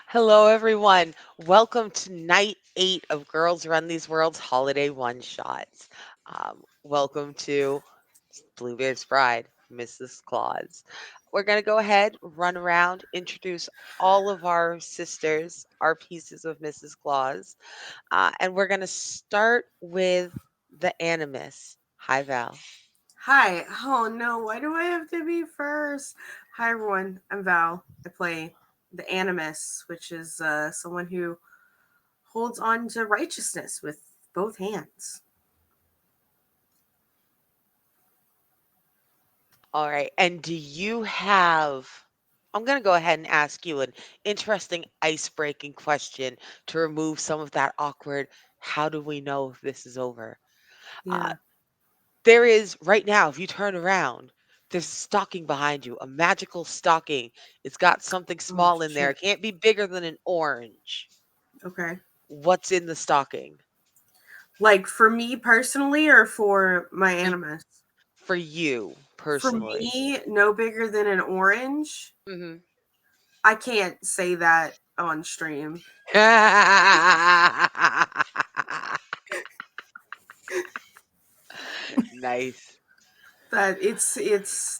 Hello, everyone. Welcome to night 8 of Girls Run These Worlds holiday one shots. Welcome to Bluebeard's Bride, Mrs. Claus. We're going to go ahead, run around, introduce all of our sisters, our pieces of Mrs. Claus, and we're going to start with the Animus. Hi, Val. Hi. Oh no, why do I have to be first? Hi everyone, I'm Val. I play the Animus, which is someone who holds on to righteousness with both hands. All right. And do you have I'm going to go ahead and ask you an interesting ice-breaking question to remove some of that awkward, how do we know if this is over? Uh, Yeah. there is right now, if you turn around, there's a stocking behind you, a magical stocking. It's got something Oh small in there. shit. It can't be bigger than an orange. Okay. What's in the stocking? Like for me personally or for my For, Animus? for you For personally. me, no bigger than an orange. Hmm. I can't say that on stream. Nice. That it's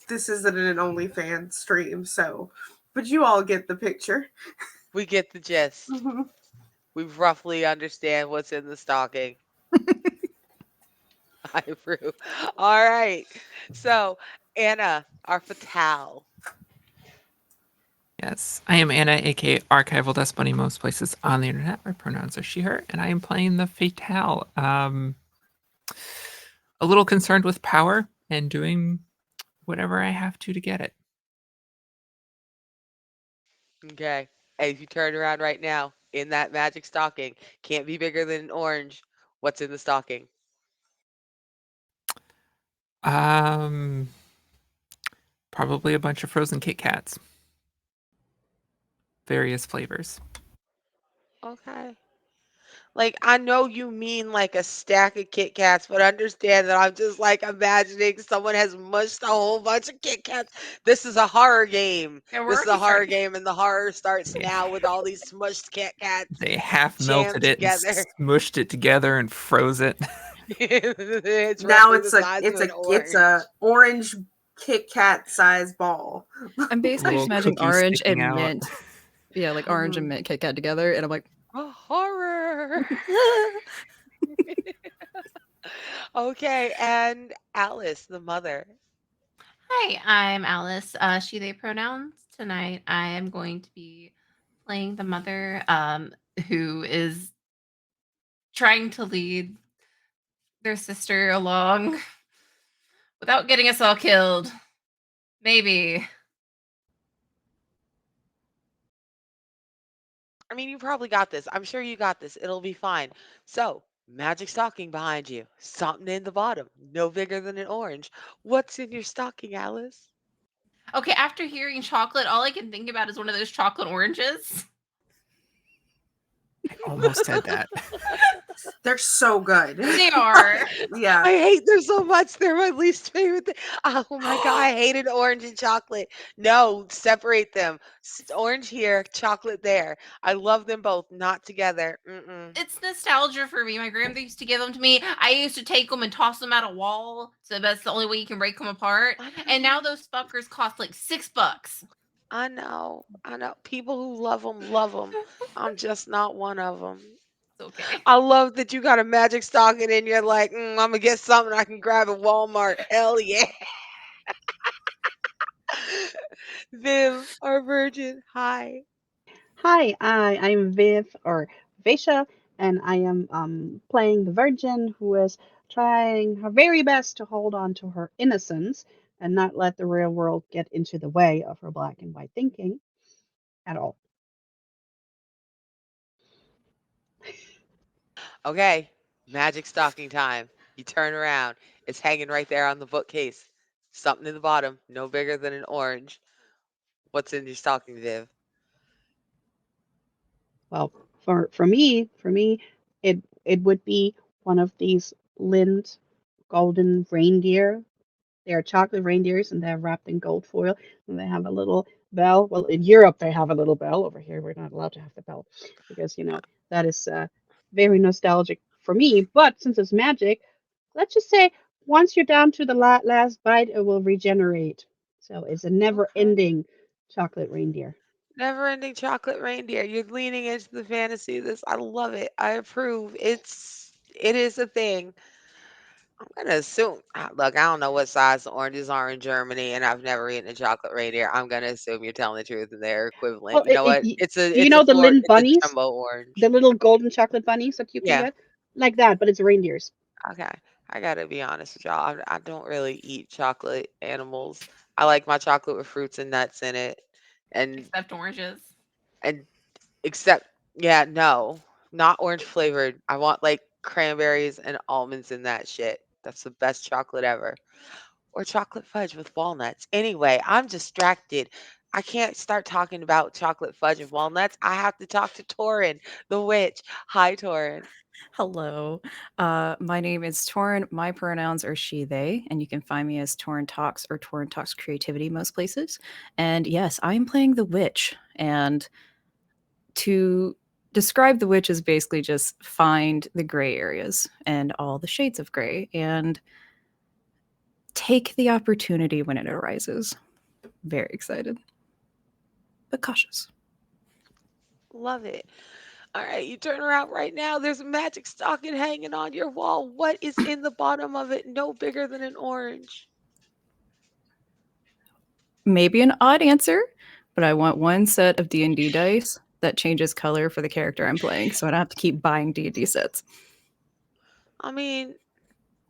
this isn't an OnlyFans stream, so but you all get the picture. We get the gist. Mhm. We roughly understand what's in the stocking. I approve. All right. So, Anna, our fatale. Yes, I am Anna, aka Archival Dust Bunny, most places on the internet. My pronouns are she, her, and I am playing the Fatale. A little concerned with power and doing whatever I have to get it. Okay. As you turn around right now in that magic stocking, can't be bigger than an orange. What's in the stocking? Um, Probably a bunch of frozen Kit Kats, various flavors. Okay. Like, I know you mean like a stack of Kit Kats, but understand that I'm just like imagining someone has mushed a whole bunch of Kit Kats. This is a horror game. Yeah, we're This is a already horror starting. game, and the horror starts They, now with all these smushed Kit Kats they half jammed melted it and together. smushed it together and froze it. It's Now roughly the size of an it's a orange. orange Kit Kat size ball. I'm basically just Little imagining cookies orange sticking and out. mint. Yeah, like orange and Mhm. mint Kit Kat together, and I'm like, A horror. Okay, and Alice, the mother. Hi, I'm Alice. She, they pronouns. Tonight, I am going to be playing the mother who is trying to lead their sister along without getting us all killed. Maybe. I mean, you probably got this. I'm sure you got this. It'll be fine. So, magic stocking behind you. Something in the bottom. No bigger than an orange. What's in your stocking, Alice? Okay, after hearing chocolate, all I can think about is one of those chocolate oranges. I almost said that. They're so good. They are. Yeah. I hate them so much. They're my least favorite thing. Oh my God, I hated orange and chocolate. No, separate them. Orange here, chocolate there. I love them both, not together. Mm-mm. It's nostalgia for me. My grandmother used to give them to me. I used to take them and toss them at a wall, so that's the only way you can break them apart. I And now know. those fuckers cost like $6. I know. I know. People who love them love them. I'm just not one of them. It's okay. I love that you got a magic stocking and you're like, I'm gonna get something I can grab at Walmart. Hell yeah. Viv, our virgin. Hi. Hi, I'm Viv or Visha, and I am playing the Virgin who is trying her very best to hold on to her innocence and not let the real world get into the way of her black and white thinking at all. Okay. Magic stocking time. You turn around. It's hanging right there on the bookcase. Something in the bottom, no bigger than an orange. What's in your stocking, Viv? Well, for me, it would be one of these Lind golden reindeer. They are chocolate reindeers and they're wrapped in gold foil and they have a little bell. Well, in Europe they have a little bell. Over here we're not allowed to have the bell because that is very nostalgic for me. But since it's magic, let's just say once you're down to the last bite, it will regenerate. So it's a Okay. never-ending chocolate reindeer. Never-ending chocolate reindeer. You're leaning into the fantasy of this. I love it. I approve. It is a thing. I'm gonna assume. Look, I don't know what size the oranges are in Germany, and I've never eaten a chocolate reindeer. I'm gonna assume you're telling the truth, and they're equivalent. Well, You know what? do you know the Lind It's a bunnies, jumbo the orange. little golden chocolate bunnies that you can Yeah. get, like that, but it's reindeers. Okay. I gotta be honest with y'all. I don't really eat chocolate animals. I like my chocolate with fruits and nuts in it, and Except oranges. and except yeah, no, not orange flavored. I want like cranberries and almonds in that shit. That's the best chocolate ever. Or chocolate fudge with walnuts. Anyway, I'm distracted. I can't start talking about chocolate fudge and walnuts. I have to talk to Torin, the witch. Hi, Torin. Hello. My name is Torrin. My pronouns are she, they, and you can find me as Torrin Talks or Torrin Talks Creativity most places. And yes, I'm playing the witch. And to describe the witch is basically just find the gray areas and all the shades of gray and take the opportunity when it arises. Very excited, but cautious. Love it. All right, you turn around right now. There's a magic stocking hanging on your wall. What is in the bottom of it? No bigger than an orange. Maybe an odd answer, but I want one set of D&D dice that changes color for the character I'm playing, so I don't have to keep buying D&D sets. I mean,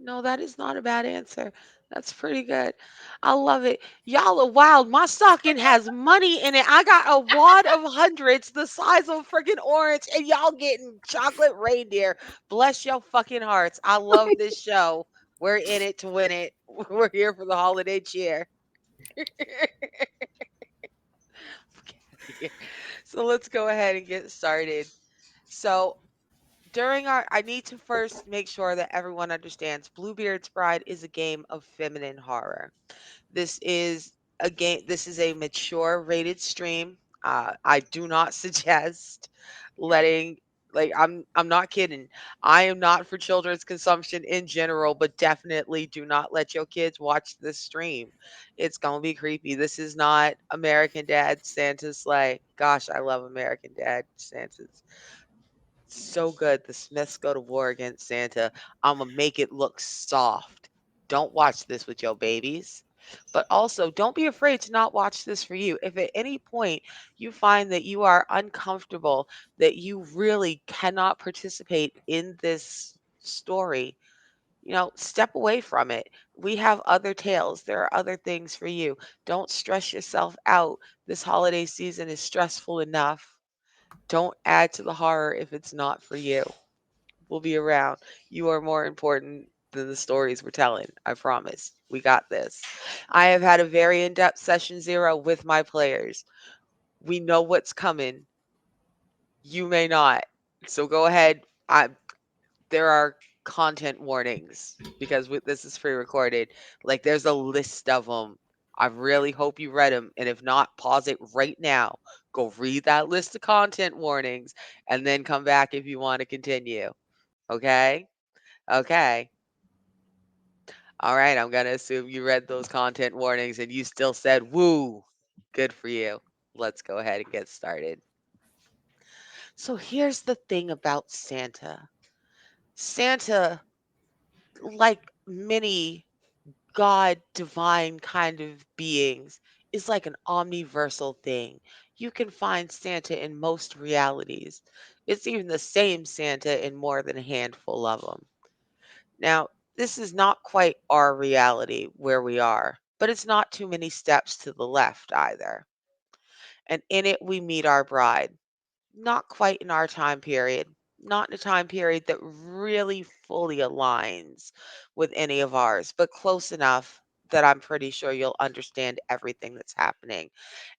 no, that is not a bad answer. That's pretty good. I love it. Y'all are wild. My stocking has money in it. I got a wad of hundreds the size of a freaking orange, and y'all getting chocolate reindeer. Bless your fucking hearts. I love this show. We're in it to win it. We're here for the holiday cheer. So let's go ahead and get started. So I need to first make sure that everyone understands Bluebeard's Bride is a game of feminine horror. This is a mature rated stream. I do not suggest letting I'm not kidding. I am not for children's consumption in general, but definitely do not let your kids watch this stream. It's gonna be creepy. This is not American Dad Santa's sleigh. Gosh, I love American Dad Santa's so good. The Smiths go to war against Santa. I'ma make it look soft. Don't watch this with your babies. But also, don't be afraid to not watch this for you. If at any point you find that you are uncomfortable, that you really cannot participate in this story, step away from it. We have other tales. There are other things for you. Don't stress yourself out. This holiday season is stressful enough. Don't add to the horror if it's not for you. We'll be around. You are more important than the stories we're telling. I promise. We got this. I have had a very in depth session 0 with my players. We know what's coming. You may not. So go ahead. There are content warnings because this is pre recorded. Like, there's a list of them. I really hope you read them. And if not, pause it right now. Go read that list of content warnings and then come back if you want to continue. Okay? Okay. All right. I'm going to assume you read those content warnings and you still said, woo. Good for you. Let's go ahead and get started. So here's the thing about Santa. Santa, like many God, divine kind of beings, is like an omniversal thing. You can find Santa in most realities. It's even the same Santa in more than a handful of them. Now, this is not quite our reality where we are, but it's not too many steps to the left either. And in it, we meet our bride. Not quite in our time period, not in a time period that really fully aligns with any of ours, but close enough that I'm pretty sure you'll understand everything that's happening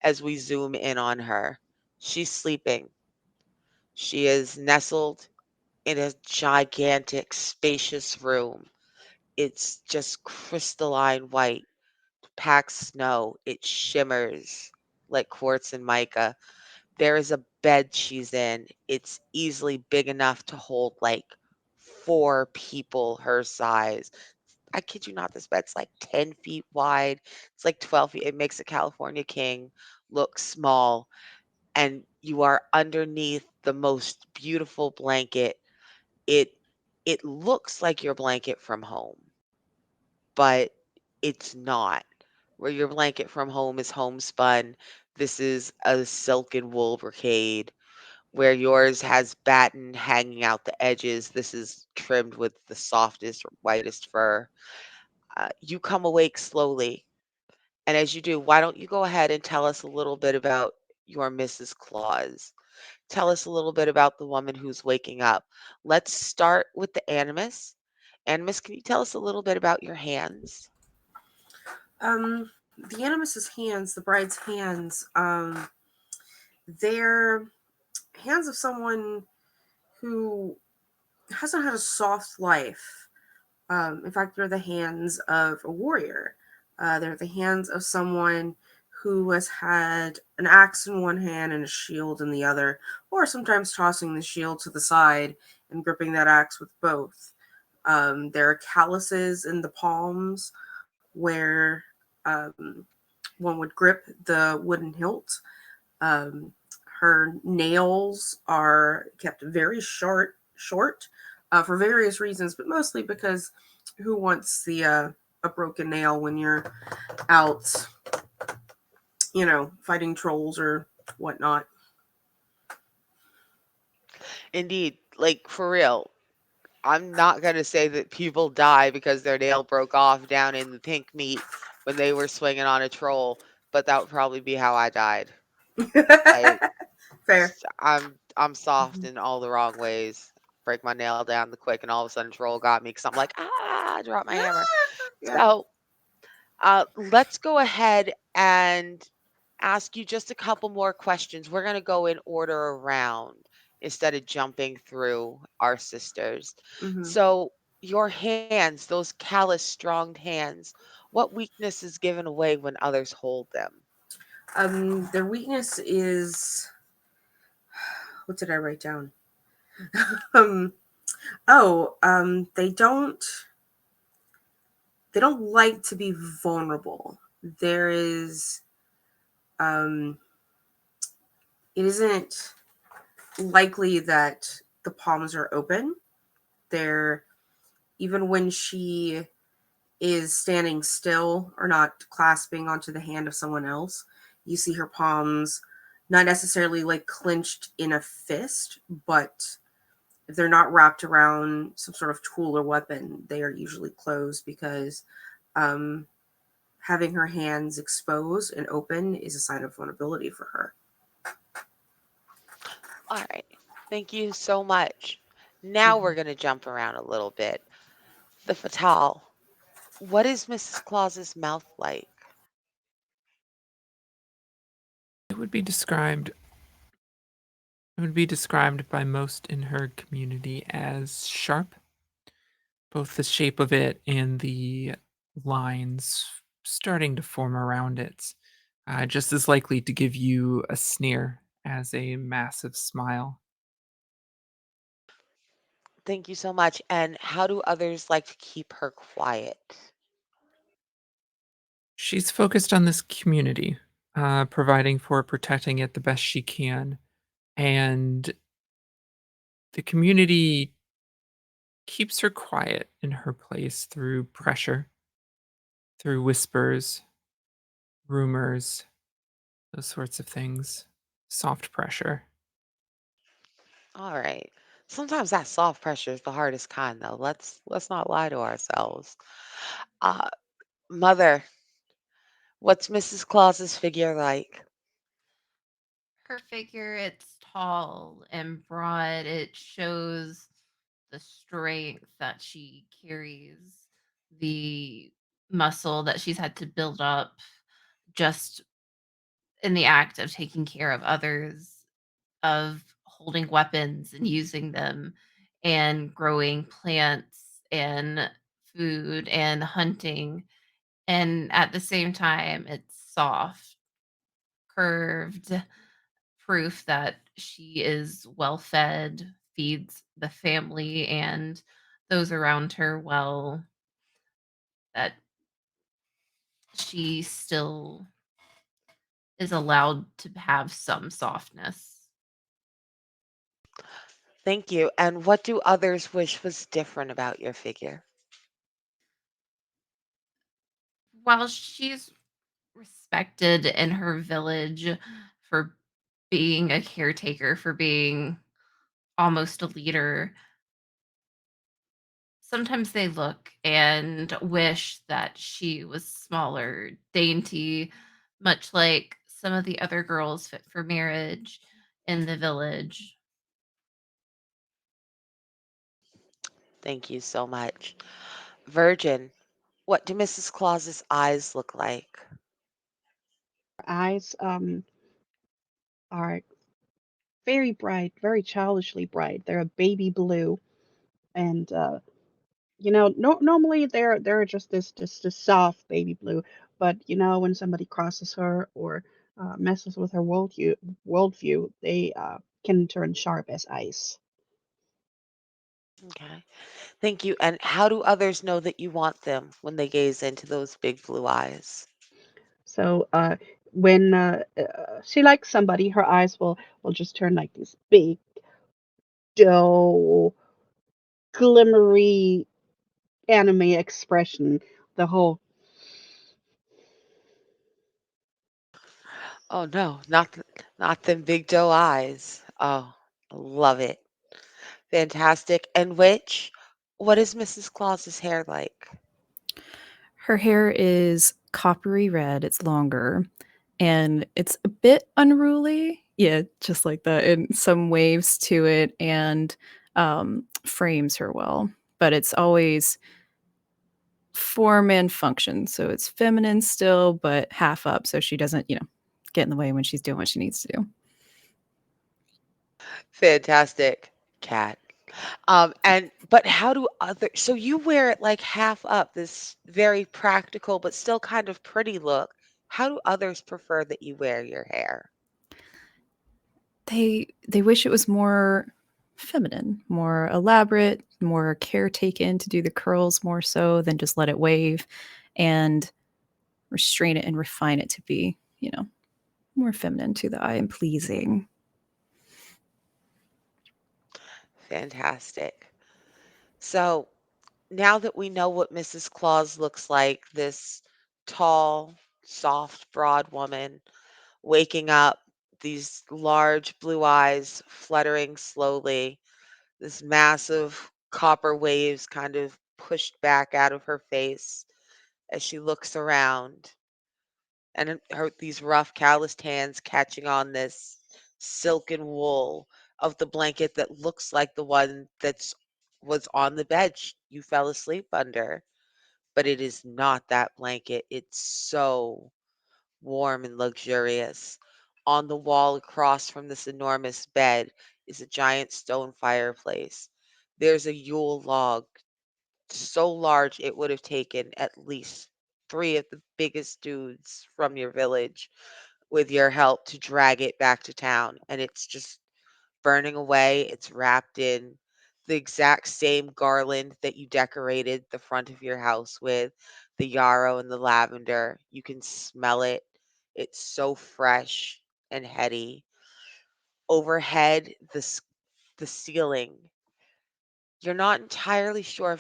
as we zoom in on her. She's sleeping. She is nestled in a gigantic, spacious room. It's just crystalline white, packed snow. It shimmers. like quartz and mica. There is a bed she's in. It's easily big enough to hold like 4 people her size. I kid you not, this bed's like 10 feet wide. It's like 12 feet. It makes a California king look small. And you are underneath the most beautiful blanket. It it looks like your blanket from home, but it's not. Where your blanket from home is homespun, this is a silk and wool brocade. Where yours has batten hanging out the edges, this is trimmed with the softest, whitest fur. You come awake slowly, and as you do, why don't you go ahead and tell us a little bit about your Mrs. Claus? Tell us a little bit about the woman who's waking up. Let's start with the animus. Animus, can you tell us a little bit about your hands? The animus's hands, the bride's hands, they're hands of someone who hasn't had a soft life. In fact, they're the hands of a warrior. They're the hands of someone who has had an axe in one hand and a shield in the other, or sometimes tossing the shield to the side and gripping that axe with both. There are calluses in the palms where one would grip the wooden hilt. Um, Her nails are kept very short for various reasons, but mostly because who wants a broken nail when you're out, fighting trolls or whatnot? Indeed, like for real. I'm not going to say that people die because their nail broke off down in the pink meat when they were swinging on a troll, but that would probably be how I died. I Fair. I'm soft Mhm. in all the wrong ways. Break my nail down the quick, and all of a sudden troll got me because I'm like, I drop my hammer. Yeah. So let's go ahead and ask you just a couple more questions. We're going to go in order around instead of jumping through our sisters. Hmm. So, your hands, those callous, strong hands, what weakness is given away when others hold them? Their weakness is, what did I write down? um, they don't like to be vulnerable. There is, um, it isn't likely that the palms are open. They're, even when she is standing still or not clasping onto the hand of someone else, you see her palms not necessarily like clenched in a fist, but if they're not wrapped around some sort of tool or weapon, they are usually closed because um, having her hands exposed and open is a sign of vulnerability for her. All right. Thank you so much. Now we're going to jump around a little bit. The Fatal. What is Mrs. Claus's mouth like? It would be described it would be described by most in her community as sharp, both the shape of it and the lines starting to form around it, just as likely to give you a sneer as a massive smile. Thank you so much. And how do others like to keep her quiet? She's focused on this community, providing for protecting it the best she can, and the community keeps her quiet in her place through pressure, through whispers, rumors, those sorts of things. Soft pressure. All right. Sometimes that soft pressure is the hardest kind, though. Let's not lie to ourselves. Uh, Mother, what's Mrs. Claus's figure like? Her figure, it's tall and broad. It shows the strength that she carries, the muscle that she's had to build up just in the act of taking care of others, of holding weapons and using them, and growing plants and food and hunting. And at the same time, it's soft, curved proof that she is well fed, feeds the family and those around her well, that she still is allowed to have some softness. Thank you. And what do others wish was different about your figure? While she's respected in her village for being a caretaker, for being almost a leader, sometimes they look and wish that she was smaller, dainty, much like some of the other girls fit for marriage in the village. Thank you so much. Virgin, what do Mrs. Claus's eyes look like? Eyes are very bright, very childishly bright. They're a baby blue, and normally they're just this soft baby blue. But when somebody crosses her or messes with her worldview, they can turn sharp as ice. Okay. Thank you. And how do others know that you want them when they gaze into those big blue eyes? So when she likes somebody, her eyes will just turn like this big, dull, glimmery anime expression. The whole Oh no, not them big doe eyes. Oh, love it. Fantastic. And which, what is Mrs. Claus's hair like? Her hair is coppery red, it's longer, and it's a bit unruly. Yeah, just like that, and some waves to it, and frames her well. But it's always form and function. So it's feminine still, but half up so she doesn't, get in the way when she's doing what she needs to do. Fantastic, cat. And but how do other so you wear it like half up, this very practical but still kind of pretty look. How do others prefer that you wear your hair? They wish it was more feminine, more elaborate, more care taken to do the curls more so than just let it wave and restrain it and refine it to be, more feminine to the eye and pleasing. Fantastic. So now that we know what Mrs. Claus looks like, this tall, soft, broad woman waking up, these large blue eyes fluttering slowly, this massive copper waves kind of pushed back out of her face as she looks around, and her these rough, calloused hands catching on this silken wool of the blanket that looks like the one that's was on the bed you fell asleep under, but it is not that blanket. It's so warm and luxurious. On the wall across from this enormous bed is a giant stone fireplace. There's a Yule log so large it would have taken at least three of the biggest dudes from your village with your help to drag it back to town. And it's just burning away. It's wrapped in the exact same garland that you decorated the front of your house with, the yarrow and the lavender. You can smell it. It's so fresh and heady. Overhead, the ceiling. You're not entirely sure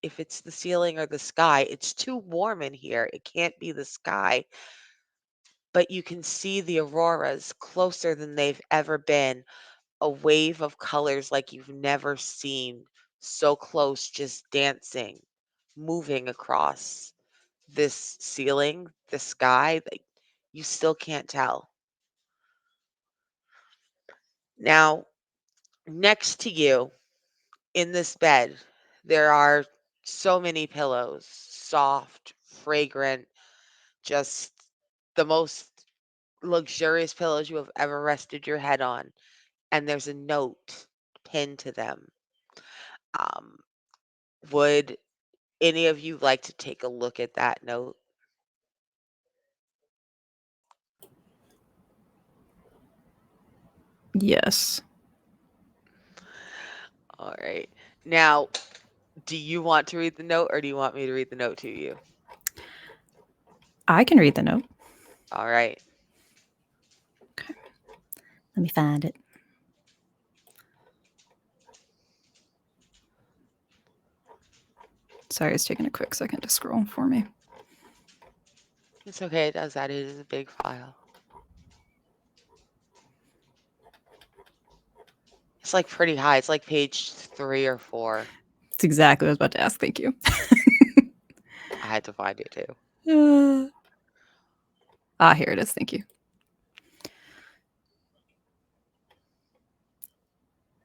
if it's the ceiling or the sky. It's too warm in here. It can't be the sky, but you can see the auroras closer than they've ever been. A wave of colors like you've never seen, so close, just dancing, moving across this ceiling, the sky, that you still can't tell. Now, next to you in this bed, there are so many pillows, soft, fragrant, just the most luxurious pillows you have ever rested your head on. And there's a note pinned to them. Um, would any of you like to take a look at that note? Yes. All right. Now, do you want to read the note or do you want me to read the note to you? I can read the note. All right. Okay. Let me find it. Sorry, it's taking a quick second to scroll for me. It's okay. It does that. It is a big file. It's like pretty high. It's like page 3 or 4. It's exactly what I was about to ask. Thank you. I had to find it too. Here it is. Thank you.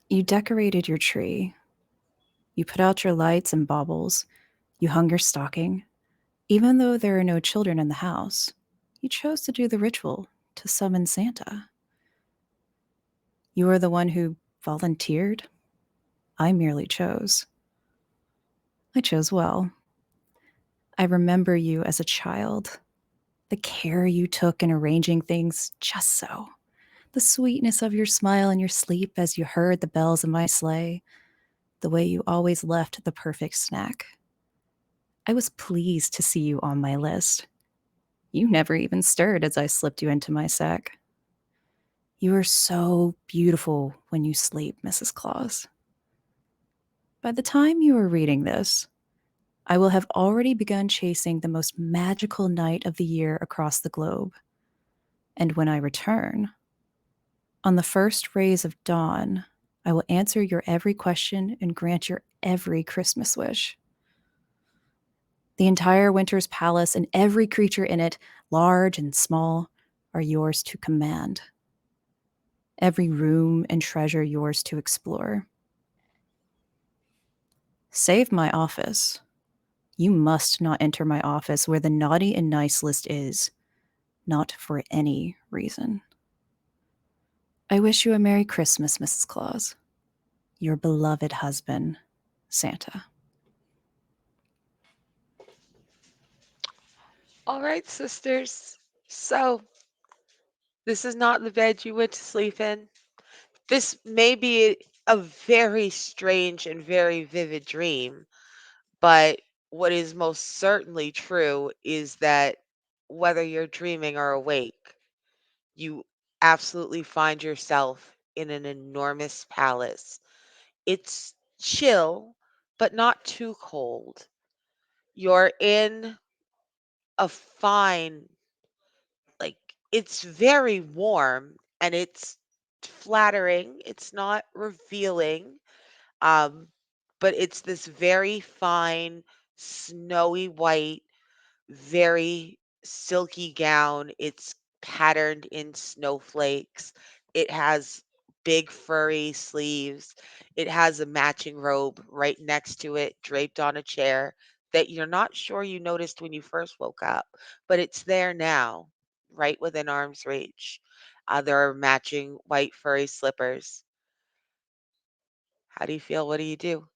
You decorated your tree. You put out your lights and baubles. You hung your stocking. Even though there are no children in the house, you chose to do the ritual to summon Santa. You are the one who volunteered. I merely chose. I chose well. I remember you as a child. The care you took in arranging things just so. The sweetness of your smile in your sleep as you heard the bells of my sleigh. The way you always left the perfect snack. I was pleased to see you on my list. You never even stirred as I slipped you into my sack. You are so beautiful when you sleep, Mrs. Claus. By the time you are reading this, I will have already begun chasing the most magical night of the year across the globe. And when I return, on the first rays of dawn, I will answer your every question and grant your every Christmas wish. The entire winter's palace and every creature in it, large and small, are yours to command. Every room and treasure yours to explore. Save my office. You must not enter my office where the naughty and nice list is, not for any reason. I wish you a Merry Christmas, Mrs. Claus. Your beloved husband, Santa. All right, sisters. So, this is not the bed you went to sleep in. This may be a very strange and very vivid dream, but what is most certainly true is that whether you're dreaming or awake, you absolutely find yourself in an enormous palace. It's chill, but not too cold. You're in a fine, like, it's very warm and it's flattering. It's not revealing. Um, but it's this very fine, snowy white, very silky gown. It's patterned in snowflakes. It has big furry sleeves. It has a matching robe right next to it, draped on a chair that you're not sure you noticed when you first woke up, but it's there now, right within arm's reach. There are matching white furry slippers. How do you feel? What do you do?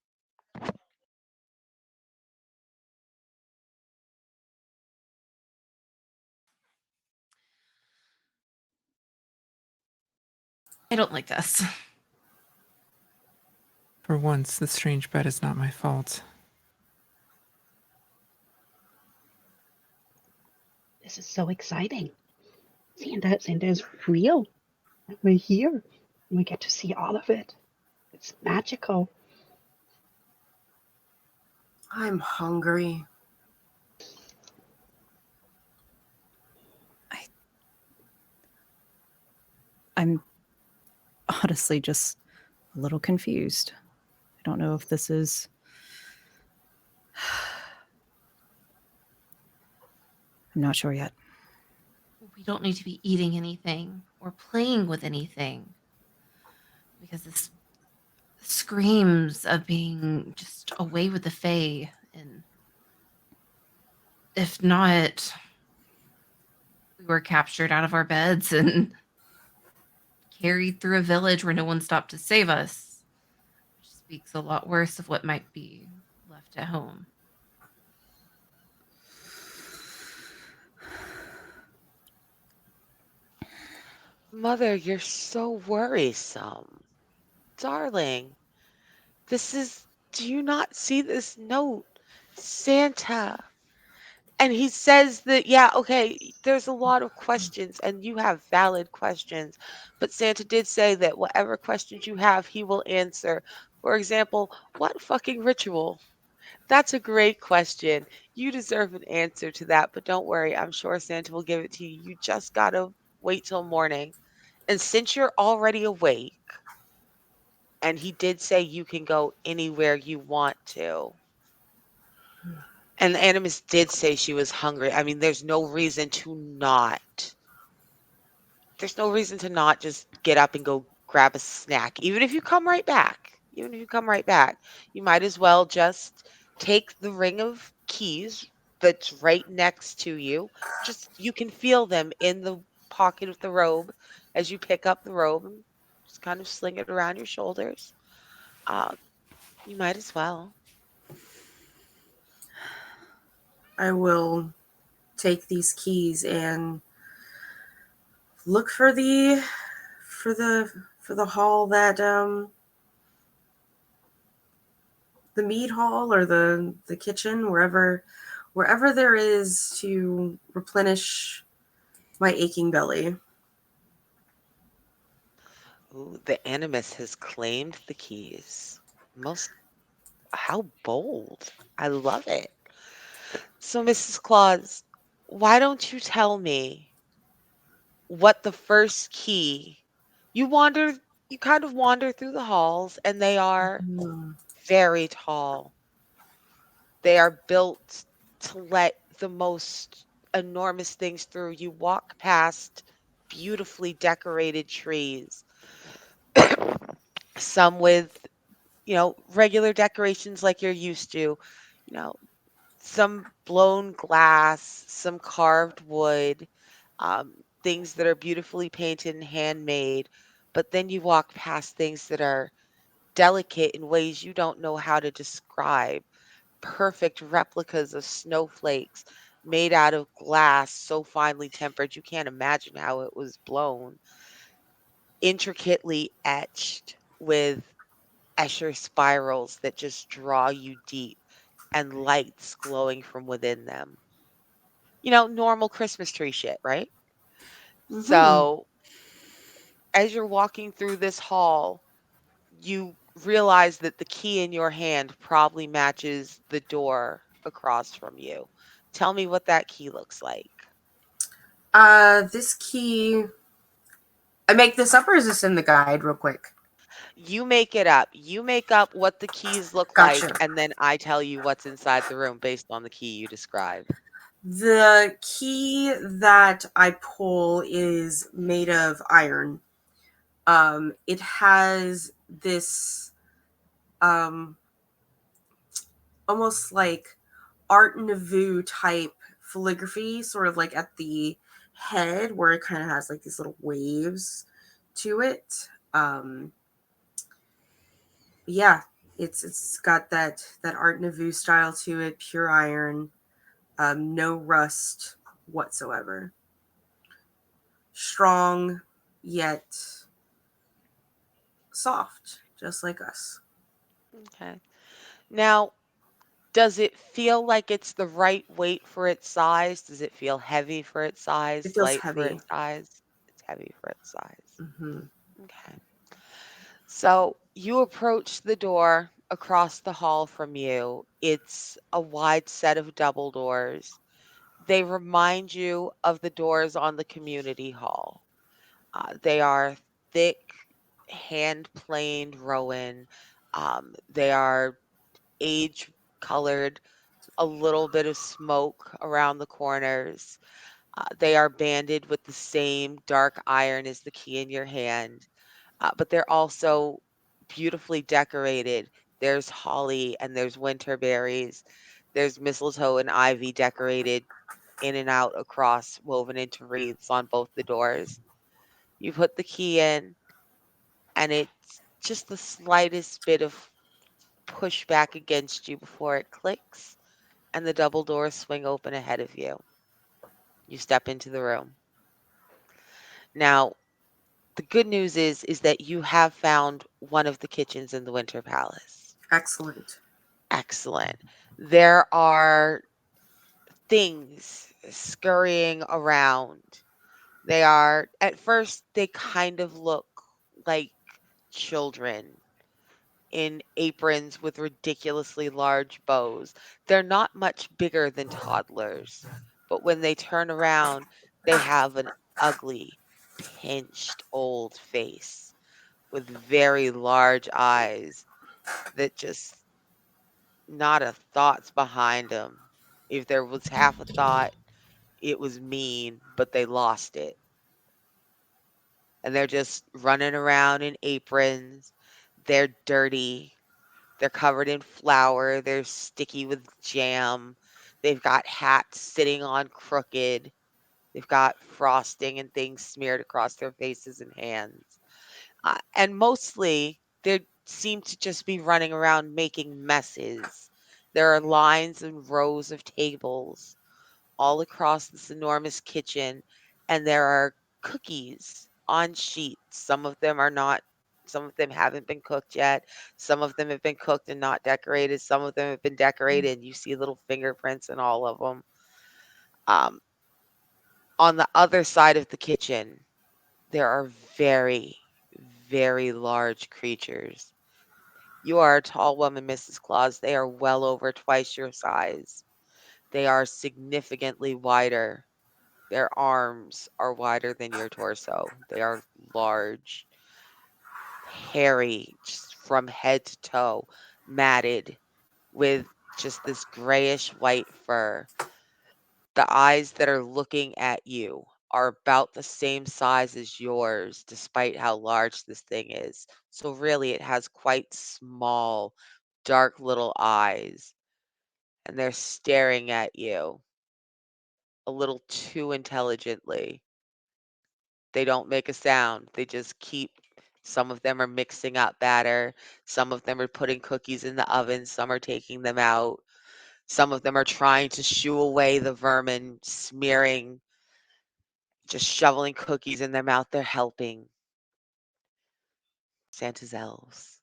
I don't like this. For once, the strange bed is not my fault. This is so exciting. Santa is real. We're here. And we get to see all of it. It's magical. I'm hungry. I'm honestly just a little confused. I don't know if this is. I'm not sure yet. We don't need to be eating anything or playing with anything because this screams of being just away with the fae. And if not, we were captured out of our beds and carried through a village where no one stopped to save us, which speaks a lot worse of what might be left at home. Mother, you're so worrisome. Darling, this is, do you not see this note? Santa. And he says that, yeah, okay, there's a lot of questions and you have valid questions, but Santa did say that whatever questions you have, he will answer. For example, what fucking ritual? That's a great question. You deserve an answer to that, but don't worry, I'm sure Santa will give it to you. You just gotta wait till morning. And since you're already awake, and he did say you can go anywhere you want to, and the Animus did say she was hungry. I mean, there's no reason to not just get up and go grab a snack. Even if you come right back, you might as well just take the ring of keys that's right next to you. Just you can feel them in the pocket of the robe as you pick up the robe and just kind of sling it around your shoulders. Uh, you might as well. I will take these keys and look for the hall that the meat hall or the kitchen, wherever there is to replenish my aching belly. Ooh, the Animus has claimed the keys. Most How bold. I love it. So, Mrs. Claus, why don't you tell me what the first key you wander you kind of wander through the halls and they are Hmm. very tall. They are built to let the most enormous things through. You walk past beautifully decorated trees, some with, regular decorations like you're used to, know, some blown glass, some carved wood, um, things that are beautifully painted and handmade. But then you walk past things that are delicate in ways you don't know how to describe. Perfect replicas of snowflakes made out of glass so finely tempered you can't imagine how it was blown. Intricately etched with Escher spirals that just draw you deep and lights glowing from within them. Normal Christmas tree shit, right? Mm-hmm. So, as you're walking through this hall, you realize that the key in your hand probably matches the door across from you. Tell me what that key looks like. This key. I make this up, or is this in the guide, real quick? You make it up. You make up what the keys look Gotcha. like, and then I tell you what's inside the room based on the key you describe. The key that I pull is made of iron. It has this um, almost like Art Nouveau type calligraphy, sort of like at the head where it kind of has like these little waves to it. Yeah, it's got that Art Nouveau style to it, pure iron, no rust whatsoever. Strong yet soft, just like us. Okay. Now, does it feel like it's the right weight for its size? Does it feel heavy for its It size, feels light for heavy. its size? It's heavy for its size. Hmm. Okay. So you approach the door across the hall from you. It's a wide set of double doors. They remind you of the doors on the community hall. They are thick, hand planed rowan. They are age colored, a little bit of smoke around the corners. They are banded with the same dark iron as the key in your hand, but they're also beautifully decorated. There's holly and there's winter berries. There's mistletoe and ivy decorated in and out across, woven into wreaths on both the doors. You put the key in, and it's just the slightest bit of pushback against you before it clicks, and the double doors swing open ahead of you. You step into the room. Now, the good news is that you have found one of the kitchens in the Winter Palace. Excellent. Excellent. There are things scurrying around. They are, at first, they kind of look like children in aprons with ridiculously large bows. They're not much bigger than toddlers, but when they turn around, they have an ugly, pinched old face with very large eyes that just not a thought's behind them. If there was half a thought, it was mean, but they lost it. And they're just running around in aprons. They're dirty. They're covered in flour. They're sticky with jam. They've got hats sitting on crooked. They've got frosting and things smeared across their faces and hands. And mostly, they seem to just be running around making messes. There are lines and rows of tables all across this enormous kitchen, and there are cookies on sheets. Some of them haven't been cooked yet. Some of them have been cooked and not decorated. Some of them have been decorated, and you see little fingerprints in all of them. Um, on the other side of the kitchen, there are very, very large creatures. You are a tall woman, Mrs. Claus. They are well over twice your size. They are significantly wider. Their arms are wider than your torso. They are large, hairy, just from head to toe, matted, with just this grayish white fur. The eyes that are looking at you are about the same size as yours, despite how large this thing is. So, really, it has quite small, dark little eyes, and they're staring at you a little too intelligently. They don't make a sound. They just keep some of them are mixing up batter, some of them are putting cookies in the oven, some are taking them out. Some of them are trying to shoo away the vermin, smearing, just shoveling cookies in their mouth. They're helping Santa's elves.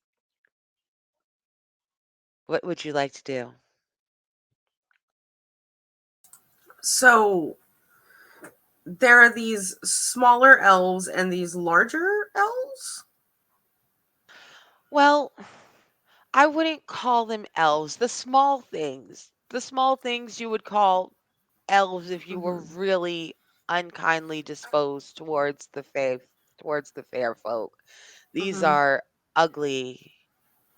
What would you like to do? So there are these smaller elves and these larger elves? Well, I wouldn't call them elves. The small things you would call elves if you were Mm-hmm. really unkindly disposed towards the fair folk. These Mm-hmm. are ugly,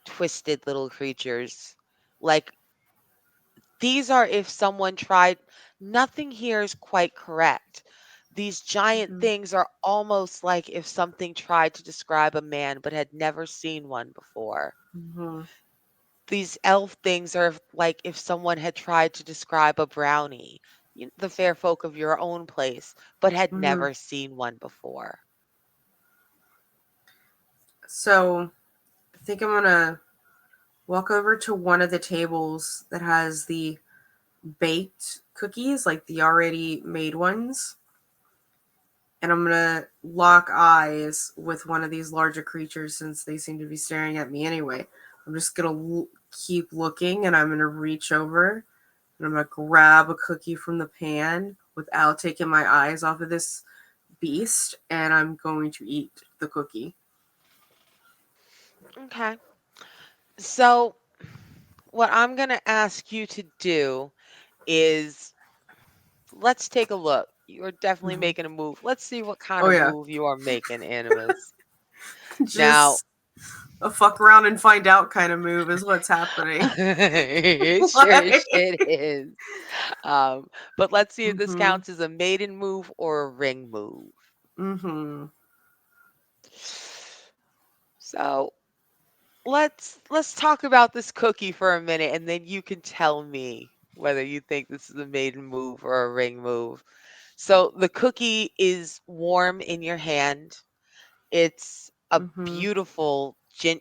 twisted little creatures. Like these are if someone tried nothing here is quite correct. These giant Mm-hmm. things are almost like if something tried to describe a man but had never seen one before. Mm-hmm. These elf things are like if someone had tried to describe a brownie, the fair folk of your own place, but had Mm-hmm. never seen one before. So I think I'm gonna walk over to one of the tables that has the baked cookies, like the already made ones, and I'm gonna lock eyes with one of these larger creatures since they seem to be staring at me anyway. I'm just gonna keep looking, and I'm gonna reach over and I'm gonna grab a cookie from the pan without taking my eyes off of this beast, and I'm going to eat the cookie. Okay. So, what I'm going to ask you to do is let's take a look. You're definitely Mm-hmm. making a move. Let's see what kind Oh of yeah, move you are making, Animus. Now, just a fuck around and find out kind of move is what's happening. it sure as Like, shit is. Um, but let's see if this mm-hmm. counts as a maiden move or a ring move. Mm-hmm. So let's talk about this cookie for a minute, and then you can tell me whether you think this is a maiden move or a ring move. So the cookie is warm in your hand. It's a Mm-hmm.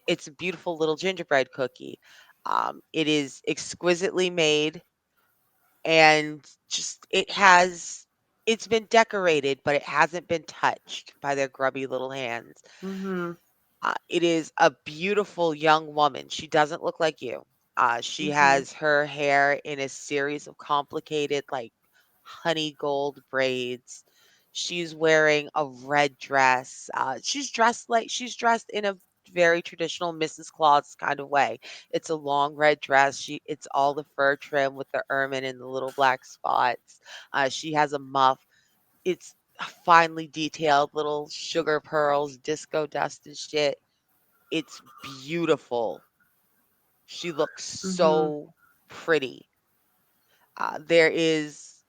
it's a beautiful little gingerbread cookie. It is exquisitely made, and just it has It's been decorated, but it hasn't been touched by their grubby little hands. Mm-hmm. It is a beautiful young woman. She doesn't look like you. She Mm-hmm. has her hair in a series of complicated, like honey gold braids. She's wearing a red dress. She's dressed in a very traditional Mrs. Claus kind of way. It's a long red dress. It's all the fur trim with the ermine and the little black spots. She has a muff. It's finely detailed little sugar pearls, disco dust and shit. It's beautiful. She looks Mm-hmm. so pretty. There is,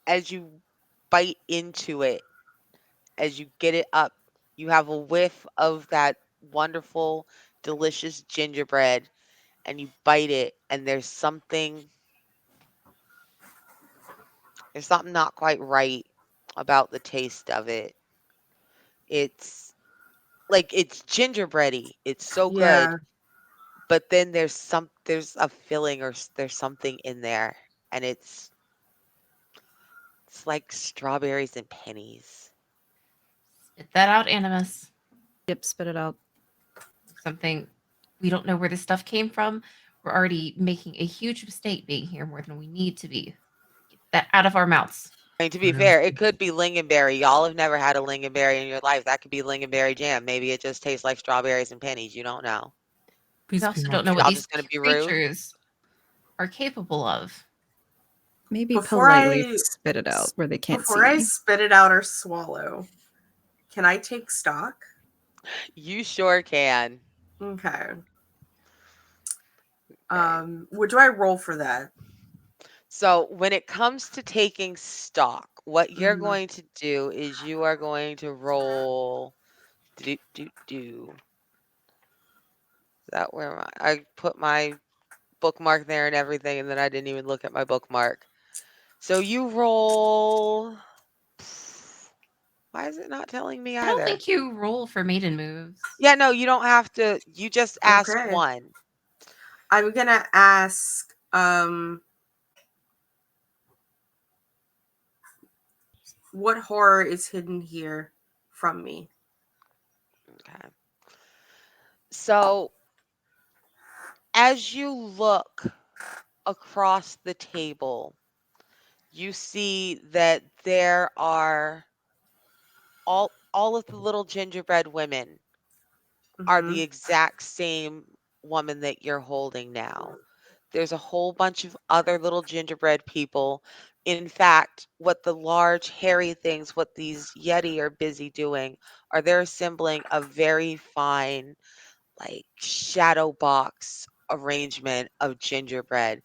as you bite into it, as you get it up, you have a whiff of that wonderful, delicious gingerbread, and you bite it, and there's something not quite right about the taste of it. It's like it's gingerbready. It's so good, Yeah. but then there's a filling or there's something in there, and it's like strawberries and pennies. Spit that out, Animus. Yep, spit it out. Something we don't know where this stuff came from. We're already making a huge mistake being here more than we need to be. Get that out of our mouths. I mean, to be fair, it could be lingonberry. Y'all have never had a lingonberry in your life. That could be lingonberry jam. Maybe it just tastes like strawberries and pennies. You don't know. We Please be also more don't know what Y'all careful. these just gonna be rude. creatures are capable of. Maybe Before politely I spit it out where they can't before I see. spit it out or swallow, can I take stock? You sure can. Okay. Okay. What do I roll for that? So when it comes to taking stock, what you're Mm-hmm. going to do is you are going to roll. Do do do. Is that where I put my bookmark there and everything, and then I didn't even look at my bookmark. So you roll. Why is it not telling me I don't either? think you roll for maiden moves. Yeah, no, you don't have to. You just ask Okay. one. I'm gonna ask what horror is hidden here from me. Okay. So as you look across the table, you see that there are all of the little gingerbread women are Mm-hmm. the exact same woman that you're holding now. There's a whole bunch of other little gingerbread people. In fact, what the large hairy things, what these Yeti are busy doing, are they're assembling a very fine, like, shadow box arrangement of gingerbread.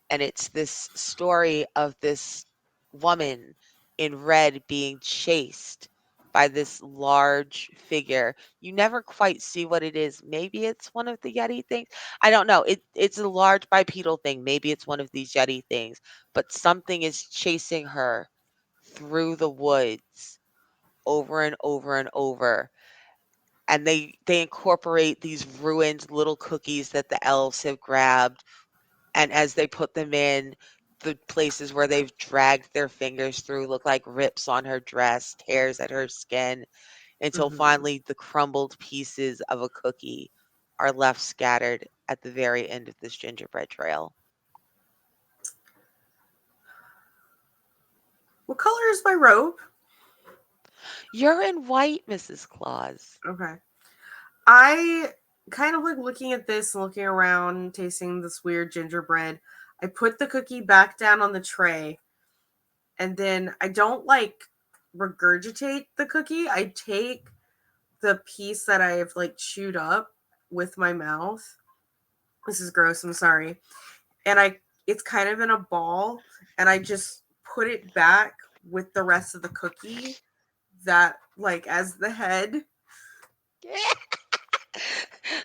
And it's this story of this woman in red being chased by this large figure. You never quite see what it is. Maybe it's one of the Yeti things. I don't know. It's a large bipedal thing. Maybe it's one of these Yeti things. But something is chasing her through the woods over and over and over, and they incorporate these ruined little cookies that the elves have grabbed, and as they put them in, the places where they've dragged their fingers through look like rips on her dress, tears at her skin, until Mm-hmm. finally the crumbled pieces of a cookie are left scattered at the very end of this gingerbread trail. What color is my robe? You're in white, Mrs. Claus. Okay. I kind of like looking at this, looking around, tasting this weird gingerbread. I put the cookie back down on the tray, and then I don't like regurgitate the cookie. I take the piece that I've like chewed up with my mouth. This is gross, I'm sorry. And it's kind of in a ball, and I just put it back with the rest of the cookie that like as the head.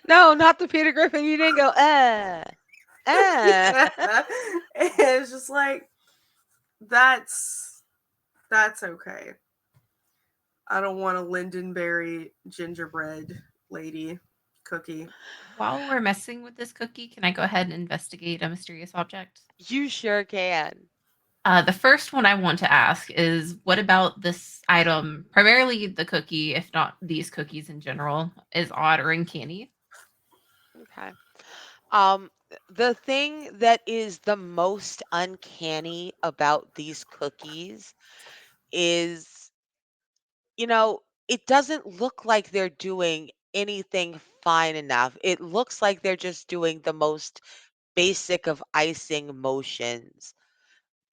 No, not the Peter Griffin. You didn't go, uh. And it's just like that's okay. I don't want a lindenberry gingerbread lady cookie. While we're messing with this cookie, can I go ahead and investigate a mysterious object? You sure can. The first one I want to ask is what about this item, primarily the cookie, if not these cookies in general, is odd or uncanny? Okay. Um, the thing that is the most uncanny about these cookies is, you know, it doesn't look like they're doing anything fine enough. It looks like they're just doing the most basic of icing motions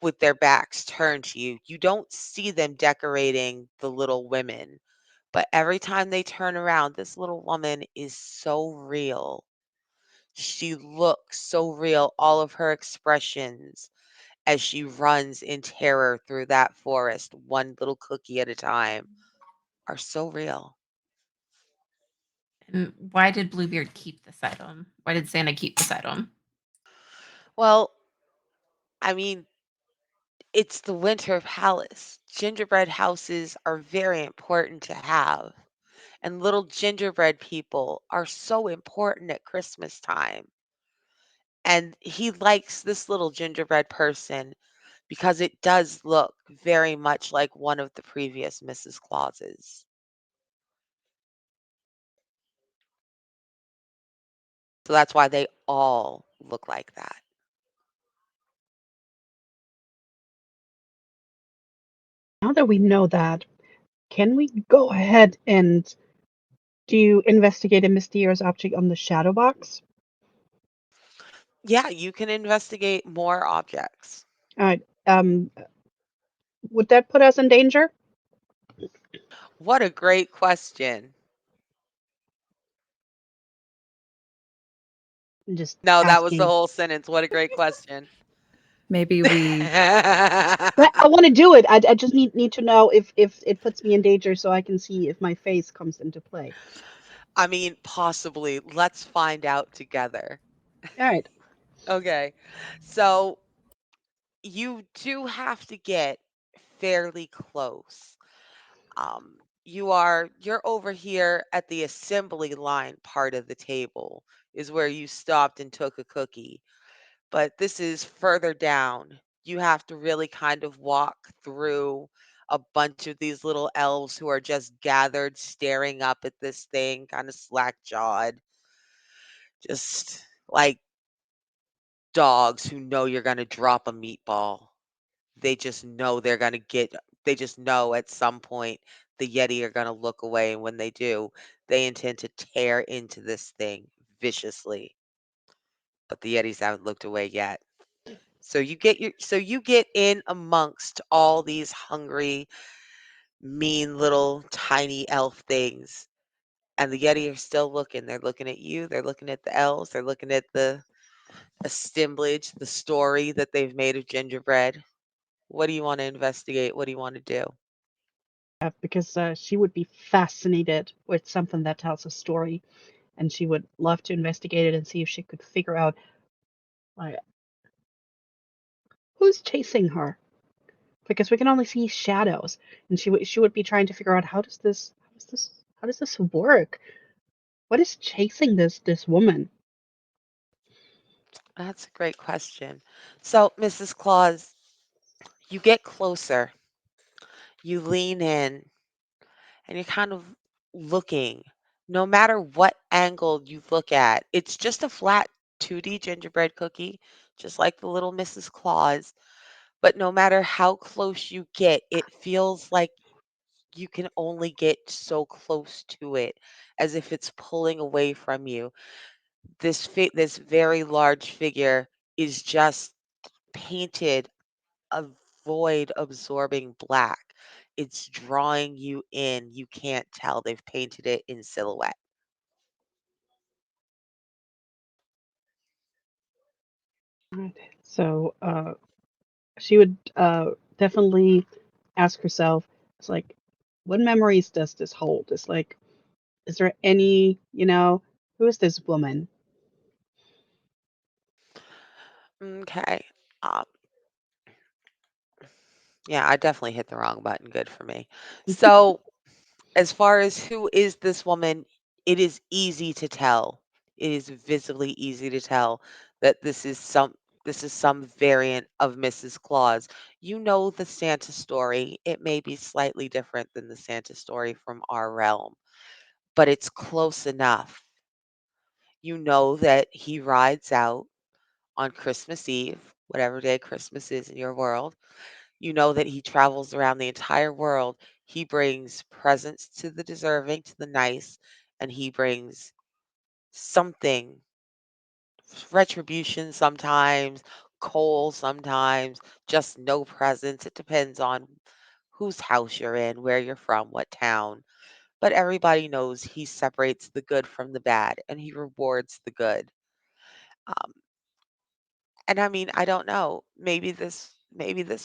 with their backs turned to you. You don't see them decorating the little women, but every time they turn around, this little woman is so real. She looks so real. All of her expressions as she runs in terror through that forest, one little cookie at a time, are so real. And why did Bluebeard keep this item? Why did Santa keep this item? Well, I mean, it's the winter palace. Gingerbread houses are very important to have. And little gingerbread people are so important at Christmas time. And he likes this little gingerbread person because it does look very much like one of the previous Mrs. Clauses. So that's why they all look like that. Now that we know that, can we go ahead and do investigate a mysterious object on the shadow box? Yeah, you can investigate more objects. All right. Would that put us in danger? What a great question. I'm just No, that was the asking. whole sentence. What a great question. Maybe we But I want to do it. I just need to know if it puts me in danger so I can see if my face comes into play. I mean, possibly. Let's find out together. All right. Okay. So you do have to get fairly close. You're over here at the assembly line part of the table is where you stopped and took a cookie. But this is further down. You have to really kind of walk through a bunch of these little elves who are just gathered staring up at this thing, kind of slack-jawed, just like dogs who know you're going to drop a meatball. They just know they just know at some point the Yeti are going to look away. And when they do, they intend to tear into this thing viciously. But the Yetis haven't looked away yet. So you get in amongst all these hungry, mean little tiny elf things. And the Yeti are still looking. They're looking at you. They're looking at the elves. They're looking at the assemblage, the story that they've made of gingerbread. What do you want to investigate? What do you want to do? Because she would be fascinated with something that tells a story, and she would love to investigate it and see if she could figure out like who's chasing her. Because we can only see shadows, and she would be trying to figure out how does this work? What is chasing this woman? That's a great question. So, Mrs. Claus, you get closer, you lean in, and you're kind of looking. No matter what angle you look at, it's just a flat 2D gingerbread cookie, just like the little Mrs. Claus. But no matter how close you get, it feels like you can only get so close to it, as if it's pulling away from you. This very large figure is just painted a void absorbing black. It's drawing you in. You can't tell. They've painted it in silhouette. Right. So she would definitely ask herself, it's like, what memories does this hold? It's like, is there any, who is this woman? Okay. Um, yeah, I definitely hit the wrong button. Good for me. So, as far as who is this woman, it is easy to tell. It is visibly easy to tell that This is some variant of Mrs. Claus. You know the Santa story. It may be slightly different than the Santa story from our realm, but it's close enough. You know that he rides out on Christmas Eve, whatever day Christmas is in your world. You know that he travels around the entire world. He brings presents to the deserving, to the nice, and he brings something, retribution sometimes, coal sometimes, just no presents. It depends on whose house you're in, where you're from, what town. But everybody knows he separates the good from the bad and he rewards the good. Um, and I mean, I don't know. Maybe this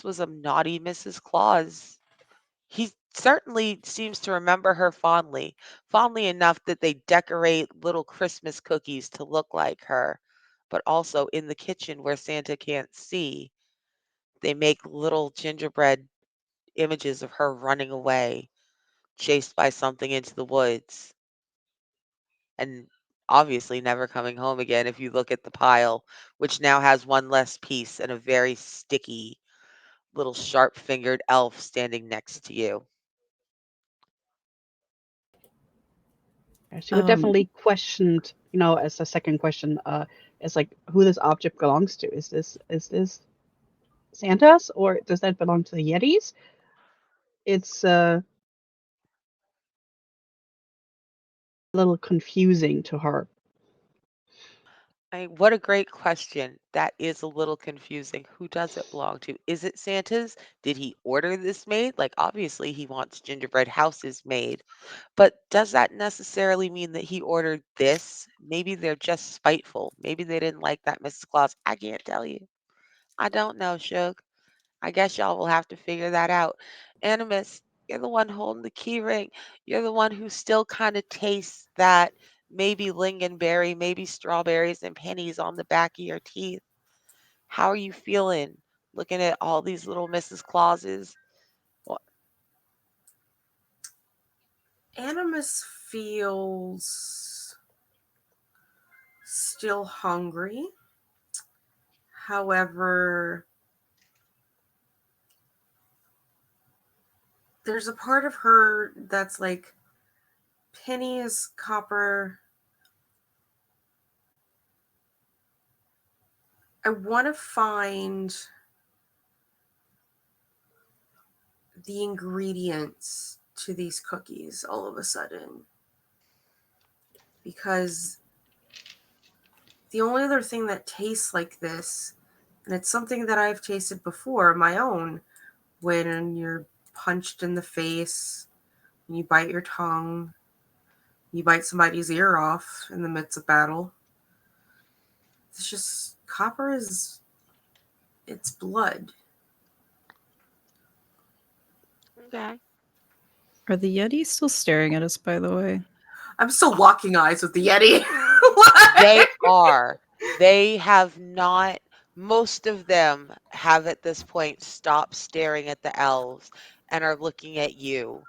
was a naughty Mrs. Claus. He certainly seems to remember her fondly, fondly enough that they decorate little Christmas cookies to look like her. But also in the kitchen where Santa can't see, they make little gingerbread images of her running away, chased by something into the woods, and obviously never coming home again if you look at the pile, which now has one less piece and a very sticky little sharp-fingered elf standing next to you. She would Um, definitely questioned, as a second question, as like who this object belongs to. Is this Santa's or does that belong to the Yetis? It's a little confusing to her. What a great question. That is a little confusing. Who does it belong to? Is it Santa's? Did he order this made? Like, obviously, he wants gingerbread houses made, but does that necessarily mean that he ordered this? Maybe they're just spiteful. Maybe they didn't like that Mrs. Claus. I can't tell you. I don't know, Shug. I guess y'all will have to figure that out. Animus, you're the one holding the key ring. You're the one who still kind of tastes that maybe lingonberry, maybe strawberries and pennies on the back of your teeth. How are you feeling looking at all these little Mrs. Clauses? Wha- Animus feels still hungry. However, there's a part of her that's like, pennies, copper. I want to find the ingredients to these cookies all of a sudden. Because the only other thing that tastes like this, and it's something that I've tasted before, my own, when you're punched in the face, when you bite your tongue, you bite somebody's ear off in the midst of battle. It's just, copper is, it's blood. Okay. are the Yetis still staring at us, by the way? I'm still locking eyes with the Yeti. They are. They have not, most of them have at this point stopped staring at the elves and are looking at you.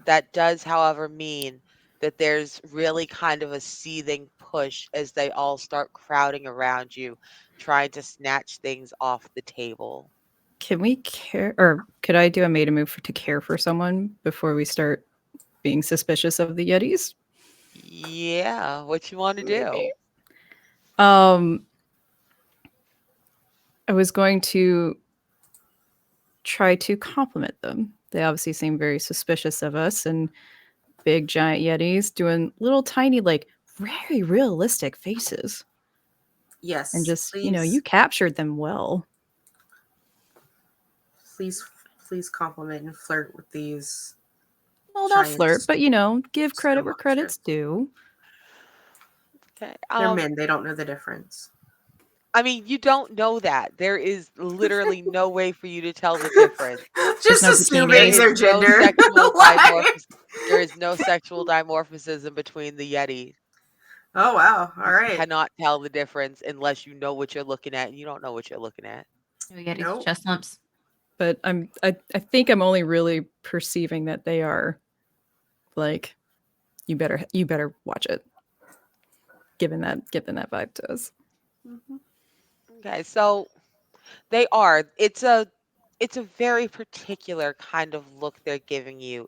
That does, however, mean that there's really kind of a seething push as they all start crowding around you, trying to snatch things off the table. Can we care, or could I do a meta move to care for someone before we start being suspicious of the Yetis? Yeah, what you want to do? Maybe. Um, I was going to try to compliment them. They obviously seem very suspicious of us and big giant Yetis doing little tiny, like very realistic faces. And Yes, just, you please, captured them well. please, please compliment and flirt with these Well, not giant flirt, but, give snow credit where credit's monsters. due. Okay. They're men, they don't know the difference. I mean, you don't know that. There is literally no way for you to tell the difference. There's Just no There assuming bikinis. is their no gender. sexual Like- dimorphism. There is no sexual dimorphism between the Yeti. Oh wow! All You right. cannot tell the difference unless you know what you're looking at, and you don't know what you're looking at. No Yetis, Nope. chest lumps. But I think I'm only really perceiving that they are like, you better watch it. Given that vibe to us. Mhm. Okay, so they are. It's a very particular kind of look they're giving you.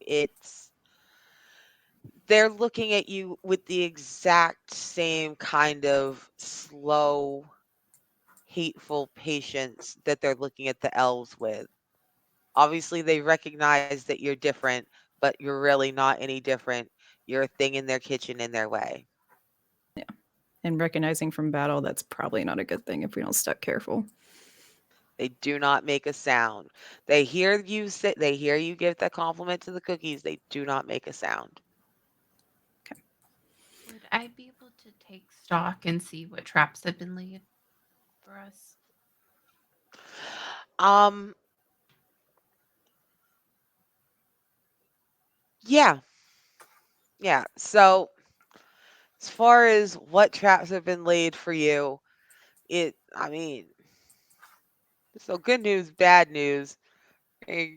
They're looking at you with the exact same kind of slow, hateful patience that they're looking at the elves with. Obviously, they recognize that you're different, but you're really not any different. You're a thing in their kitchen in their way. And recognizing from battle, that's probably not a good thing if we don't step careful. They do not make a sound. They hear you sit. They hear you give the compliment to the cookies. They do not make a sound. Would I be able to take stock and see what traps have been laid for us? Um, yeah, yeah. So as far as what traps have been laid for you, I mean, so good news, bad news. Eh,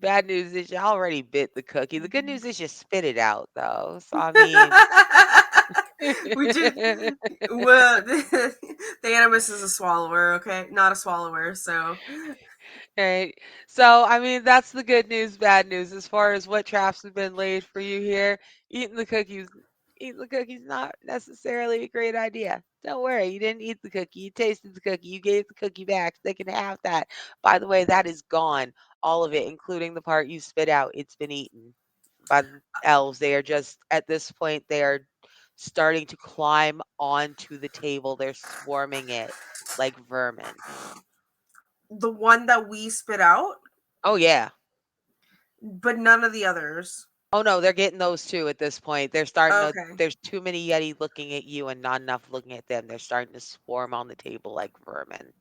Bad news is you already bit the cookie. The good news is you spit it out, though. So I mean, We just well, the animus is a swallower, okay, not a swallower. So right. So I mean, that's the good news, bad news. As far as what traps have been laid for you here, eating the cookies, eating the cookies not necessarily a great idea. Don't worry, you didn't eat the cookie. You tasted the cookie. You gave the cookie back. They can have that. By the way, that is gone. All of it, including the part you spit out. It's been eaten by the elves. They are just at this point. They are starting to climb onto the table. They're swarming it like vermin. the one that we spit out, Oh yeah. but none of the others. Oh no, they're getting those too at this point. They're starting to Okay. there's too many Yeti looking at you and not enough looking at them. They're starting to swarm on the table like vermin.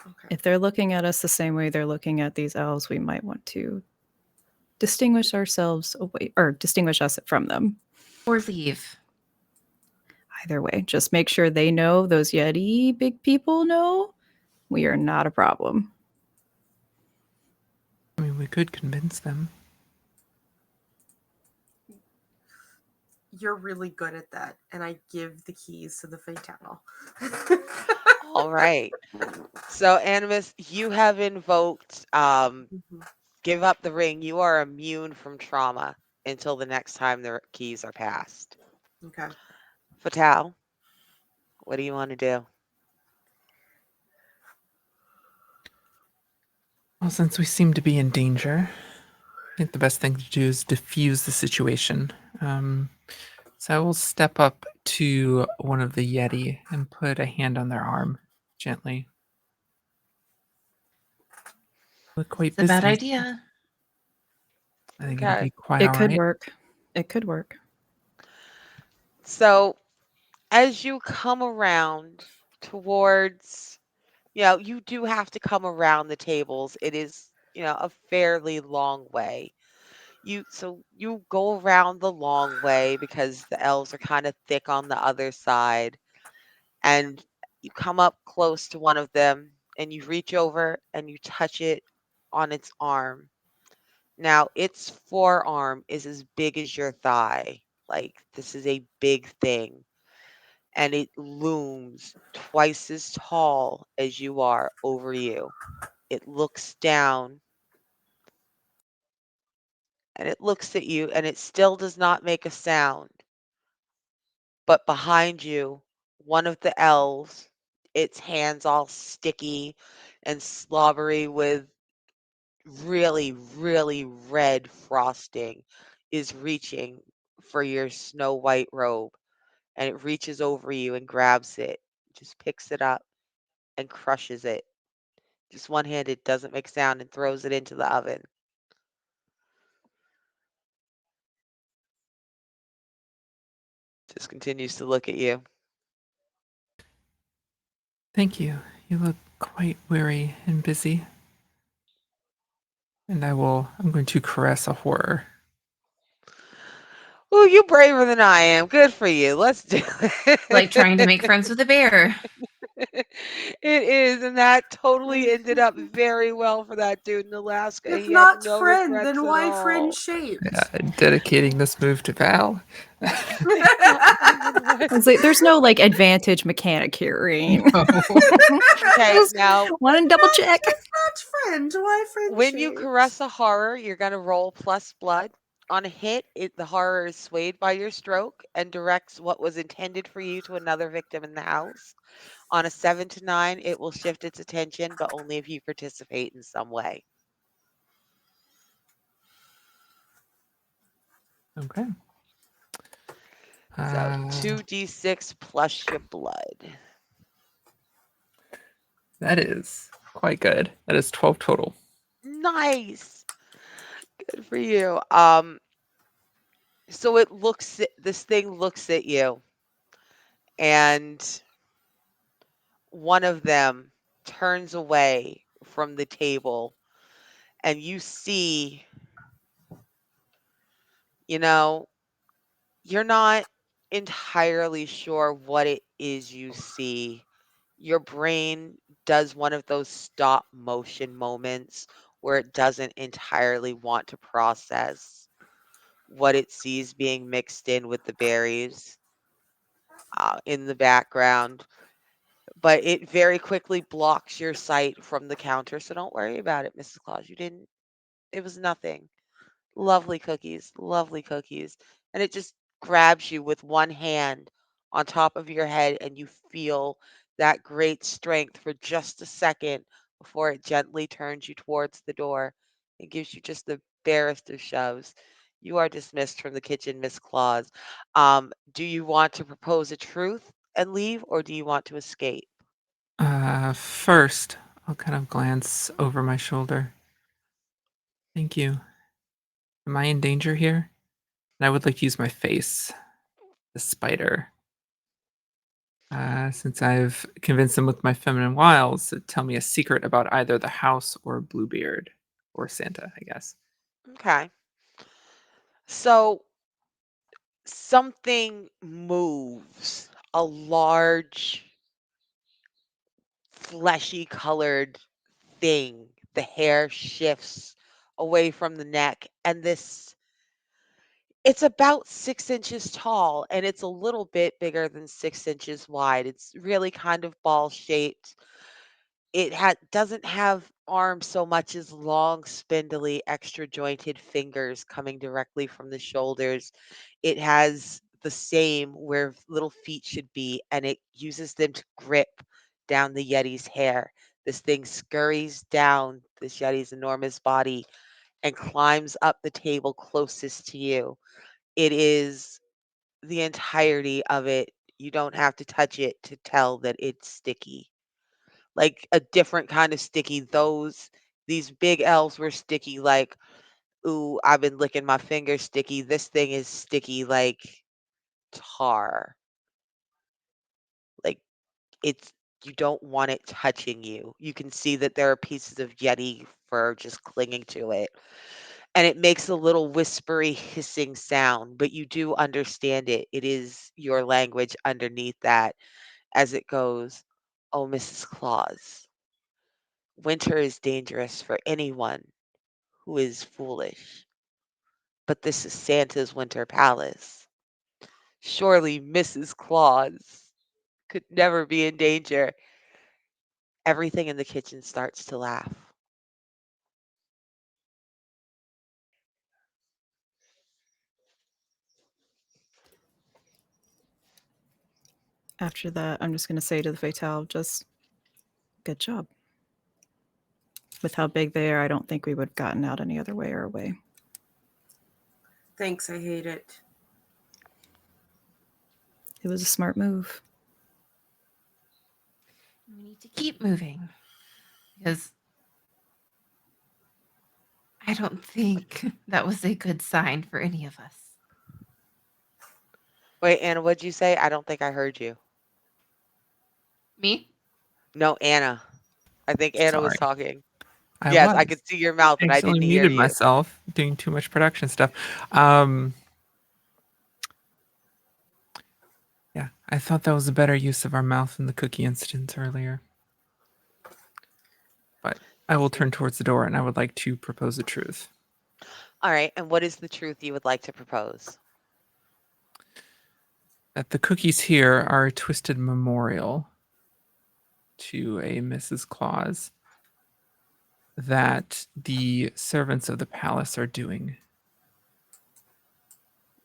Okay. If they're looking at us the same way they're looking at these elves, we might want to distinguish ourselves away or distinguish us from them. Or leave? Either way, just make sure they know, those Yeti big people know, we are not a problem. I mean, we could convince them. You're really good at that, and I give the keys to the fatale. All right. So Animus, you have invoked give up the ring. You are immune from trauma until the next time the keys are passed. Okay. Fatale, what do you want to do? Well, since we seem to be in danger, I think the best thing to do is diffuse the situation. So I will step up to one of the Yeti and put a hand on their arm gently. Look quite It's a bad busy. idea. I think it'll Okay. be quite It all could right. work. It could work. So as you come around towards, you do have to come around the tables. It is, a fairly long way. You go around the long way because the elves are kind of thick on the other side, and you come up close to one of them and you reach over and you touch it on its arm. Now, its forearm is as big as your thigh. Like, this is a big thing. And it looms twice as tall as you are over you. It looks down and it looks at you and it still does not make a sound. But behind you, one of the elves, its hands all sticky and slobbery with really, really red frosting, is reaching for your snow white robe. And it reaches over you and grabs it, just picks it up and crushes it. Just one handed, doesn't make sound, and throws it into the oven. Just continues to look at you. Thank you. You look quite weary and busy. And I'm going to caress a horror. Oh, you braver than I am. Good for you. Let's do it. Like trying to make friends with a bear. It is, and that totally ended up very well for that dude in Alaska. If He had not no friend, regrets then at why friend all. shaped? Dedicating this move to Val. Not even I was once. like, there's no like advantage mechanic here, right? Okay, Just now want to double check. If not friend, why friend when you shaped? caress a horror, you're gonna roll plus blood. On a hit, the horror is swayed by your stroke and directs what was intended for you to another victim in the house. On a 7 to 9, it will shift its attention, but only if you participate in some way. Okay. So 2d6 plus your blood. That is quite good. That is 12 total. Nice. Good for you. So this thing looks at you, and one of them turns away from the table, and you see, you know, you're not entirely sure what it is you see. Your brain does one of those stop motion moments where it doesn't entirely want to process what it sees being mixed in with the berries in the background. But it very quickly blocks your sight from the counter. So don't worry about it, Mrs. Claus. You didn't, it was nothing. Lovely cookies, lovely cookies. And it just grabs you with one hand on top of your head, and you feel that great strength for just a second before it gently turns you towards the door. It gives you just the barest of shoves. You are dismissed from the kitchen, Miss Claus. Do you want to propose a truth and leave, or do you want to escape? First, I'll kind of glance over my shoulder. Thank you. Am I in danger here? And I would like to use my face, the spider. Since I've convinced them with my feminine wiles to tell me a secret about either the house or Bluebeard or Santa, I guess. Okay. So something moves, a large, fleshy colored thing. The hair shifts away from the neck, and it's about 6 inches tall, and it's a little bit bigger than 6 inches wide. It's really kind of ball shaped. Doesn't have arms so much as long, spindly, extra jointed fingers coming directly from the shoulders. It has the same where little feet should be, and it uses them to grip down the Yeti's hair. This thing scurries down this Yeti's enormous body and climbs up the table closest to you. It is the entirety of it. You don't have to touch it to tell that it's sticky, like a different kind of sticky. These big elves were sticky, like, ooh, I've been licking my fingers sticky. This thing is sticky like tar. Like, it's you don't want it touching you. You can see that there are pieces of Yeti fur just clinging to it. And it makes a little whispery hissing sound, but you do understand it. It is your language underneath that as it goes, "Oh, Mrs. Claus, winter is dangerous for anyone who is foolish, but this is Santa's winter palace. Surely Mrs. Claus could never be in danger." Everything in the kitchen starts to laugh. After that, I'm just going to say to the Fatale, just good job. With how big they are, I don't think we would have gotten out any other way or away. Thanks, I hate it. It was a smart move. We need to keep moving because I don't think that was a good sign for any of us. Wait, Anna, what'd you say? I don't think I heard you. Me? No, Anna. I think Anna was Sorry. talking. I Yes, was. I could see your mouth, but I Accidentally didn't hear muted you. myself doing too much production stuff. Yeah, I thought that was a better use of our mouth than the cookie incident earlier. But I will turn towards the door and I would like to propose a truth. All right, and what is the truth you would like to propose? That the cookies here are a twisted memorial to a Mrs. Claus that the servants of the palace are doing.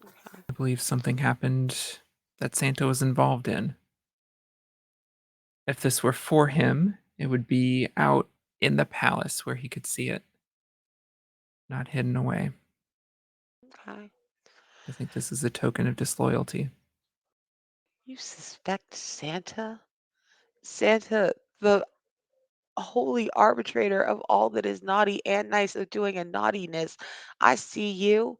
I believe something happened that Santa was involved in. If this were for him, it would be out in the palace where he could see it, not hidden away. Okay. I think this is a token of disloyalty. You suspect Santa? Santa, the holy arbitrator of all that is naughty and nice, of doing a naughtiness. I see you.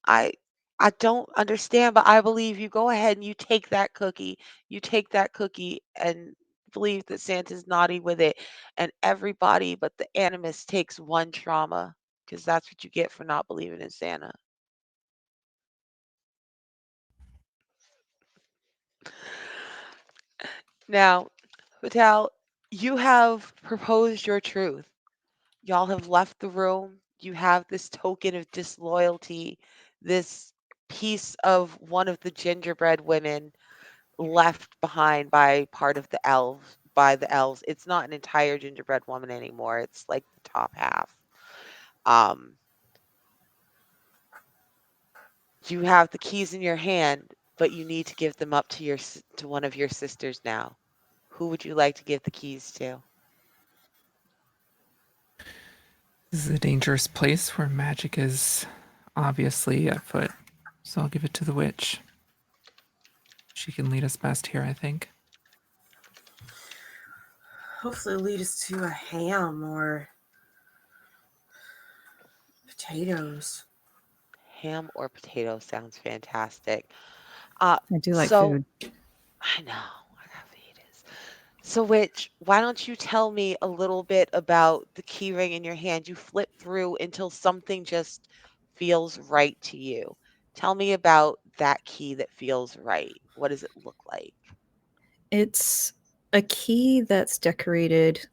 I I don't understand, but I believe you. Go ahead and you take that cookie. You take that cookie and believe that Santa's naughty with it. And everybody but the animus takes one trauma because that's what you get for not believing in Santa. Now, Vital, you have proposed your truth. Y'all have left the room. You have this token of disloyalty, this piece of one of the gingerbread women left behind by part of the elves by the elves. It's not an entire gingerbread woman anymore. It's like the top half. Um, you have the keys in your hand, but you need to give them up to to one of your sisters now. Who would you like to give the keys to? This is a dangerous place where magic is obviously afoot, so I'll give it to the witch. She can lead us best here, I think. Hopefully lead us to a ham or potatoes. Ham or potato sounds fantastic. Uh, I do like so food. I know I got fajitas. So, Witch, why don't you tell me a little bit about the key ring in your hand? You flip through until something just feels right to you. Tell me about that key that feels right. What does it look like? It's a key that's decorated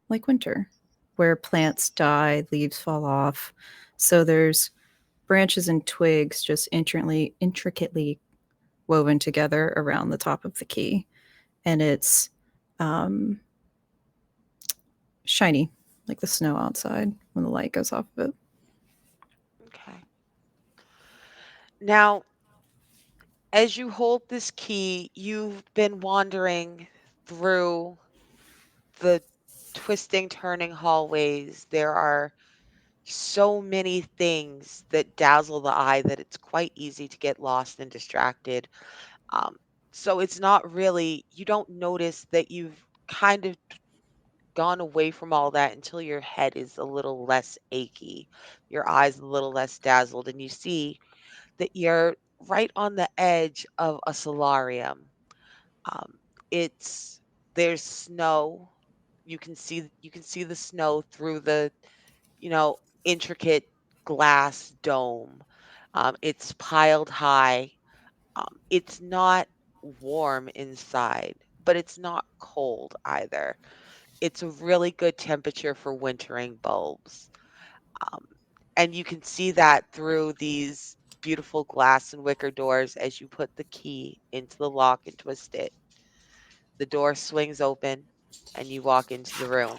like winter, where plants die, leaves fall off. So there's branches and twigs just intricately woven together around the top of the key. And it's um, shiny, like the snow outside when the light goes off of it. Okay. Now, as you hold this key, you've been wandering through the twisting, turning hallways. There are so many things that dazzle the eye that it's quite easy to get lost and distracted. Um, so it's not really, you don't notice that you've kind of gone away from all that until your head is a little less achy, your eyes a little less dazzled, and you see that you're right on the edge of a solarium. Um, it's there's snow. You can see the snow through the you know, intricate glass dome. It's piled high. It's not warm inside, but it's not cold either. It's a really good temperature for wintering bulbs. Um, and you can see that through these beautiful glass and wicker doors as you put the key into the lock and twist it. The door swings open and you walk into the room.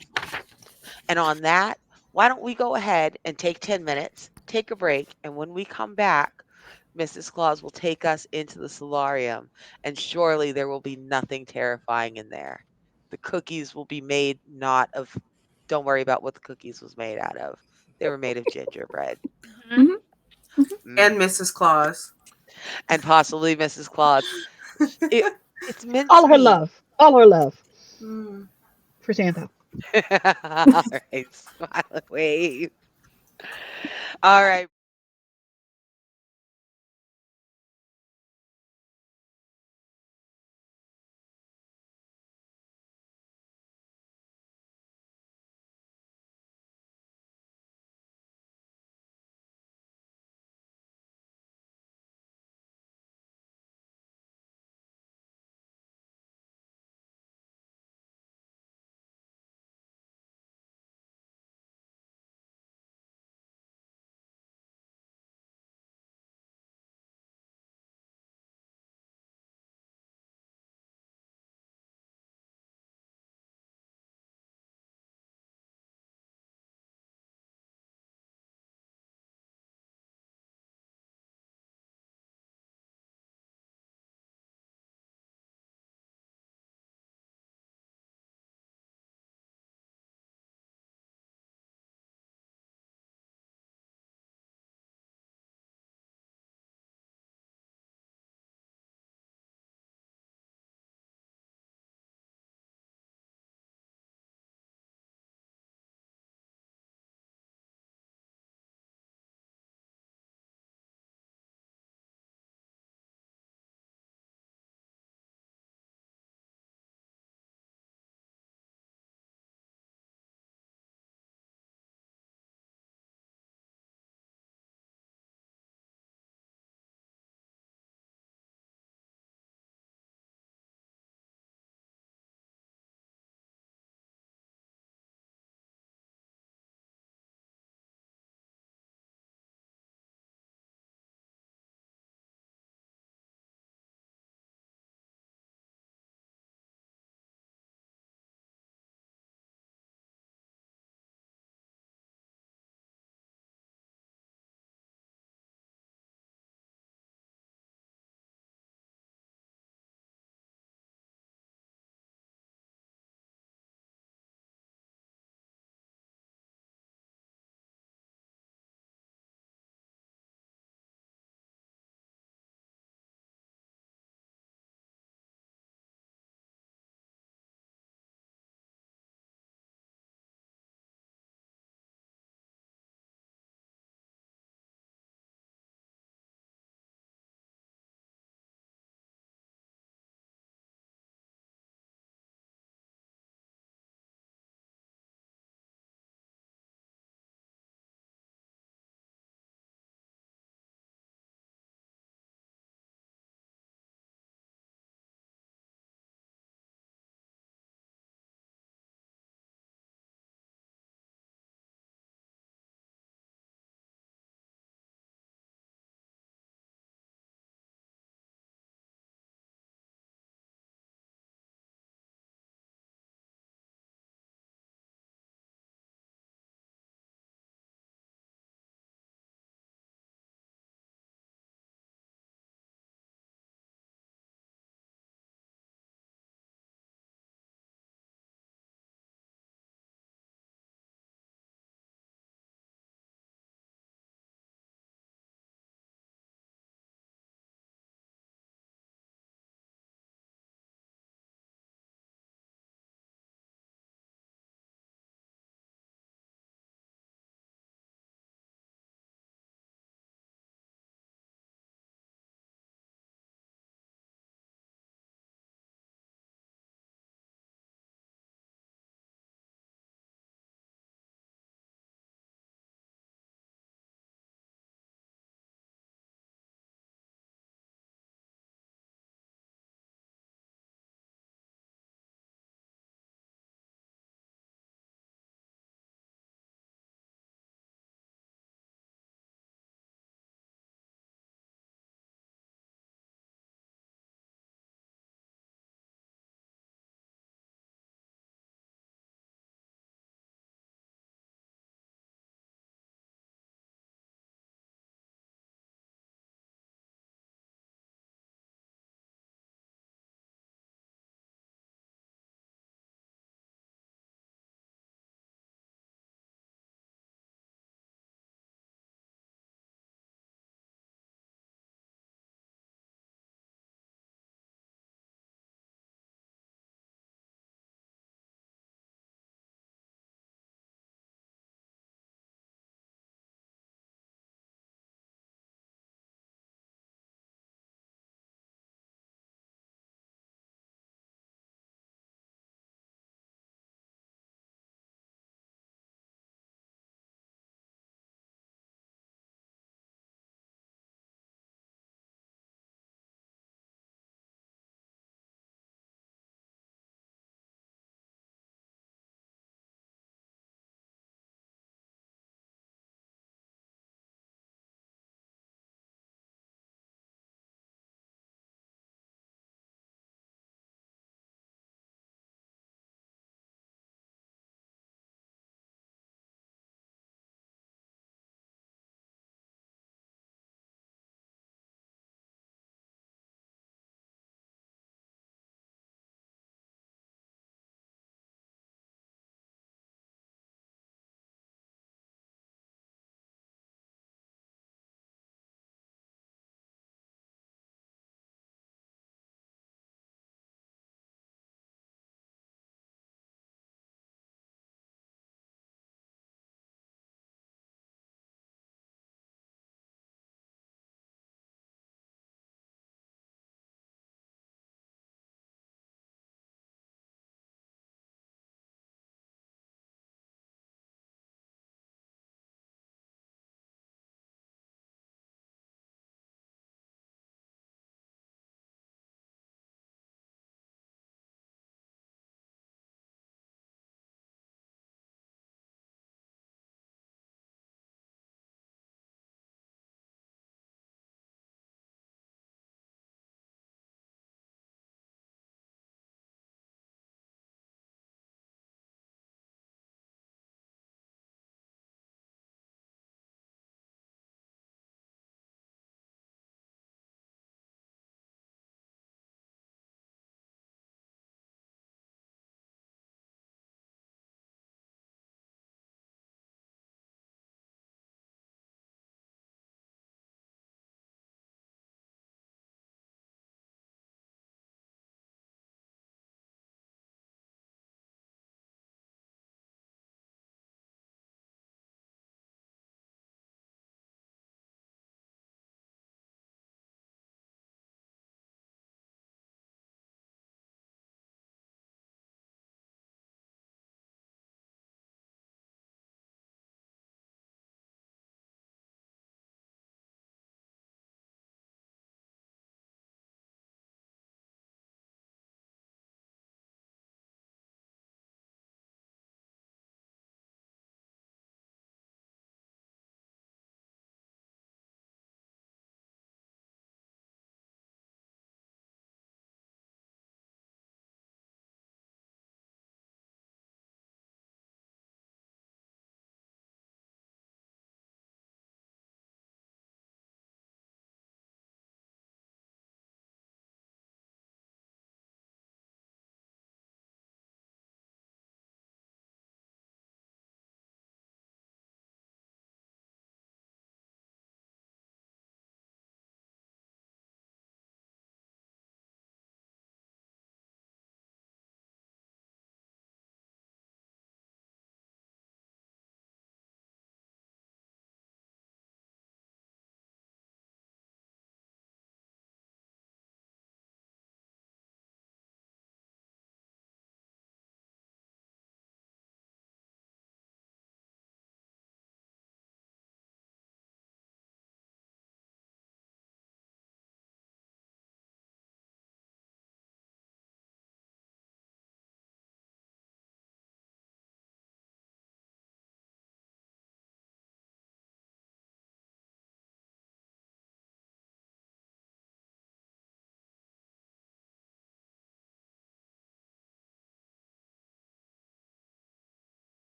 And on that, why don't we go ahead and take 10 minutes, take a break, and when we come back, Mrs. Claus will take us into the solarium, and surely there will be nothing terrifying in there. The cookies will be made not of, don't worry about what the cookies was made out of. They were made of gingerbread. Mhm. Mhm, mhm. Mm. And Mrs. Claus. And possibly Mrs. Claus. It, it's All her mincemeat. love. All her love Mm. for Santa. All right, smile and wave. All right.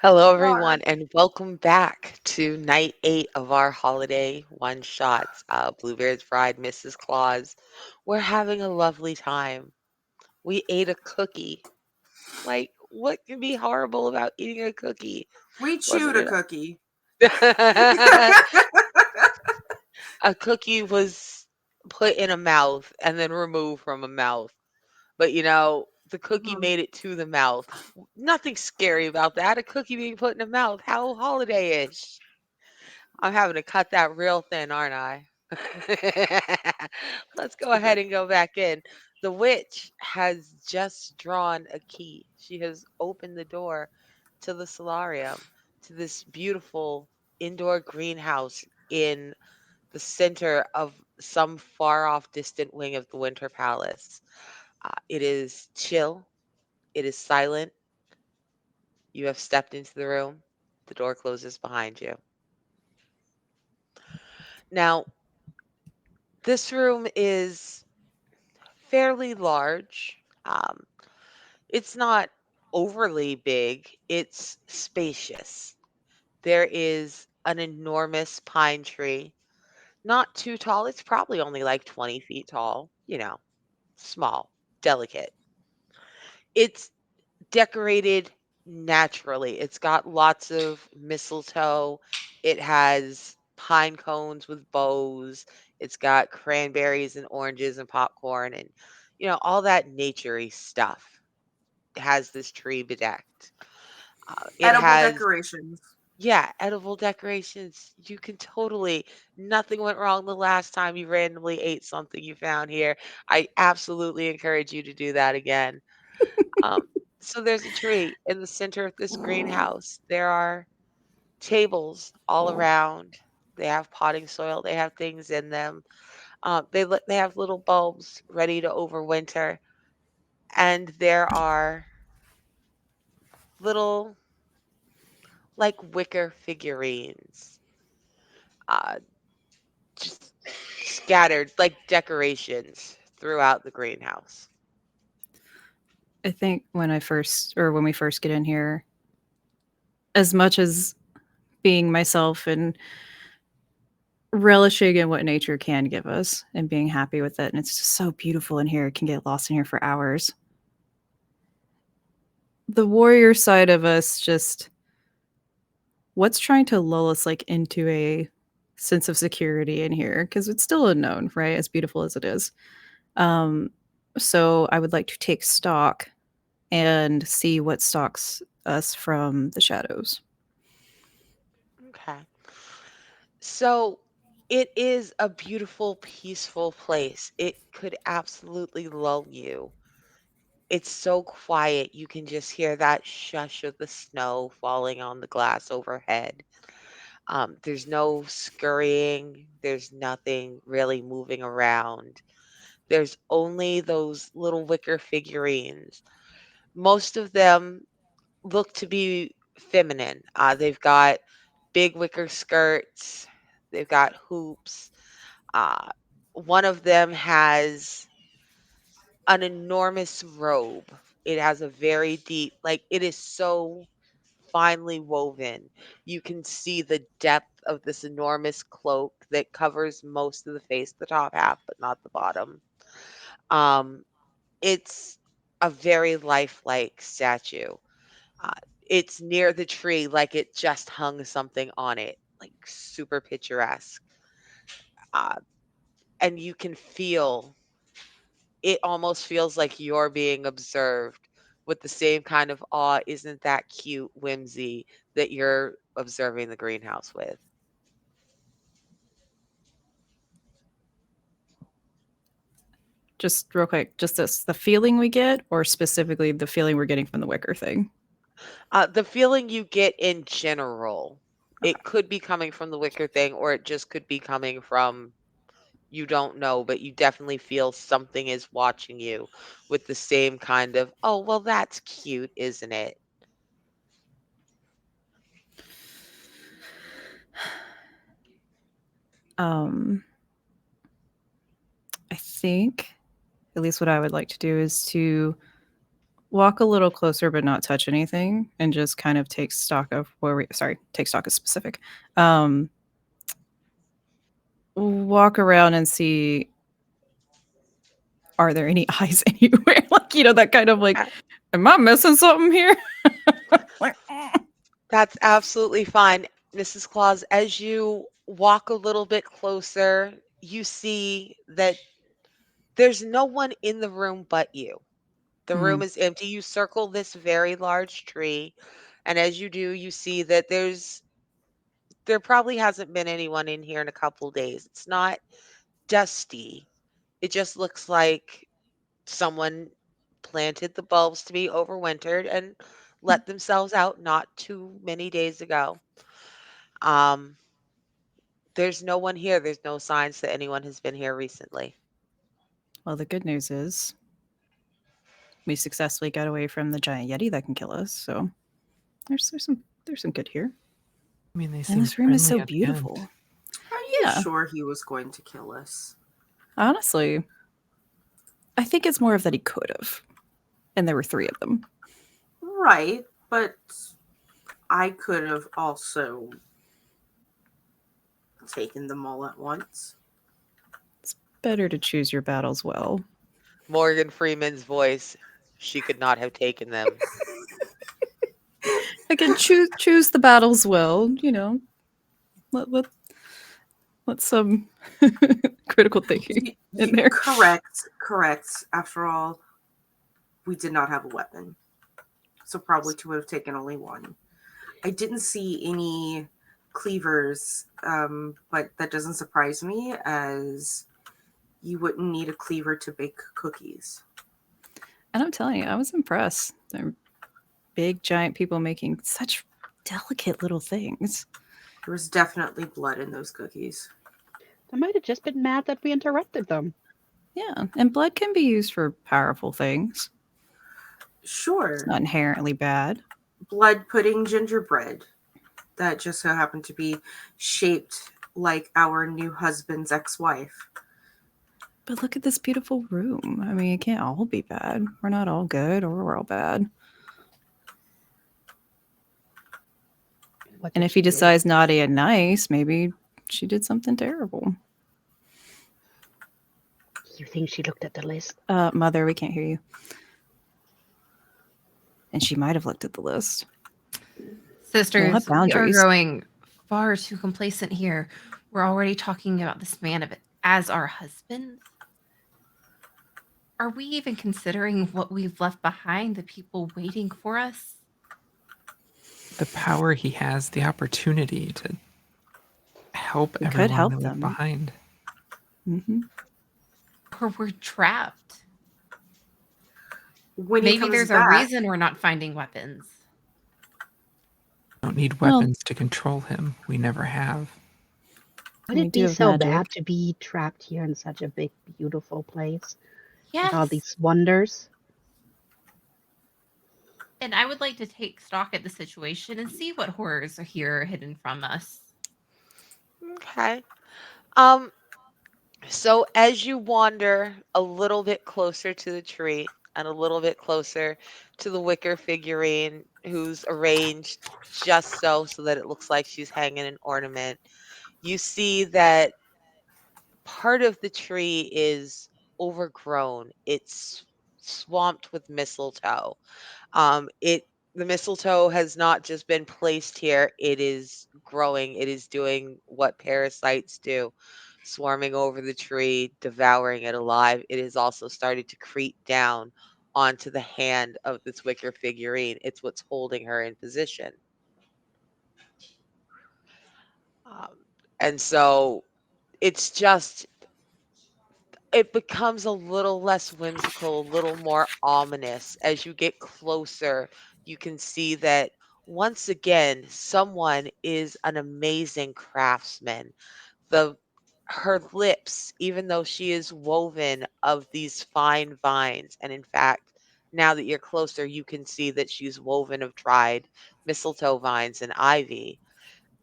Hello, Laura. everyone, and welcome back to night 8 of our holiday one shots. Bluebeard's Bride, Mrs. Claus. We're having a lovely time. We ate a cookie. Like, what can be horrible about eating a cookie? We chewed Wasn't a it? cookie. A cookie was put in a mouth and then removed from a mouth. But the cookie Mhm. made it to the mouth. Nothing scary about that. A cookie being put in a mouth. How holiday-ish. I'm having to cut that real thin, aren't I? Let's go ahead and go back in. The witch has just drawn a key. She has opened the door to the solarium, to this beautiful indoor greenhouse in the center of some far off distant wing of the Winter Palace. It is chill, it is silent. You have stepped into the room, the door closes behind you. Now, this room is fairly large. Um, it's not overly big, it's spacious. There is an enormous pine tree, not too tall. It's probably only like 20 feet tall, small, delicate. It's decorated naturally. It's got lots of mistletoe. It has pine cones with bows. It's got cranberries and oranges and popcorn and all that naturey stuff has this tree bedecked. It Edible has decorations. yeah, edible decorations. You can totally nothing went wrong the last time you randomly ate something you found here. I absolutely encourage you to do that again. Um, so there's a tree in the center of this greenhouse. There are tables all around. They have potting soil. They have things in them. They have little bulbs ready to overwinter, and there are little like wicker figurines, uh, just scattered like decorations throughout the greenhouse. I think when we first get in here, as much as being myself and relishing in what nature can give us and being happy with it, and it's just so beautiful in here. It can get lost in here for hours. The warrior side of us just what's trying to lull us like into a sense of security in here because it's still unknown, right? As beautiful as it is. Um, so I would like to take stock and see what stalks us from the shadows. Okay. So it is a beautiful, peaceful place. It could absolutely lull you. It's so quiet. You can just hear that shush of the snow falling on the glass overhead. There's no scurrying, there's nothing really moving around. There's only those little wicker figurines. Most of them look to be feminine. They've got big wicker skirts, they've got hoops. Uh, one of them has an enormous robe. It has a very deep, like, it is so finely woven. You can see the depth of this enormous cloak that covers most of the face, the top half, but not the bottom. Um, it's a very lifelike statue. Uh, it's near the tree, like it just hung something on it, like super picturesque. Uh, and you can feel it almost feels like you're being observed with the same kind of awe, isn't that cute whimsy that you're observing the greenhouse with. Just real quick, just this the feeling we get, or specifically the feeling we're getting from the wicker thing. The feeling you get in general, Okay. it could be coming from the wicker thing, or it just could be coming from you don't know, but you definitely feel something is watching you with the same kind of, oh, well, that's cute, isn't it? Um, I think at least what I would like to do is to walk a little closer but not touch anything and just kind of take stock of where we take stock is specific. Walk around and see, are there any eyes anywhere? Like, that kind of like, Uh, am I missing something here? Like, That's absolutely fine. Mrs. Claus, as you walk a little bit closer, you see that there's no one in the room but you. The room is empty. You circle this very large tree, and as you do, you see that there probably hasn't been anyone in here in a couple days. It's not dusty. It just looks like someone planted the bulbs to be overwintered and let themselves out not too many days ago. Um, there's no one here. There's no signs that anyone has been here recently. well, the good news is we successfully got away from the giant Yeti that can kill us. So there's some good here. I mean, they And seem this room is friendly so at the end. beautiful. Are you Yeah. sure he was going to kill us? Honestly, I think it's more of that he could have. And there were 3 of them. Right, but I could have also taken them all at once. It's better to choose your battles well. Morgan Freeman's voice. She could not have taken them. Again, choose the battles well. Let some critical thinking in there. Correct. After all, we did not have a weapon. So probably to have taken only one. I didn't see any cleavers, but that doesn't surprise me, as you wouldn't need a cleaver to bake cookies. And I'm telling you, I was impressed. They're big, giant people making such delicate little things. There was definitely blood in those cookies. They might have just been mad that we interrupted them. Yeah, and blood can be used for powerful things. Sure. It's not inherently bad. Blood pudding gingerbread that just so happened to be shaped like our new husband's ex-wife. But look at this beautiful room. I mean, it can't all be bad. We're not all good or we're all bad. What And did if he she do? decides naughty and nice, maybe she did something terrible. You think she looked at the list? Mother, we can't hear you. And she might have looked at the list. Sisters, we are boundaries. growing far too complacent here. We're already talking about this man as our husband. Are we even considering what we've left behind, the people waiting for us? The power he has, the opportunity to help We could everyone help that left them. behind. Mm-hmm. Or we're trapped? When he Maybe comes there's back, a reason we're not finding weapons. Don't need Well- weapons to control him. We never have. Would We it do be have so magic. bad to be trapped here in such a big, beautiful place Yes. with all these wonders? And I would like to take stock at the situation and see what horrors are here hidden from us. Okay. So as you wander a little bit closer to the tree and a little bit closer to the wicker figurine who's arranged just so that it looks like she's hanging an ornament, you see that part of the tree is overgrown. It's swamped with mistletoe. It the mistletoe has not just been placed here, it is growing. It is doing what parasites do, swarming over the tree, devouring it alive. It has also started to creep down onto the hand of this wicker figurine. It's what's holding her in position. Um, and so it's just it becomes a little less whimsical, a little more ominous. As you get closer, you can see that once again, someone is an amazing craftsman. The Her lips, even though she is woven of these fine vines, and in fact, now that you're closer, you can see that she's woven of dried mistletoe vines and ivy.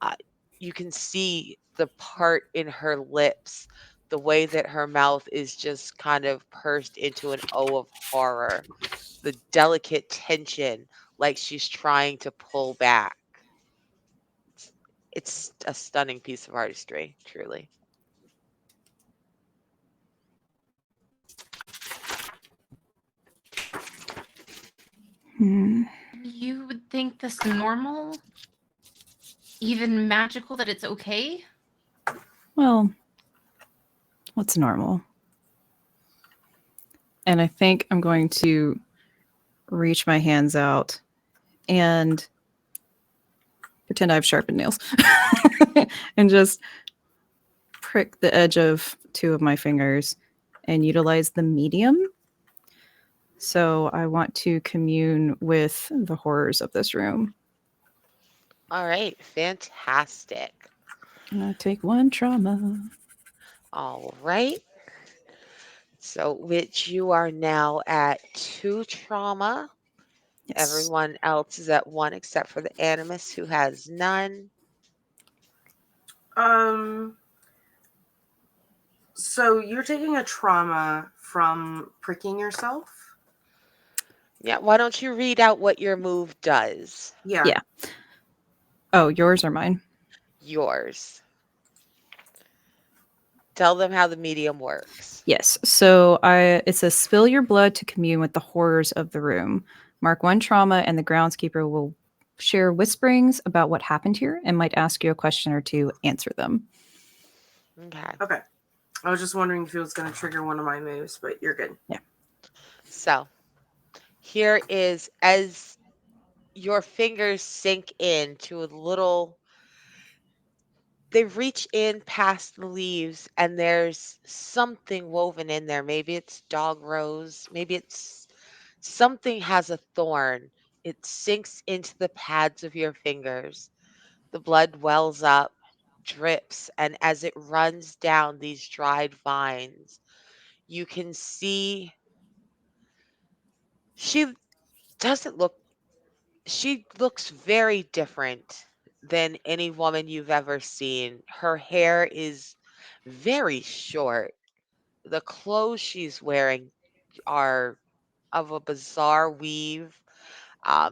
uh, you can see the part in her lips the way that her mouth is just kind of pursed into an O of horror, the delicate tension, like she's trying to pull back. It's a stunning piece of artistry, truly. You would think this normal, even magical, that it's okay? Well, what's normal? And I think I'm going to reach my hands out and pretend I have sharpened nails and just prick the edge of two of my fingers and utilize the medium. So I want to commune with the horrors of this room. All right, fantastic. And I take one trauma. All right. So, which you are now at 2 trauma. Yes. Everyone else is at 1 except for the animus who has none. So you're taking a trauma from pricking yourself? Yeah, why don't you read out what your move does? Yeah. Yeah. Oh, yours or mine? Yours. Tell them how the medium works. Yes. So it says spill your blood to commune with the horrors of the room. Mark 1 trauma, and the groundskeeper will share whisperings about what happened here and might ask you a question or two. Answer them. Okay. Okay. I was just wondering if it was going to trigger one of my moves, but you're good. Yeah. So, here is as your fingers sink into a little, they reach in past the leaves and there's something woven in there. Maybe it's dog rose, maybe it's something has a thorn. It sinks into the pads of your fingers. The blood wells up, drips, and as it runs down these dried vines, you can see she doesn't look, she looks very different than any woman you've ever seen. Her hair is very short. The clothes she's wearing are of a bizarre weave.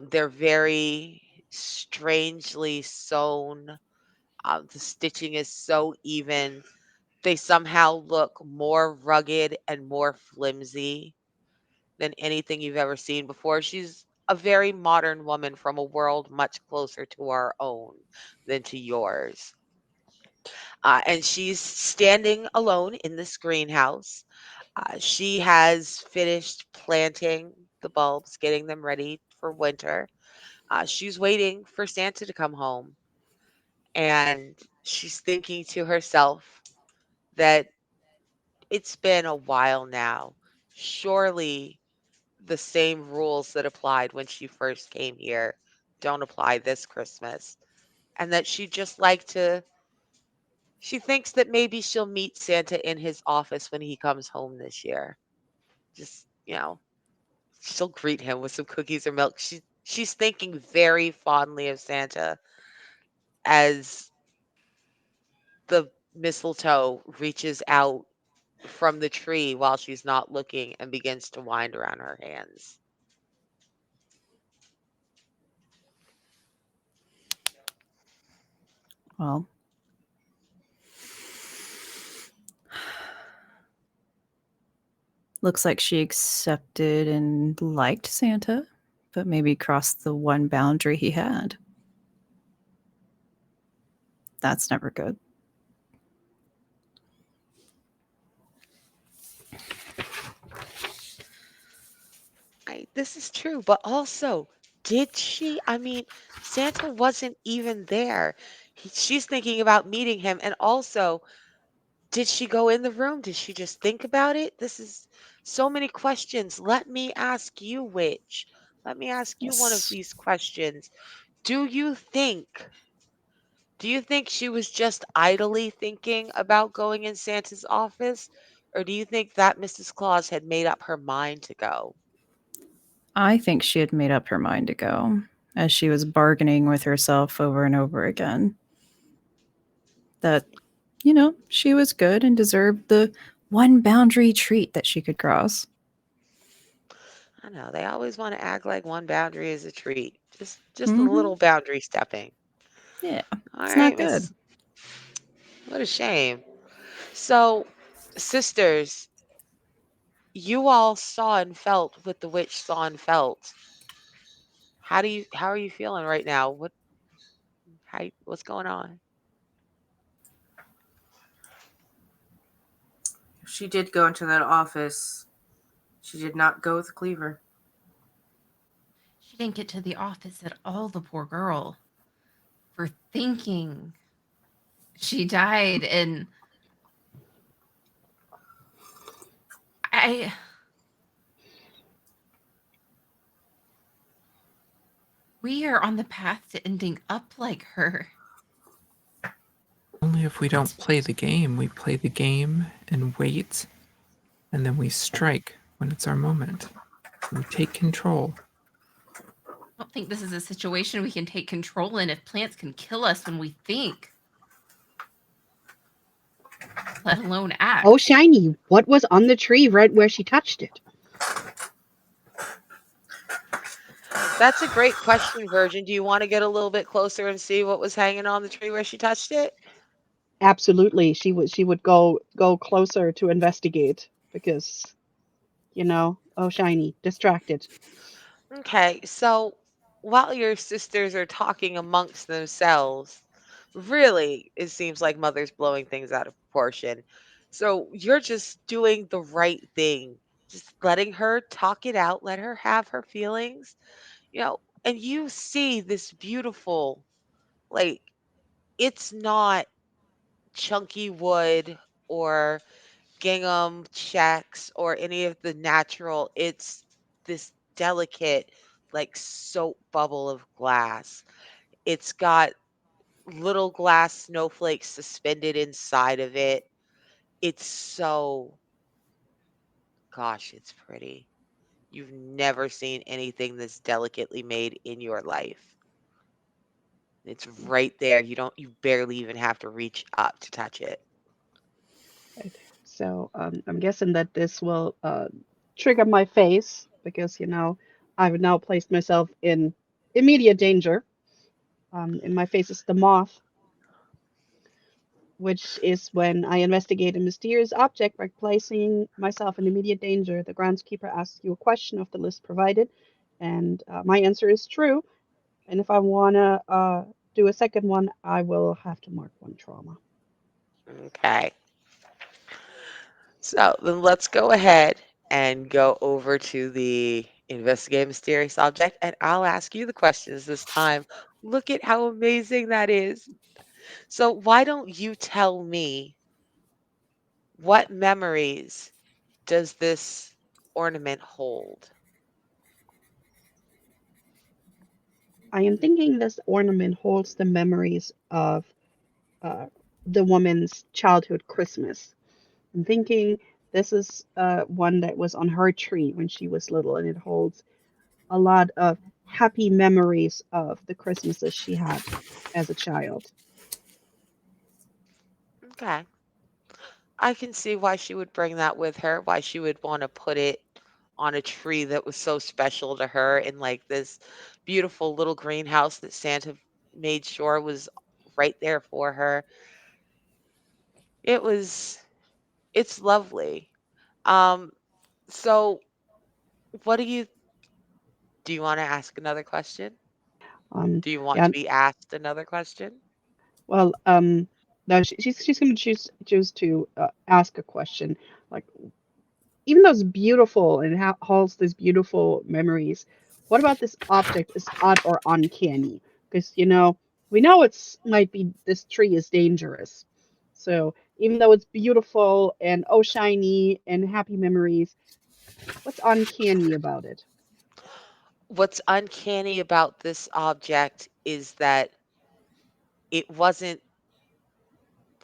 They're very strangely sewn. The stitching is so even. They somehow look more rugged and more flimsy than anything you've ever seen before. She's a very modern woman from a world much closer to our own than to yours. And she's standing alone in this greenhouse. She has finished planting the bulbs, getting them ready for winter. She's waiting for Santa to come home. And she's thinking to herself that it's been a while now. Surely the same rules that applied when she first came here don't apply this Christmas. And that she'd just like to, she thinks that maybe she'll meet Santa in his office when he comes home this year. Just, she'll greet him with some cookies or milk. She's thinking very fondly of Santa as the mistletoe reaches out from the tree while she's not looking and begins to wind around her hands. Well, looks like she accepted and liked Santa, but maybe crossed the one boundary he had. That's never good. This is true, but also, did she? I mean, Santa wasn't even there. She's thinking about meeting him, and also, did she go in the room? Did she just think about it? This is so many questions. Let me ask you, Witch. Let me ask you one of Yes. these questions. Do you think Do you think she was just idly thinking about going in Santa's office? Or do you think that Mrs. Claus had made up her mind to go? I think she had made up her mind to go, as she was bargaining with herself over and over again. That she was good and deserved the one boundary treat that she could cross. I know they always want to act like one boundary is a treat. Just a Hmm. little boundary stepping. Yeah, All it's not right, good. Miss. What a shame. So, sisters, you all saw and felt what the witch saw and felt. How are you feeling right now? What's going on? If she did go into that office, she did not go with a cleaver. She didn't get to the office at all, the poor girl, for thinking she died. And I we are on the path to ending up like her. Only if we don't play the game. We play the game and wait, and then we strike when it's our moment. We take control. I don't think this is a situation we can take control in if plants can kill us when we think, let alone act. Oh, shiny, what was on the tree right where she touched it? That's a great question, Virgin. Do you want to get a little bit closer and see what was hanging on the tree where she touched it? Absolutely, she would go closer to investigate because, oh, shiny, distracted. Okay, so while your sisters are talking amongst themselves, really, it seems like Mother's blowing things out of proportion. So you're just doing the right thing, just letting her talk it out, let her have her feelings, and you see this beautiful, like, it's not chunky wood or gingham checks or any of the natural. It's this delicate, like soap bubble of glass. It's got little glass snowflakes suspended inside of it. It's so, gosh, it's pretty. You've never seen anything this delicately made in your life. It's right there. You barely even have to reach up to touch it. Right. So I'm guessing that this will trigger my face because, I've now placed myself in immediate danger. In my face is the moth, which is when I investigate a mysterious object by placing myself in immediate danger. The groundskeeper asks you a question of the list provided, and my answer is true. And if I want to do a second one, I will have to mark one trauma. Okay. So then let's go ahead and go over to the investigate mysterious object, and I'll ask you the questions this time. Look at how amazing that is. So why don't you tell me what memories does this ornament hold? I am thinking this ornament holds the memories of uh, the woman's childhood Christmas. I'm thinking this is one that was on her tree when she was little, and it holds a lot of happy memories of the Christmases she had as a child. Okay. I can see why she would bring that with her, why she would want to put it on a tree that was so special to her in like this beautiful little greenhouse that Santa made sure was right there for her. It was it's lovely. Um so what do you want to ask another question? Um, Do you want yeah, to be asked another question? well, no, she's going to choose to ask a question. Like, even though it's beautiful and holds these beautiful memories, what about this object is odd or uncanny? Because we know it's might be this tree is dangerous. So even though it's beautiful and oh shiny and happy memories, what's uncanny about it? What's uncanny about this object is that it wasn't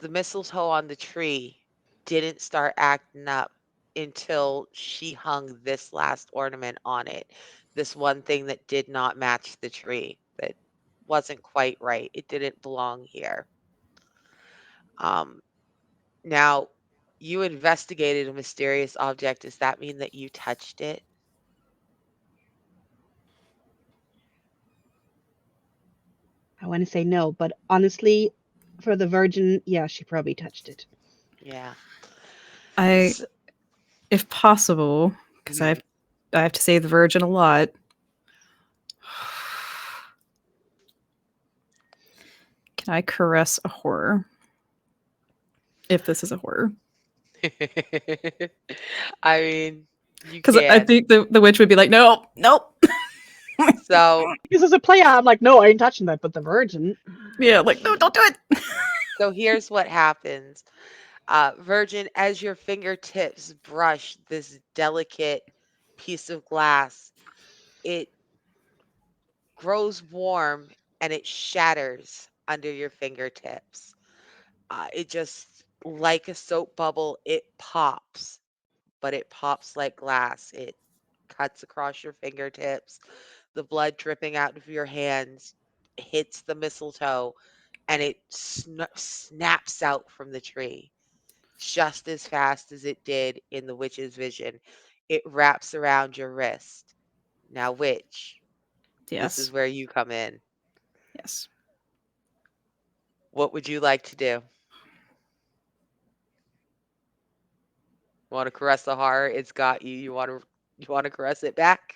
the mistletoe on the tree didn't start acting up until she hung this last ornament on it. This one thing that did not match the tree, that wasn't quite right. It didn't belong here. Um, Now, you investigated a mysterious object. Does that mean that you touched it? I want to say no, but honestly, for the virgin, yeah, she probably touched it. Yeah. I, S if possible, because Mhm. I have to say the virgin a lot. Can I caress a horror? If this is a horror. I mean, you Because I can. think the witch would be like, nope, nope. So This is a play out. I'm like, no, I ain't touching that, but the virgin. Yeah, like, no, don't do it. so here's what happens. Virgin, as your fingertips brush this delicate piece of glass, it grows warm and it shatters under your fingertips. It just, like a soap bubble, it pops, but it pops like glass. It cuts across your fingertips, the blood dripping out of your hands hits the mistletoe, and it snaps out from the tree just as fast as it did in the witch's vision. It wraps around your wrist. Now, witch, this is Yes, where you come in. yes. What would you like to do? Want to caress the horror? It's got you. You want to caress it back?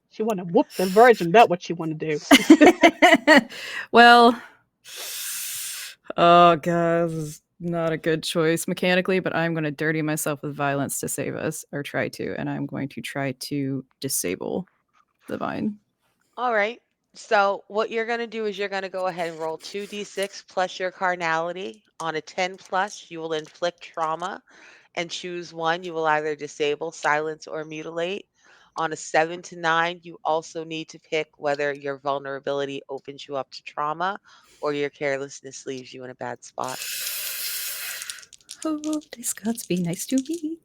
She want to whoop the virgin. That's what she want to do. Well, oh god, this is not a good choice mechanically, but I'm going to dirty myself with violence to save us, or try to, and I'm going to try to disable the vine. All right. So what you're going to do is you're going to go ahead and roll 2d6 plus your carnality. On a 10 plus, you will inflict trauma and choose one. You will either disable, silence, or mutilate. On a 7 to 9, you also need to pick whether your vulnerability opens you up to trauma or your carelessness leaves you in a bad spot. Oh, these gods be nice to me.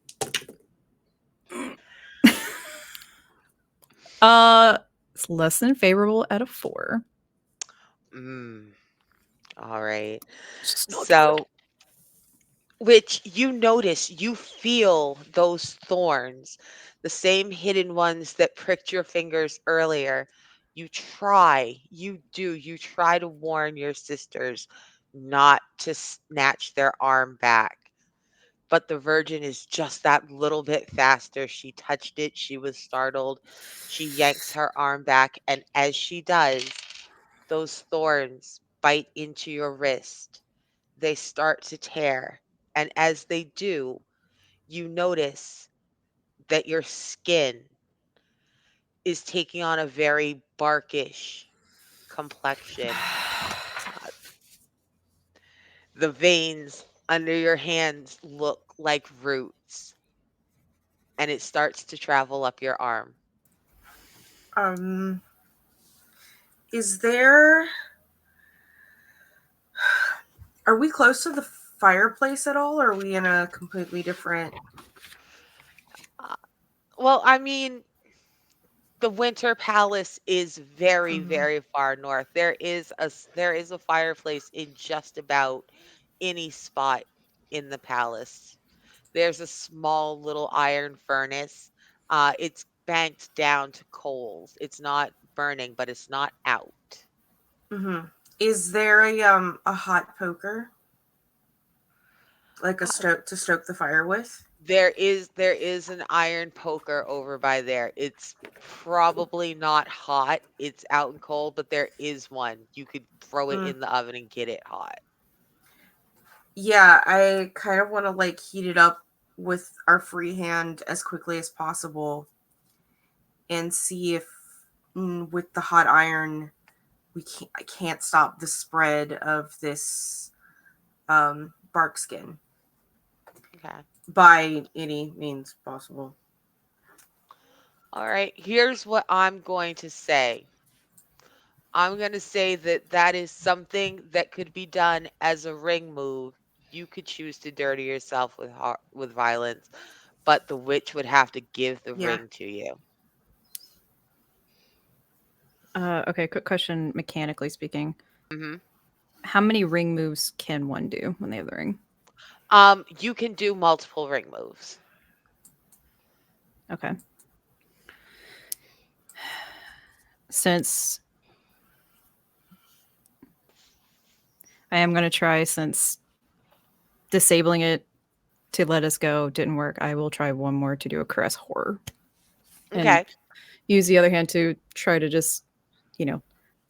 It's less than favorable at a 4. Mm, all right. It's just not good. So which you notice, you feel those thorns, the same hidden ones that pricked your fingers earlier. You try to warn your sisters not to snatch their arm back. But the virgin is just that little bit faster. She touched it, she was startled. She yanks her arm back, and as she does, those thorns bite into your wrist. They start to tear. And as they do, you notice that your skin is taking on a very barkish complexion. Uh, the veins under your hands look like roots, and it starts to travel up your arm. Um, is there? Are we close to the fireplace at all, or are we in a completely different? Uh, well, I mean, the Winter Palace is very, Mhm. very far north. There is a fireplace in just about any spot in the palace. There's a small little iron furnace. It's banked down to coals. It's not burning, but it's not out. Mhm. Is there a hot poker, like a Uh, stoke to stoke the fire with? there is an iron poker over by there. It's probably not hot. It's out and cold, but there is one. You could throw it Mm. in the oven and get it hot. Yeah, I kind of want to like heat it up with our free hand as quickly as possible and see if with the hot iron I can't stop the spread of this bark skin Okay. by any means possible. All right. Here's what I'm going to say. I'm going to say that that is something that could be done as a ring move. You could choose to dirty yourself with violence, but the witch would have to give the Yeah. ring to you. Okay, quick question, mechanically speaking. Hmm. How many ring moves can one do when they have the ring? You can do multiple ring moves. Okay. Since I am going to try, since disabling it to let us go didn't work, I will try one more to do a caress horror. And Okay. use the other hand to try to just, you know,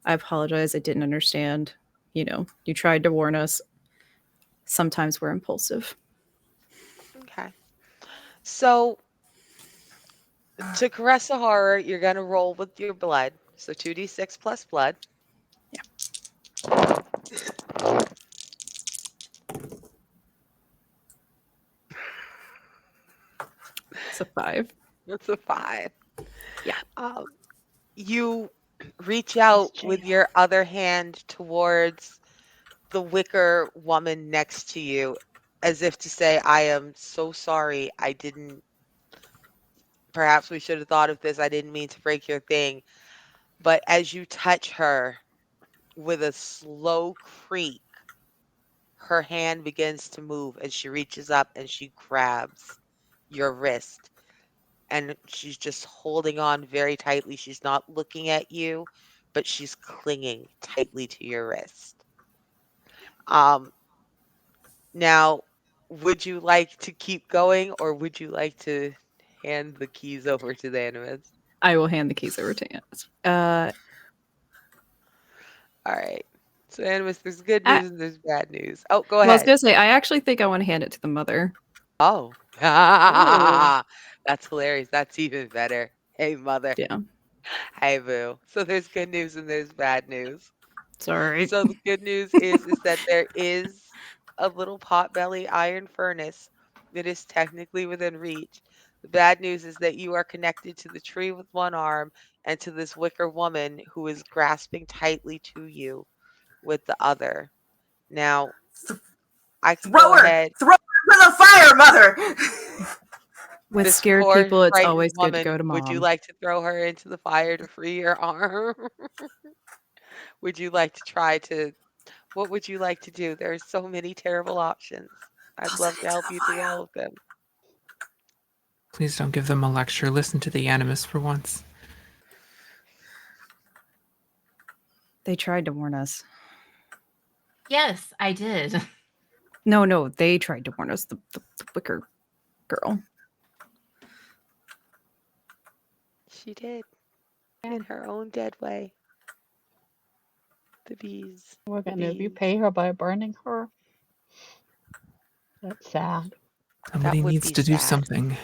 I apologize. I didn't understand. You tried to warn us. Sometimes we're impulsive. Okay. So to caress a horror, you're gonna roll with your blood. So 2d6 plus blood. It's a 5. That's a 5. Yeah. You reach out with your other hand towards the wicker woman next to you, as if to say, I am so sorry. I didn't, perhaps we should have thought of this. I didn't mean to break your thing. But as you touch her with a slow creak, her hand begins to move and she reaches up and she grabs your wrist. And she's just holding on very tightly. She's not looking at you, but she's clinging tightly to your wrist. Um, Now, would you like to keep going or would you like to hand the keys over to the animals? I will hand the keys over to Annis. All right. So, animals, there's good I, news and there's bad news. Oh, go well, I was ahead. going to say, I actually think I want to hand it to the mother. Oh, Ooh. that's hilarious. That's even better. Hey, mother. Yeah. Hey, boo. So, there's good news and there's bad news. Sorry. So the good news is that there is a little potbelly iron furnace that is technically within reach. The bad news is that you are connected to the tree with one arm and to this wicker woman who is grasping tightly to you with the other. Now, I can go Throw her! ahead. Throw her to the fire, mother! With This scared poor, people, it's frightened always good to go woman, to would you mom. like to throw her into the fire to free your arm? Would you like to try to What would you like to do? There are so many terrible options. I'd Toss it love to into help the you through fire. all of them. Please don't give them a lecture. Listen to the animus for once. They tried to warn us. Yes, I did. No, they tried to warn us. The wicker girl. She did. In her own dead way. The bees. We're The gonna bees. repay her by burning her. That's sad. Somebody That would needs be to do sad. something.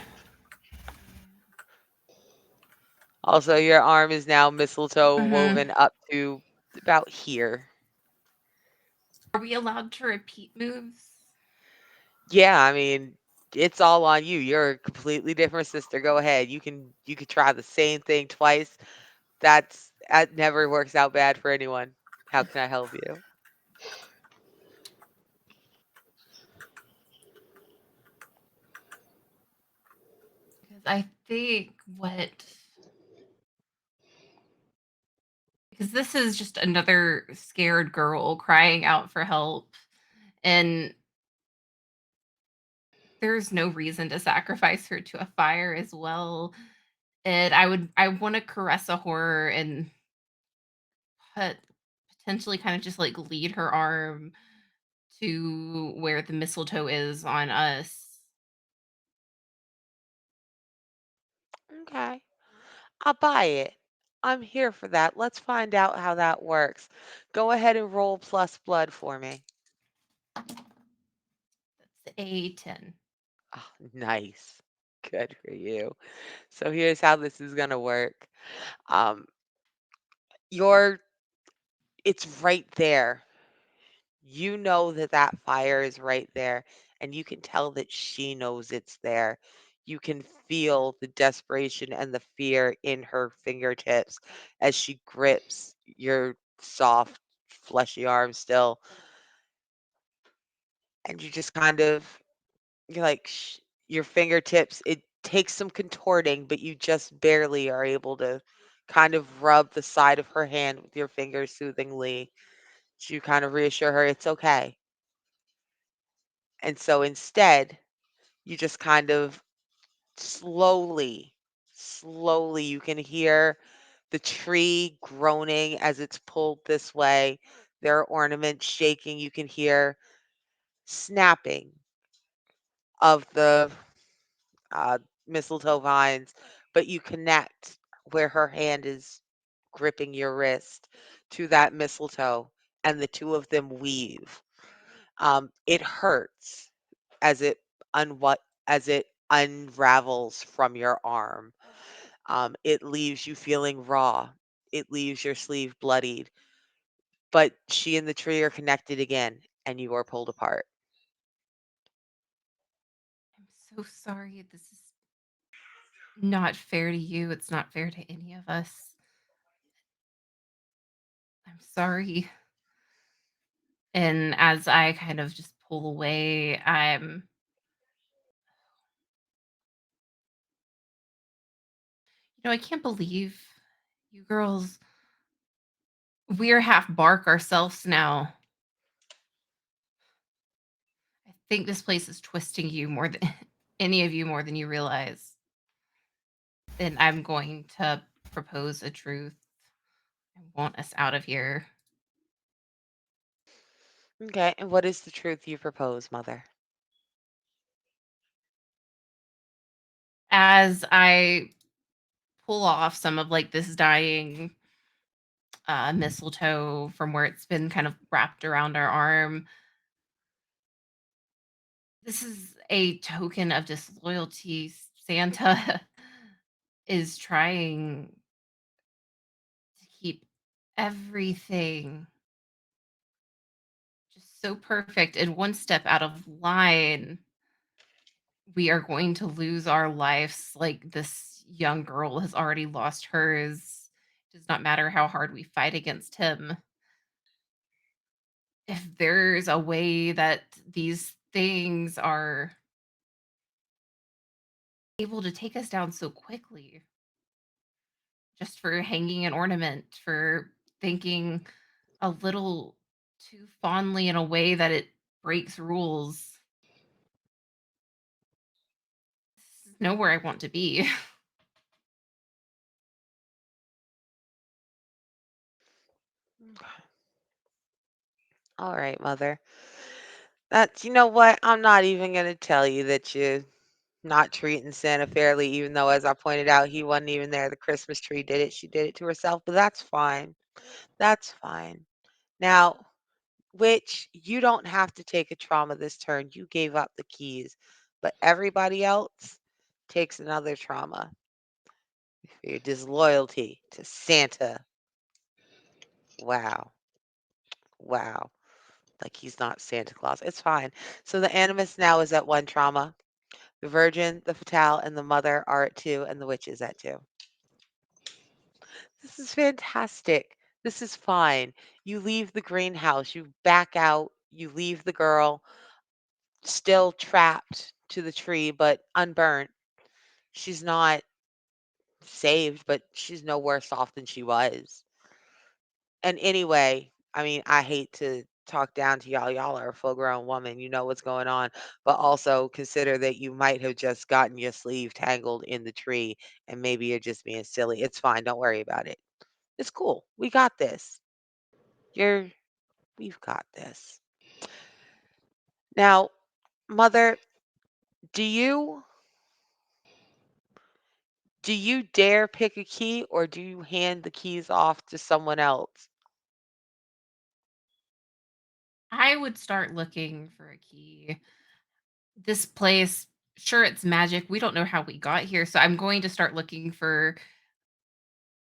Also, your arm is now mistletoe Mhm. woven up to about here. Are we allowed to repeat moves? Yeah, I mean, it's all on you. You're a completely different sister. Go ahead. You can try the same thing twice. That never works out bad for anyone. How can I help you? Because I think because this is just another scared girl crying out for help, and there's no reason to sacrifice her to a fire as well. And I want to caress a horror and put potentially kind of just like lead her arm to where the mistletoe is on us. Okay. I'll buy it. I'm here for that. Let's find out how that works. Go ahead and roll plus blood for me. That's a 10. Oh, nice. Good for you. So here's how this is gonna work. Um, your it's right there. You know that that fire is right there, and you can tell that she knows it's there. You can feel the desperation and the fear in her fingertips as she grips your soft, fleshy arm still, and you just kind of you're like your fingertips. It takes some contorting, but you just barely are able to kind of rub the side of her hand with your fingers soothingly, You kind of reassure her it's okay. And so instead, you just kind of slowly, slowly, you can hear the tree groaning as it's pulled this way. There are ornaments shaking. You can hear snapping of the uh, mistletoe vines, but you connect where her hand is gripping your wrist to that mistletoe, and the two of them weave. It hurts as it unwhat as it unravels from your arm. It leaves you feeling raw. It leaves your sleeve bloodied, but she and the tree are connected again, and you are pulled apart. I'm so sorry. This is not fair to you. It's not fair to any of us. I'm sorry. And as I kind of just pull away, I can't believe you girls, we're half bark ourselves now. I think this place is twisting you more than any of you more than you realize. And I'm going to propose a truth. I want us out of here. Okay, and what is the truth you propose, Mother? As I pull off some of like this dying mistletoe from where it's been kind of wrapped around our arm, this is a token of disloyalty. Santa is trying to keep everything just so perfect, and one step out of line, we are going to lose our lives like this young girl has already lost hers. It does not matter how hard we fight against him. If there's a way that these things are able to take us down so quickly, just for hanging an ornament, for thinking a little too fondly in a way that it breaks rules, this is nowhere I want to be. All right, Mother. That's, you know what? I'm not even going to tell you that you're not treating Santa fairly, even though, as I pointed out, he wasn't even there. The Christmas tree did it. She did it to herself, but that's fine. That's fine. Now, which you don't have to take a trauma this turn. You gave up the keys, but everybody else takes another trauma for your disloyalty to Santa. Wow. Wow. Like he's not Santa Claus. It's fine. So the animus now is at one trauma. The virgin, the fatale, and the mother are at two, and the witch is at two. This is fantastic. This is fine. You leave the greenhouse, you back out, you leave the girl still trapped to the tree, but unburnt. She's not saved, but she's no worse off than she was. And anyway, I mean, I hate to talk down to y'all. Y'all are a full grown woman. You know what's going on. But also consider that you might have just gotten your sleeve tangled in the tree and maybe you're just being silly. It's fine. Don't worry about it. It's cool. We got this. You're, we've got this. Now, Mother, do you do you dare pick a key or do you hand the keys off to someone else? I would start looking for a key. This place, sure, it's magic. We don't know how we got here. So I'm going to start looking for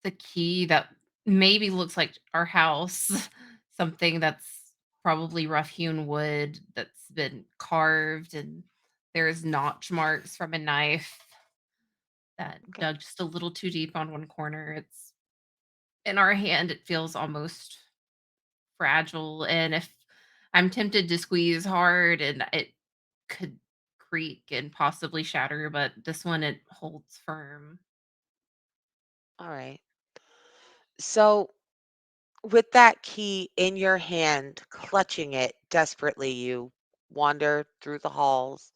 the key that maybe looks like our house, something that's probably rough hewn wood that's been carved, and there's notch marks from a knife that Okay. dug just a little too deep on one corner. It's in our hand, it feels almost fragile. And if I'm tempted to squeeze hard, and it could creak and possibly shatter, but this one, it holds firm. All right. So with that key in your hand, clutching it desperately, you wander through the halls,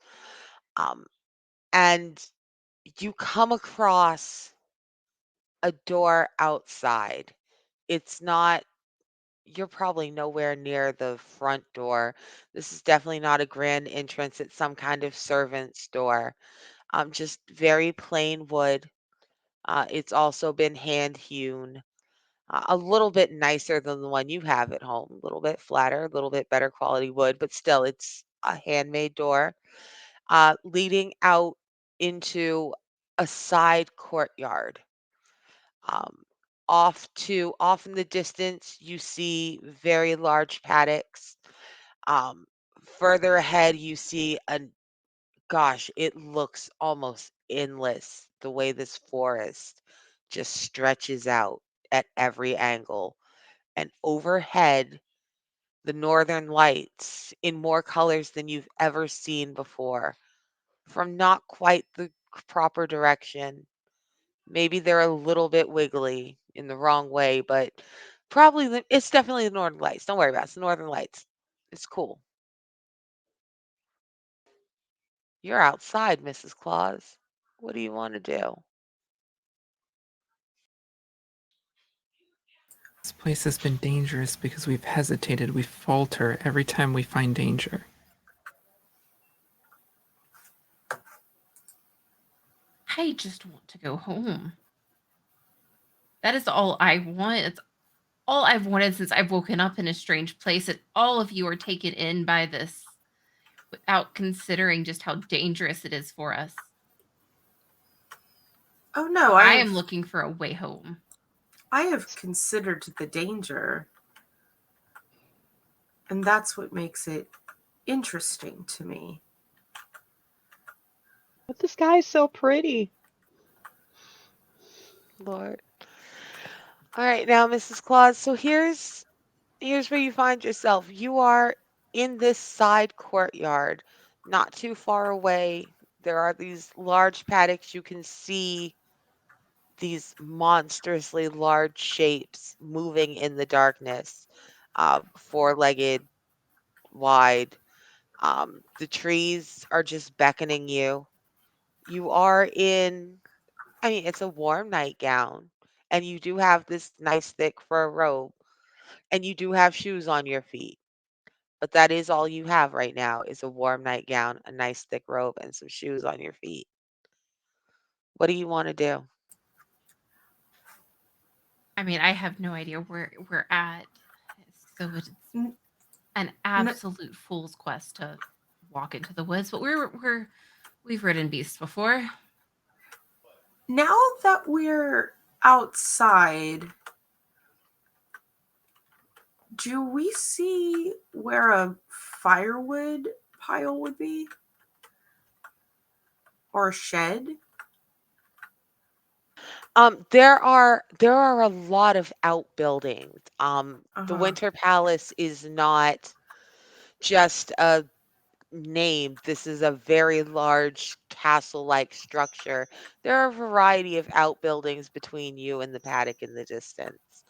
um, and you come across a door outside. It's not, you're probably nowhere near the front door. This is definitely not a grand entrance. It's some kind of servant's door. Just very plain wood. It's also been hand hewn. A little bit nicer than the one you have at home. A little bit flatter, a little bit better quality wood, but still, it's a handmade door leading out into a side courtyard. Um, off in the distance, you see very large paddocks. Um, Further ahead, you see a, gosh, it looks almost endless the way this forest just stretches out at every angle. And overhead, the northern lights in more colors than you've ever seen before from not quite the proper direction. Maybe they're a little bit wiggly in the wrong way, but it's definitely the northern lights. Don't worry about it. It's the northern lights. It's cool. You're outside, Mrs. Claus. What do you want to do? This place has been dangerous because we've hesitated, we falter every time we find danger. I just want to go home. That is all I want. It's all I've wanted since I've woken up in a strange place, and all of you are taken in by this without considering just how dangerous it is for us. Oh no, I am looking for a way home. I have considered the danger. And that's what makes it interesting to me. But the sky's so pretty. Lord. All right, now, Mrs. Claus. So here's where you find yourself. You are in this side courtyard, not too far away. There are these large paddocks. You can see these monstrously large shapes moving in the darkness, four-legged, wide. The trees are just beckoning you. You are in, I mean, it's a warm nightgown, and you do have this nice thick fur robe, and you do have shoes on your feet. But that is all you have right now is a warm nightgown, a nice thick robe, and some shoes on your feet. What do you want to do? I mean, I have no idea where we're at. So it's N- an absolute fool's quest to walk into the woods, but we've ridden beasts before. Now that we're outside, do we see where a firewood pile would be? Or a shed? There are a lot of outbuildings. The Uh-huh. Winter Palace is not just a name. This is a very large castle-like structure. There are a variety of outbuildings between you and the paddock in the distance.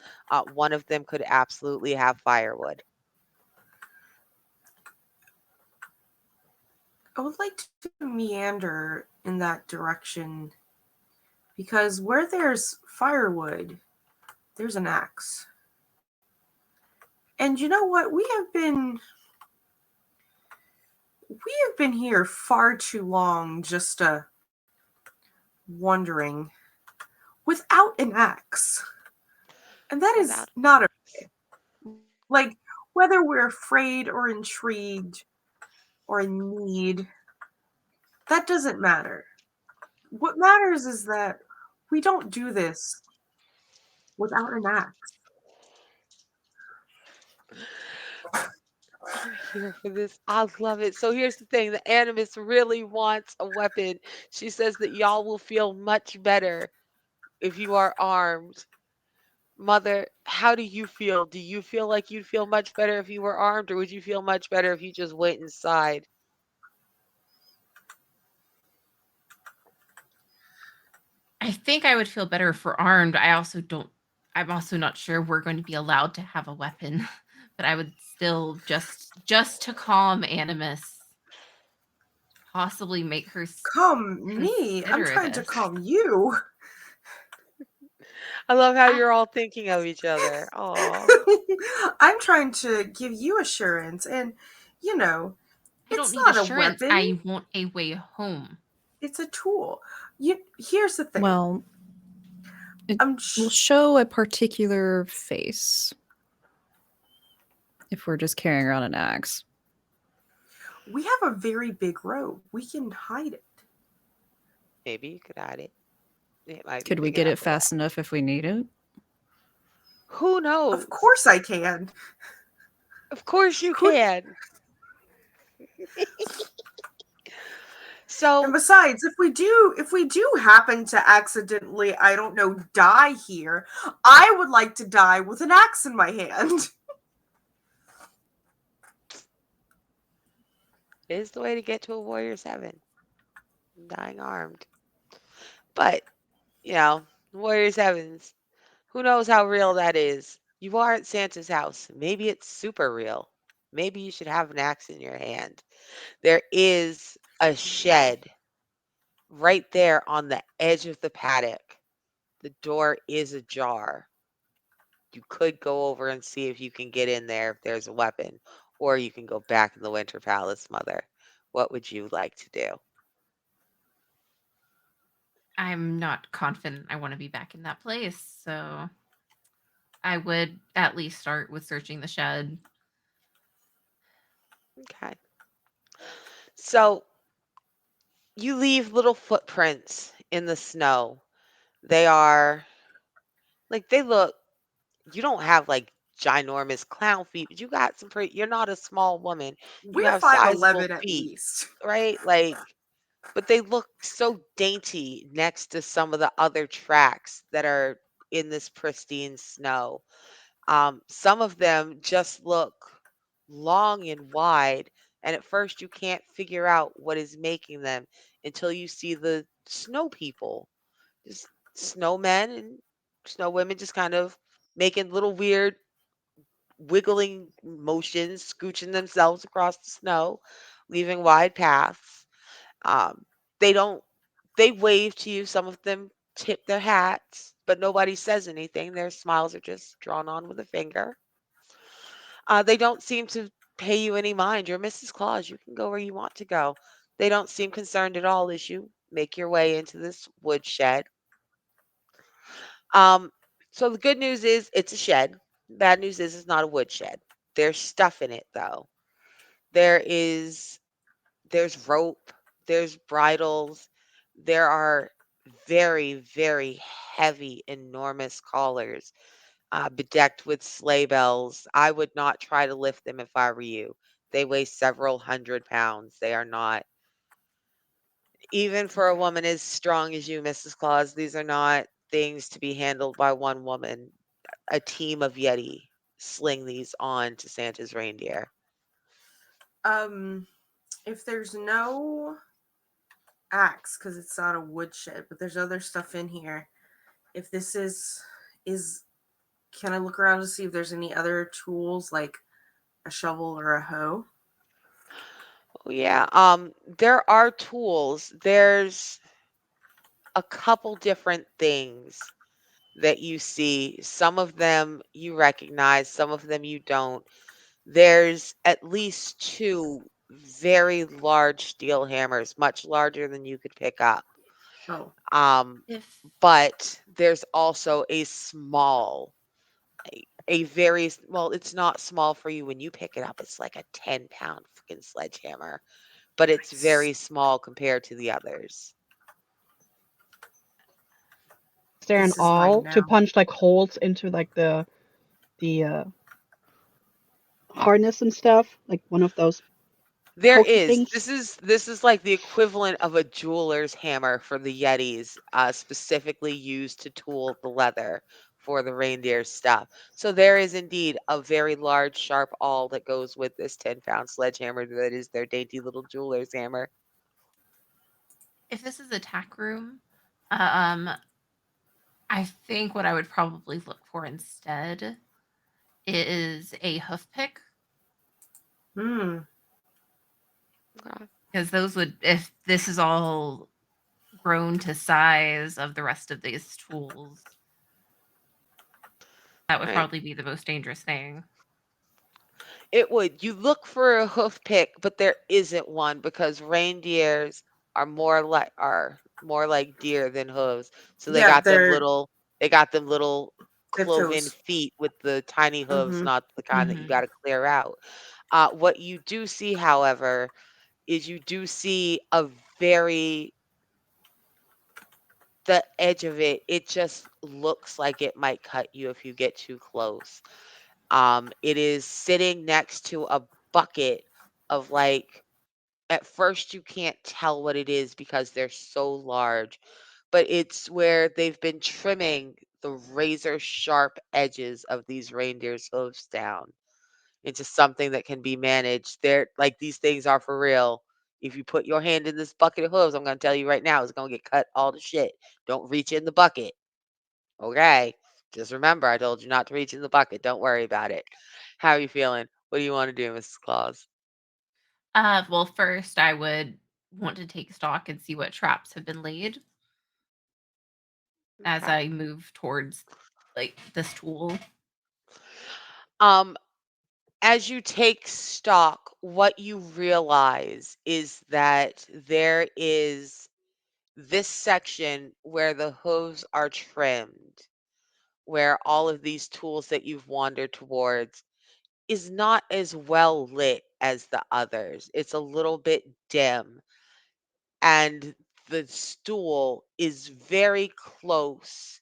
One of them could absolutely have firewood. I would like to meander in that direction because where there's firewood, there's an axe. And you know what? We have been here far too long just wandering without an axe. And that is Without not like whether we're afraid or intrigued or in need, that doesn't matter. What matters is that we don't do this without an axe. You're here for this. I love it. So here's the thing, the animus really wants a weapon. She says that y'all will feel much better if you are armed. Mother, how do you feel? Do you feel like you'd feel much better if you were armed, or would you feel much better if you just went inside? I think I would feel better for armed. I also don't I'm also not sure we're going to be allowed to have a weapon, but I would still just to calm Animus, possibly make her Calm me. I'm consider trying to this. calm you. I love how I, you're all thinking of each other. Aw. I'm trying to give you assurance, and you know, I don't it's need not a assurance. weapon. I want a way home. It's a tool. Here's the thing. Well, it I'm will show a particular face if we're just carrying around an axe. we have a very big robe. We can hide it. Maybe you could hide it. It might be Could we big get enough it for that. fast enough if we need it? Who knows? Of course I can. Of course you Who can. And So besides, if we do happen to accidentally, I don't know, die here, I would like to die with an axe in my hand. is the way to get to a warrior 7. Dying armed. But, you know, warrior 7s. Who knows how real that is? You are at Santa's house. Maybe it's super real. Maybe you should have an axe in your hand. There is a shed right there on the edge of the paddock. The door is ajar. You could go over and see if you can get in there if there's a weapon, or you can go back in the Winter Palace, Mother. What would you like to do? I'm not confident I want to be back in that place, so I would at least start with searching the shed. Okay. So you leave little footprints in the snow. They are like they look you don't have like ginormous clown feet, but you got some pretty you're not a small woman. You We're have sizable 5'11" at feet, least. right? Like but they look so dainty next to some of the other tracks that are in this pristine snow. Some of them just look long and wide, and at first you can't figure out what is making them until you see the snow people, just snowmen and snow women just kind of making little weird wiggling motions, scooching themselves across the snow, leaving wide paths. Um, they don't, they wave to you. Some of them tip their hats, but nobody says anything. Their smiles are just drawn on with a finger. They don't seem to pay you any mind. You're Mrs. Claus. You can go where you want to go. They don't seem concerned at all as you make your way into this woodshed. Um, so the good news is it's a shed. Bad news is it's not a woodshed. There's stuff in it though. There is there's rope, there's bridles, there are very, very heavy, enormous collars bedecked with sleigh bells. I would not try to lift them if I were you. They weigh several hundred pounds. They are not, even for a woman as strong as you, Mrs. Claus, these are not things to be handled by one woman. A team of Yeti sling these on to Santa's reindeer. Um, if there's no axe, because it's not a woodshed, but there's other stuff in here. If this is, can I look around to see if there's any other tools like a shovel or a hoe? Oh yeah, there are tools. There's a couple different things that you see. Some of them you recognize, some of them you don't. There's at least two very large steel hammers, much larger than you could pick up. Oh, Um, If but there's also a small, a very well, it's not small for you when you pick it up. It's like a 10-pound freaking sledgehammer, but it's nice. very small compared to the others. Is there an This is mine awl to now. punch like holes into like the harness and stuff? Like one of those There pokey is. things? This is like the equivalent of a jeweler's hammer for the Yetis, specifically used to tool the leather for the reindeer stuff. So there is indeed a very large, sharp awl that goes with this 10-pound sledgehammer that is their dainty little jeweler's hammer. this is a tack room, um, I think what I would probably look for instead is a hoof pick. Hmm. Okay. Because those would, if this is all grown to size of the rest of these tools, that would Right. probably be the most dangerous thing. It would. You look for a hoof pick, but there isn't one because reindeers are more like deer than hooves. So Yeah, they got them little tip cloven toes. feet with the tiny hooves, Mm-hmm. not the kind that you Mm-hmm. got to clear out. What you do see, however, is you do see a very the edge of it. It just looks like it might cut you if you get too close. It is sitting next to a bucket of like, at first you can't tell what it is because they're so large, but it's where they've been trimming the razor sharp edges of these reindeer's hooves down into something that can be managed. They're like, these things are for real. If you put your hand in this bucket of hooves, I'm going to tell you right now, it's going to get cut all to shit. Don't reach in the bucket. Okay. Just remember, I told you not to reach in the bucket. Don't worry about it. How are you feeling? What do you want to do, Mrs. Claus? Well, first I would want to take stock and see what traps have been laid as Okay. I move towards like this tool. Um, as you take stock, what you realize is that there is this section where the hooves are trimmed, where all of these tools that you've wandered towards is not as well lit as the others. It's a little bit dim, and the stool is very close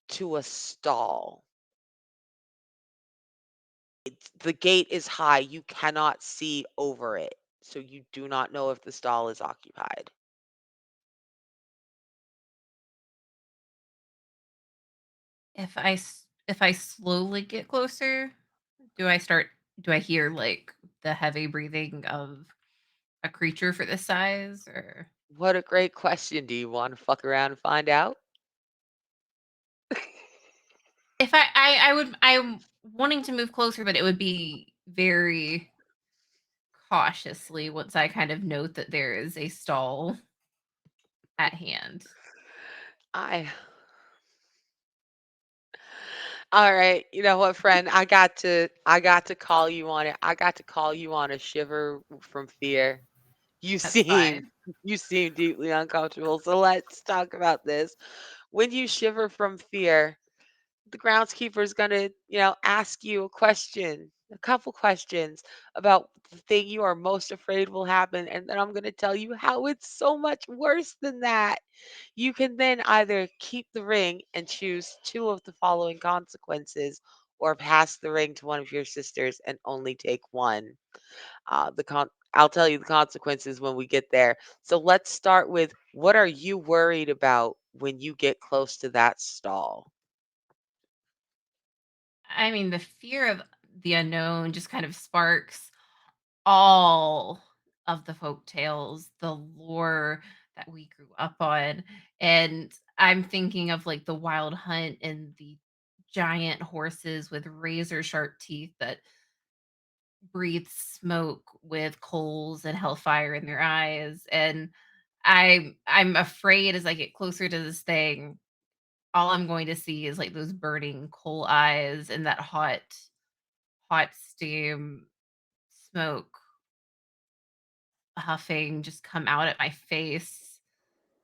to a stall. The gate is high. You cannot see over it, so you do not know if the stall is occupied. If I slowly get closer, do I start do I hear like the heavy breathing of a creature for this size, or What a great question. Do you want to fuck around and find out? if I'm wanting to move closer, but it would be very cautiously once I kind of note that there is a stall at hand. I All right. You know what, friend? I got to call you on it. I got to call you on a shiver from fear. You That's seem fine. you seem deeply uncomfortable. So let's talk about this. When you shiver from fear, the groundskeeper is going to, ask you a couple questions about the thing you are most afraid will happen. And then I'm going to tell you how it's so much worse than that. You can then either keep the ring and choose two of the following consequences, or pass the ring to one of your sisters and only take one. I'll tell you the consequences when we get there. So let's start with, what are you worried about when you get close to that stall? I mean, the fear of the unknown just kind of sparks all of the folk tales, the lore that we grew up on. And I'm thinking of like the wild hunt and the giant horses with razor sharp teeth that breathe smoke with coals and hellfire in their eyes. And I'm afraid as I get closer to this thing, all I'm going to see is like those burning coal eyes and that hot steam smoke huffing just come out at my face,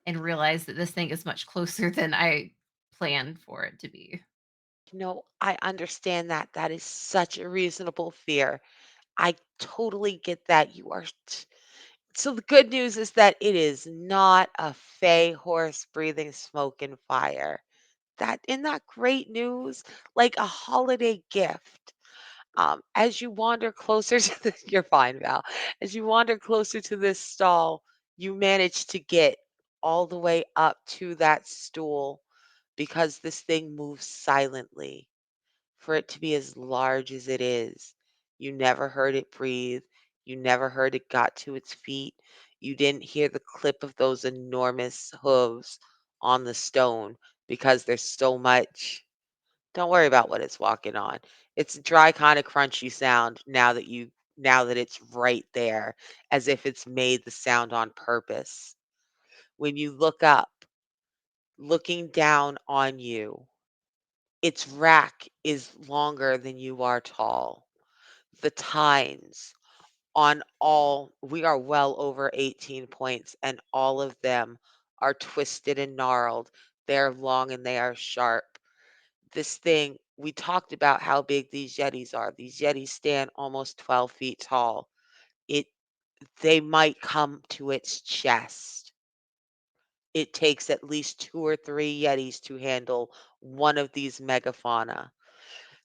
and realize that this thing is much closer than I planned for it to be. I understand that. That is such a reasonable fear. I totally get that. So the good news is that it is not a fey horse breathing smoke and fire. That Isn't that great news? Like a holiday gift. As you wander closer to you're fine, Val. As you wander closer to this stall, you manage to get all the way up to that stool because this thing moves silently. For it to be as large as it is, you never heard it breathe. You never heard it got to its feet. You didn't hear the clip of those enormous hooves on the stone. because there's so much. Don't worry about what it's walking on. It's a dry kind of crunchy sound now that it's right there, as if it's made the sound on purpose. When you look up, looking down on you, its rack is longer than you are tall. The tines on all, we are well over 18 points, and all of them are twisted and gnarled. They're long and they are sharp. This thing, we talked about how big these Yetis are. These Yetis stand almost 12 feet tall. It They might come to its chest. It takes at least 2 or 3 Yetis to handle one of these megafauna.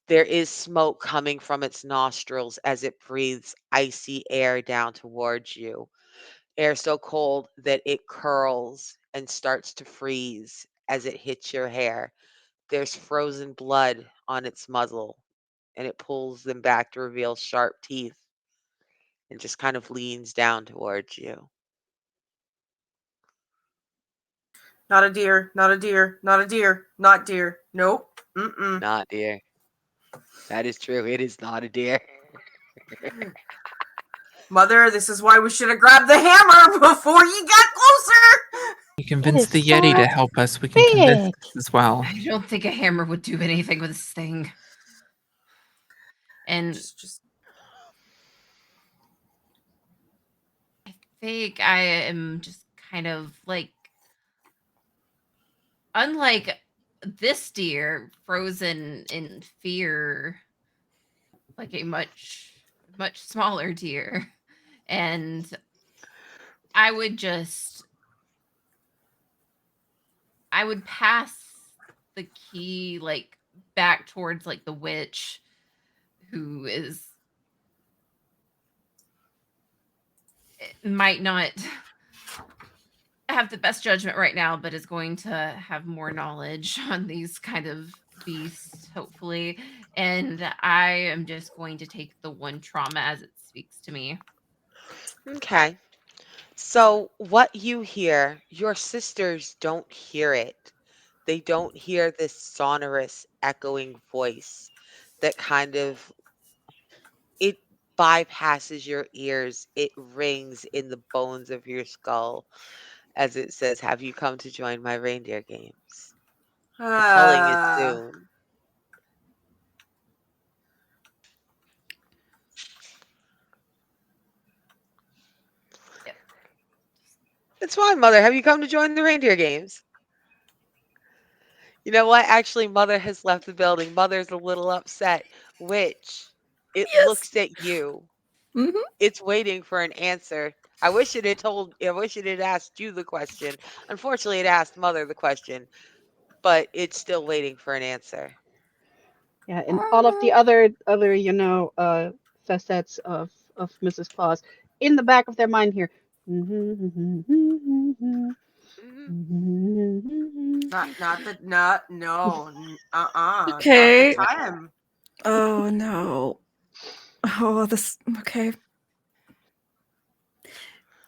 There is smoke coming from its nostrils as it breathes icy air down towards you. Air so cold that it curls and starts to freeze as it hits your hair. There's frozen blood on its muzzle, and it pulls them back to reveal sharp teeth and just kind of leans down towards you. Not a deer, not a deer, not a deer, not deer. Nope. Mm-mm. Not deer. That is true. It is not a deer. Mother, this is why we should have grabbed the hammer before you got closer. We convinced the is Yeti to so help us. We can convince big. this as well. I don't think a hammer would do anything with this thing. And Just I think I am just kind of like, unlike this deer, frozen in fear, like a much, much smaller deer. And I would pass the key like back towards like the witch who is might not have the best judgment right now, but is going to have more knowledge on these kind of beasts, hopefully. And I am just going to take the one trauma as it speaks to me. Okay. So, what you hear, your sisters don't hear it. They don't hear this sonorous, echoing voice that kind of, it bypasses your ears. It rings in the bones of your skull as it says, "Have you come to join my reindeer games? The culling is soon." Yep. It's fine, Mother. Have you come to join the reindeer games? You know what? Actually, Mother has left the building. Mother's a little upset, which it Yes. looks at you. Mhm. It's waiting for an answer. I wish it had asked you the question. Unfortunately, it asked Mother the question, but it's still waiting for an answer. Yeah, and all of the other facets of Mrs. Claus in the back of their mind here. Mhm. not the not no not Okay. the time. Oh no. Oh, this. Okay.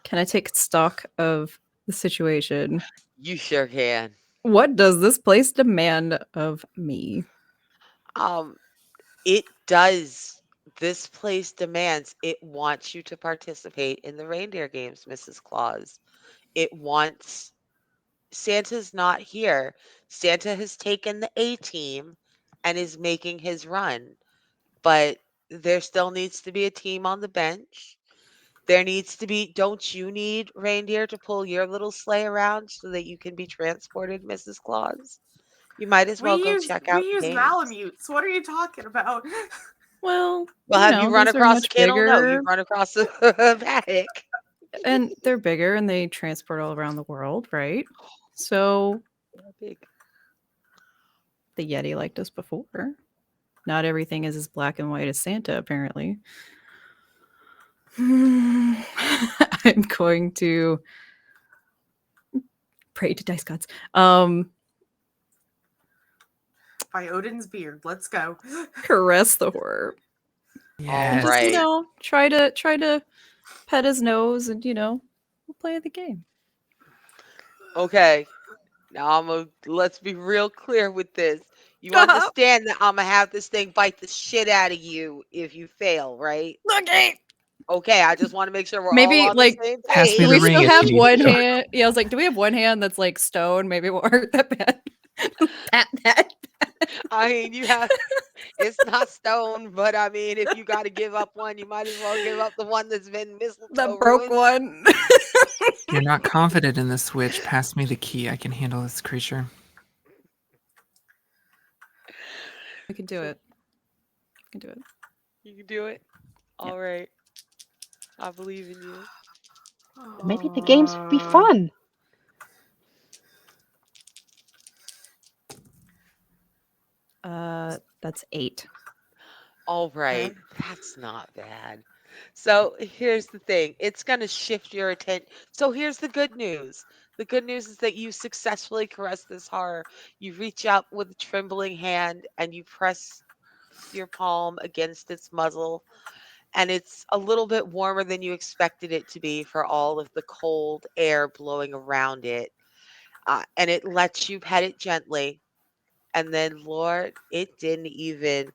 Can I take stock of the situation? You sure can. What does this place demand of me? Um, it does. This place demands, it wants you to participate in the reindeer games, Mrs. Claus. It wants Santa's not here. Santa has taken the A team and is making his run, but there still needs to be a team on the bench. There needs to be, don't you need reindeer to pull your little sleigh around so that you can be transported, Mrs. Claus? You might as well go check We out the use games. Malamutes. What are you talking about? Well, Well, have you run these are across a much kennel? No, bigger, you've run across a paddock. and they're bigger, and they transport all around the world, right? So Big. the Yeti liked us before. Not everything is as black and white as Santa, apparently. I'm going to pray to dice gods. By Odin's beard. Let's go. Caress the horror. And Yes. just, Right. try to pet his nose and, we'll play the game. Okay. Now let's be real clear with this. You understand that I'm gonna have this thing bite the shit out of you if you fail, right? Okay. Okay, I just want to make sure we're all Maybe on the like same Pass me do the we page. ring, still it's have cheap. one hand? Yeah, I was like, do we have one hand that's like stone? Maybe it won't hurt that bad. Pat. I mean, it's not stone, but I mean, if you got to give up one, you might as well give up the one that's been mistletoe That broke ruined. one. You're not confident in this witch. Pass me the key. I can handle this creature. We can do So it. We can do it. you can do it. Yeah. All right, I believe in you. Maybe the games would be fun. That's 8. All right, that's not bad. So here's the thing, it's going to shift your attention. So here's the good news. The good news is that you successfully caress this horror. You reach out with a trembling hand and you press your palm against its muzzle, and it's a little bit warmer than you expected it to be for all of the cold air blowing around it. And it lets you pet it gently. And then, Lord, it didn't even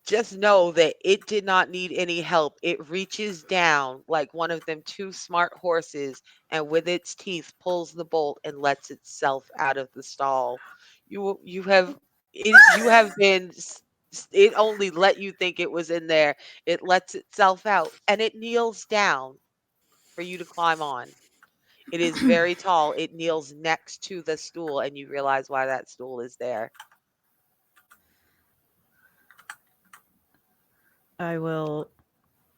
just know that it did not need any help. It reaches down like one of them two smart horses and with its teeth pulls the bolt and lets itself out of the stall. You have you have been it only let you think it was in there. It lets itself out and it kneels down for you to climb on. It is very tall. It kneels next to the stool and you realize why that stool is there. I will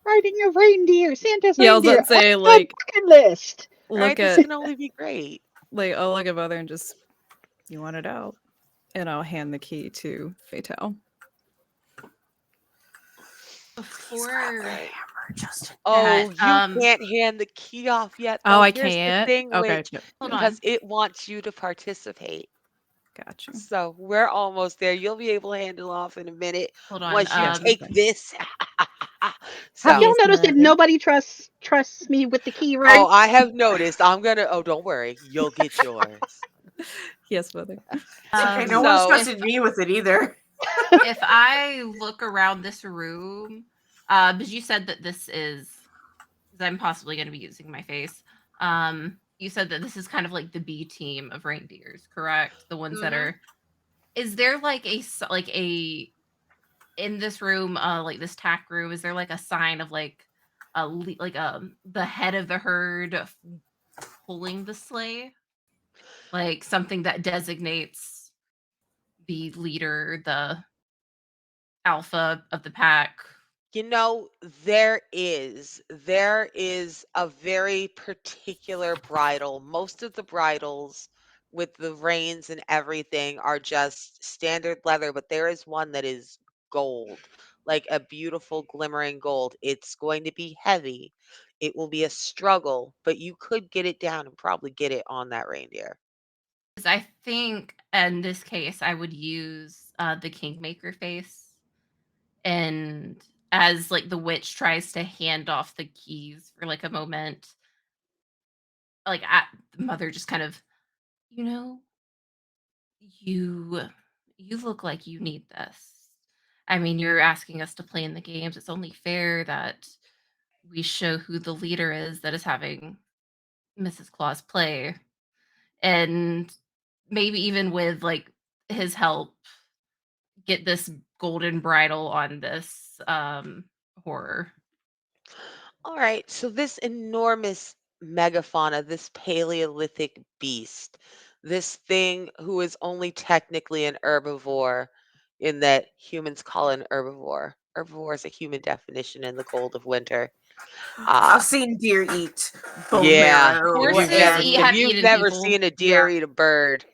Riding a reindeer, Santa's Yeah, I was reindeer, about to say, off the like, bucket list. Right? look This at can only be great. I'll look at Mother and just you want it out. And I'll hand the key to Fatal. Before Oh, that, you can't hand the key off yet, Oh, though. I Here's the can't? thing, Okay, Witch, yep. hold because on. it wants you to participate. Got you. So we're almost there. You'll be able to hand it off in a minute Hold on. once you Yes, that's take fine. this. Have So, y'all Yes, noticed that Mother. nobody trusts me with the key ring? oh, I have noticed. Oh, don't worry. You'll get yours. Yes, Mother. It's okay. No one's So, trusted me with it either. If I look around this room, because you said that this is, because I'm possibly going to be using my face. You said that this is kind of like the B team of reindeers, correct? The ones that Mhm. are. Is there like a in this room, like this tack room? Is there like a sign of like the head of the herd pulling the sleigh, like something that designates the leader, the alpha of the pack? you know, there is a very particular bridle. Most of the bridles with the reins and everything are just standard leather, but there is one that is gold, like a beautiful glimmering gold. It's going to be heavy. It will be a struggle, but you could get it down and probably get it on that reindeer. 'Cause I think in this case, I would use the kingmaker face, and as like the witch tries to hand off the keys for like a moment, like the mother just kind of, you know, you you look like you need this. I mean, you're asking us to play in the games. It's only fair that we show who the leader is that is having Mrs. Claus play, and maybe even with like his help, get this golden bridle on this horror. All right, so this enormous megafauna, this Paleolithic beast, this thing who is only technically an herbivore in that humans call it an herbivore. Herbivore is a human definition in the cold of winter. I've Uh seen deer eat bone yeah, marrow if Horses and have you've eaten never people. seen a yeah, deer eat a bird,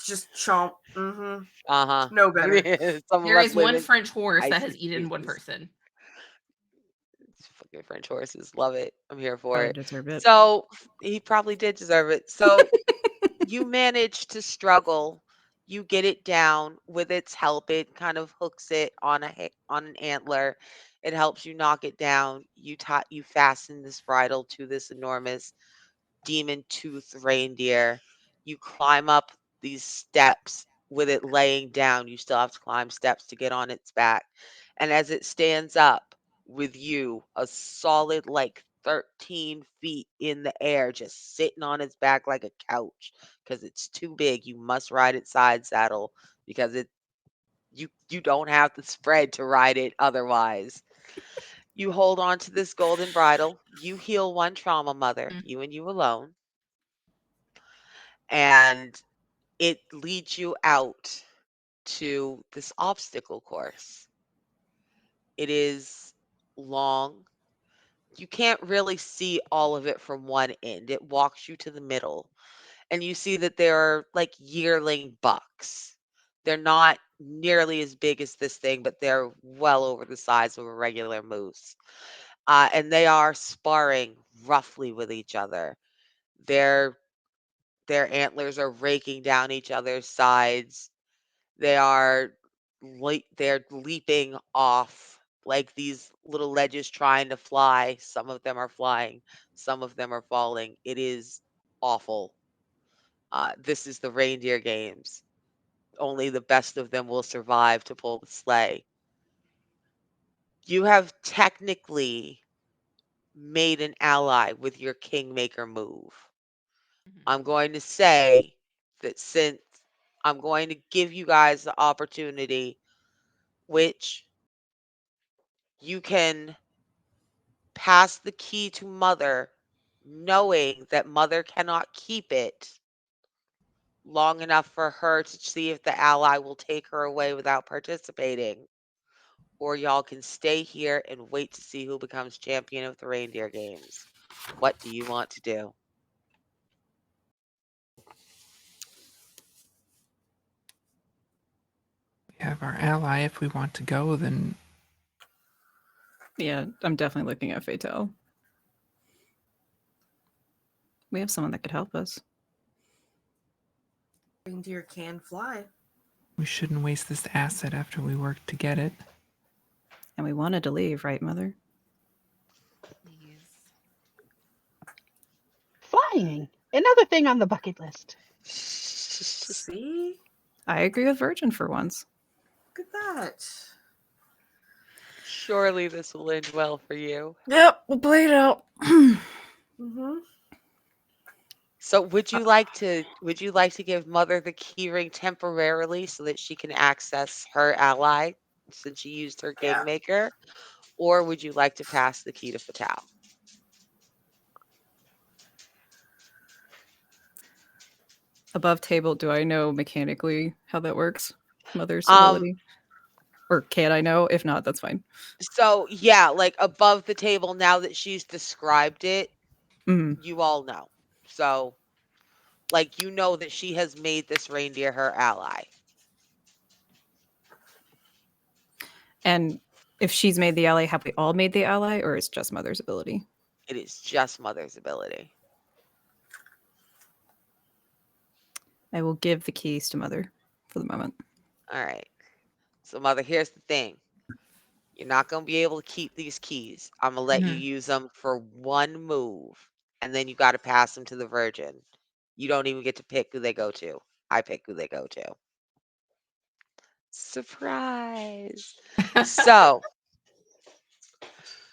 just chomp. Mm-hmm. uh-huh. No better. Some of There us is live one in French horse that icy has eaten one places. person. Fucking French horses, love it. I'm here for I it. deserve it. So he probably did deserve it. So you manage to struggle. You get it down with its help. It kind of hooks it on on an antler. It helps you knock it down. You fasten this bridle to this enormous demon tooth reindeer. You climb up these steps with it laying down. You still have to climb steps to get on its back. And as it stands up with you, a solid like 13 feet in the air, just sitting on its back like a couch because it's too big. You must ride its side saddle because you don't have the spread to ride it otherwise. You hold on to this golden bridle. You heal one trauma, mother, Mm. you and you alone, and it leads you out to this obstacle course. It is long. You can't really see all of it from one end. It walks you to the middle, and you see that there are like yearling bucks. They're not nearly as big as this thing, but they're well over the size of a regular moose. And they are sparring roughly with each other. Their their antlers are raking down each other's sides. They are they're leaping off like these little ledges trying to fly. Some of them are flying, some of them are falling. It is awful. This is the reindeer games. Only the best of them will survive to pull the sleigh. You have technically made an ally with your kingmaker move. Mhm. I'm going to say that since I'm going to give you guys the opportunity, which you can pass the key to mother, knowing that mother cannot keep it long enough for her to see if the ally will take her away without participating. Or y'all can stay here and wait to see who becomes champion of the reindeer games. What do you want to do? We have our ally. If we want to go, then Yeah, I'm definitely looking at Fatal. We have someone that could help us. Reindeer can fly. we shouldn't waste this asset after we work to get it. And we wanted to leave, right, Mother? Please. Flying. Another thing on the bucket list. See? I agree with Virgin for once. Look at that. Surely this will end well for you. Yep, we'll play it out. Mm-hmm. So would you like to give mother the key ring temporarily so that she can access her ally since she used her Yeah. kingmaker? Or would you like to pass the key to Fatal? Above table, do I know mechanically how that works? Mother's Um, ability? Or can I know? If not, that's fine. so yeah, like above the table, now that she's described it, Mhm. you all know. So like you know that she has made this reindeer her ally. And if she's made the ally, have we all made the ally, or is just Mother's ability? It is just mother's ability. I will give the keys to Mother for the moment. All right. So mother, here's the thing. You're not going to be able to keep these keys. I'm going to let you Mhm. use them for one move, and then you got to pass them to the virgin. You don't even get to pick who they go to. I pick who they go to. Surprise. So,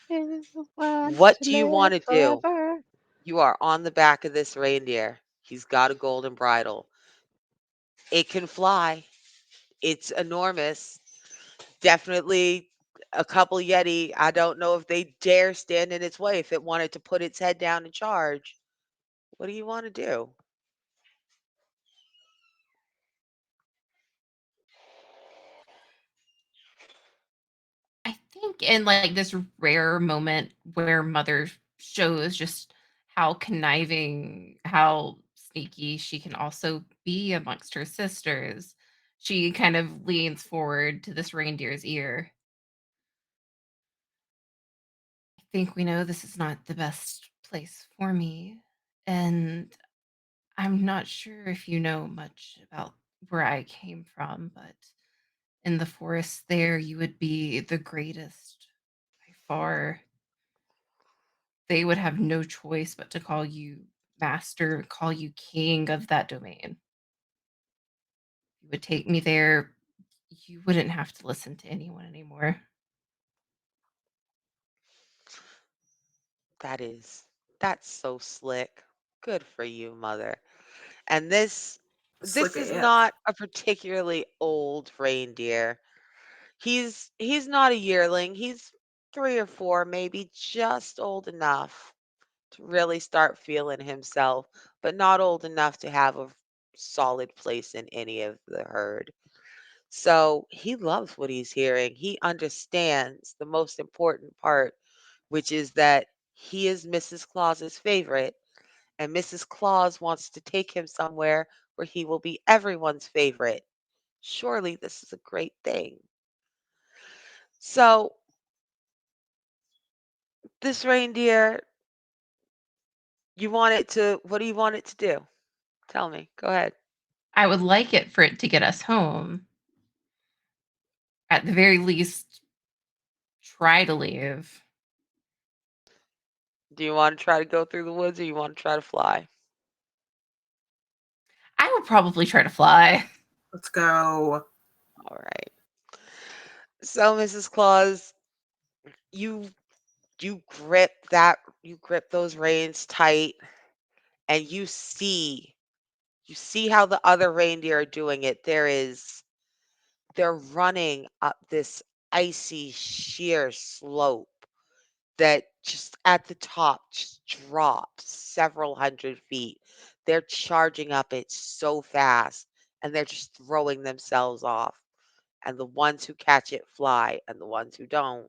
Who wants what to do you want live to do? forever? You are on the back of this reindeer. He's got a golden bridle. It can fly. It's enormous. Definitely a couple Yeti. I don't know if they dare stand in its way if it wanted to put its head down and charge. What do you want to do? I think in like this rare moment where mother shows just how conniving, how sneaky she can also be amongst her sisters, she kind of leans forward to this reindeer's ear. I think we know this is not the best place for me. And I'm not sure if you know much about where I came from, but in the forest there, you would be the greatest by far. They would have no choice but to call you master call you king of that domain. You would take me there, you wouldn't have to listen to anyone anymore. That's so slick. Good for you, mother. And this Slick is AF. not a particularly old reindeer. He's not a yearling. He's 3 or 4, maybe just old enough to really start feeling himself, but not old enough to have a solid place in any of the herd. So he loves what he's hearing. He understands the most important part, which is that he is Mrs. Claus's favorite, and Mrs. Claus wants to take him somewhere where he will be everyone's favorite. Surely this is a great thing. So, this reindeer, what do you want it to do? Tell me. Go ahead. I would like it for it to get us home. At the very least, try to leave. Do you want to try to go through the woods or you want to try to fly? I would probably try to fly. Let's go. All right. So, Mrs. Claus, you you grip those reins tight and you see how the other reindeer are doing it. They're running up this icy sheer slope that just at the top just drops several hundred feet. They're charging up it so fast and they're just throwing themselves off. And the ones who catch it fly, and the ones who don't,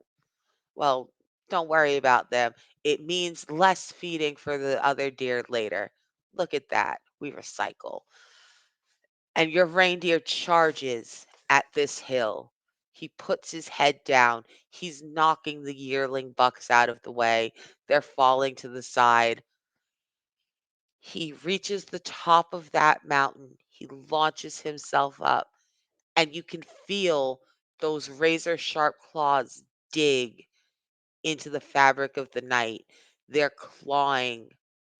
well, don't worry about them. It means less feeding for the other deer later. Look at that. We recycle. And your reindeer charges at this hill. He puts his head down. He's knocking the yearling bucks out of the way. They're falling to the side. He reaches the top of that mountain. He launches himself up, and you can feel those razor sharp claws dig into the fabric of the night. They're clawing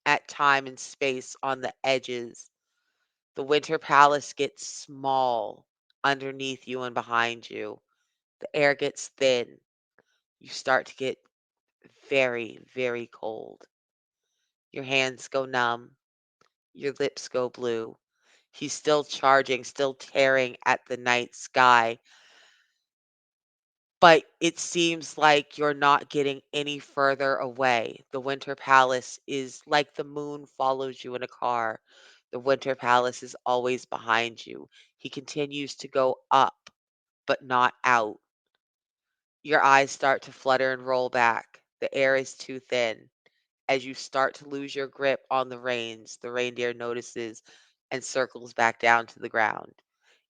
at time and space on the edges. The winter palace gets small underneath you and behind you. The air gets thin. You start to get very, very cold. Your hands go numb. Your lips go blue. He's still charging, still tearing at the night sky. But it seems like you're not getting any further away. The Winter Palace is like the moon follows you in a car. The Winter Palace is always behind you. He continues to go up, but not out. Your eyes start to flutter and roll back. The air is too thin. As you start to lose your grip on the reins, the reindeer notices and circles back down to the ground.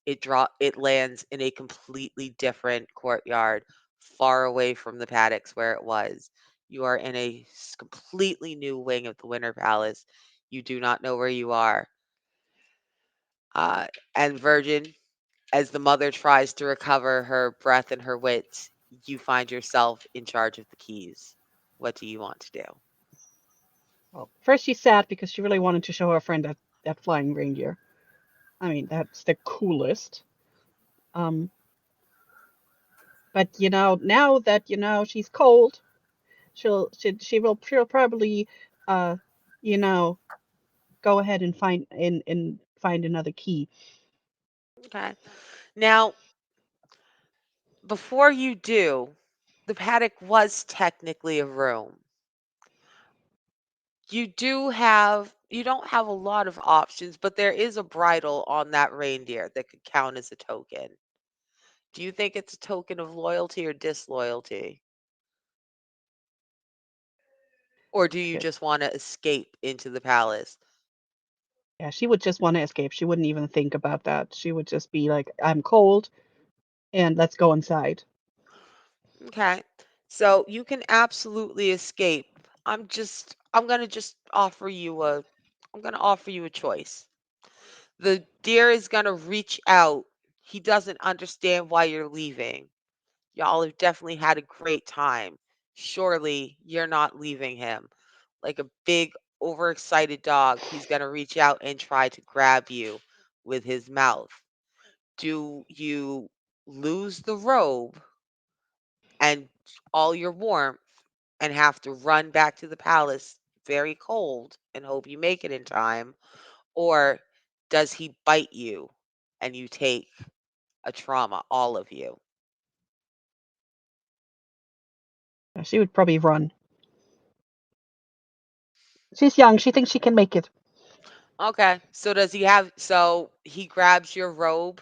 It lands in a completely different courtyard, far away from the paddocks where it was. You are in a completely new wing of the Winter Palace. You do not know where you are. Uh, and Virgin, as the mother tries to recover her breath and her wits, you find yourself in charge of the keys. What do you want to do? Well, first she's sad because she really wanted to show her friend that flying reindeer. I mean, that's the coolest. Um, but now that she's cold, she'll probably uh, you know, go ahead and find another key. Okay. Now, before you do, the paddock was technically a room. You don't have a lot of options, but there is a bridle on that reindeer that could count as a token. Do you think it's a token of loyalty or disloyalty? Or do you Yeah, just want to escape into the palace? yeah, she would just want to escape. She wouldn't even think about that. She would just be like, "I'm cold, and let's go inside." Okay. So you can absolutely escape. I'm going to just offer you a I'm going to offer you a choice. The deer is going to reach out. He doesn't understand why you're leaving. Y'all have definitely had a great time. Surely you're not leaving him. Like a big overexcited dog. He's going to reach out and try to grab you with his mouth. Do you lose the robe and all your warmth and have to run back to the palace very cold and hope you make it in time? Or does he bite you and you take a trauma, all of you? She would probably run. She's young. She thinks she can make it. Okay. So does he have, so he grabs your robe?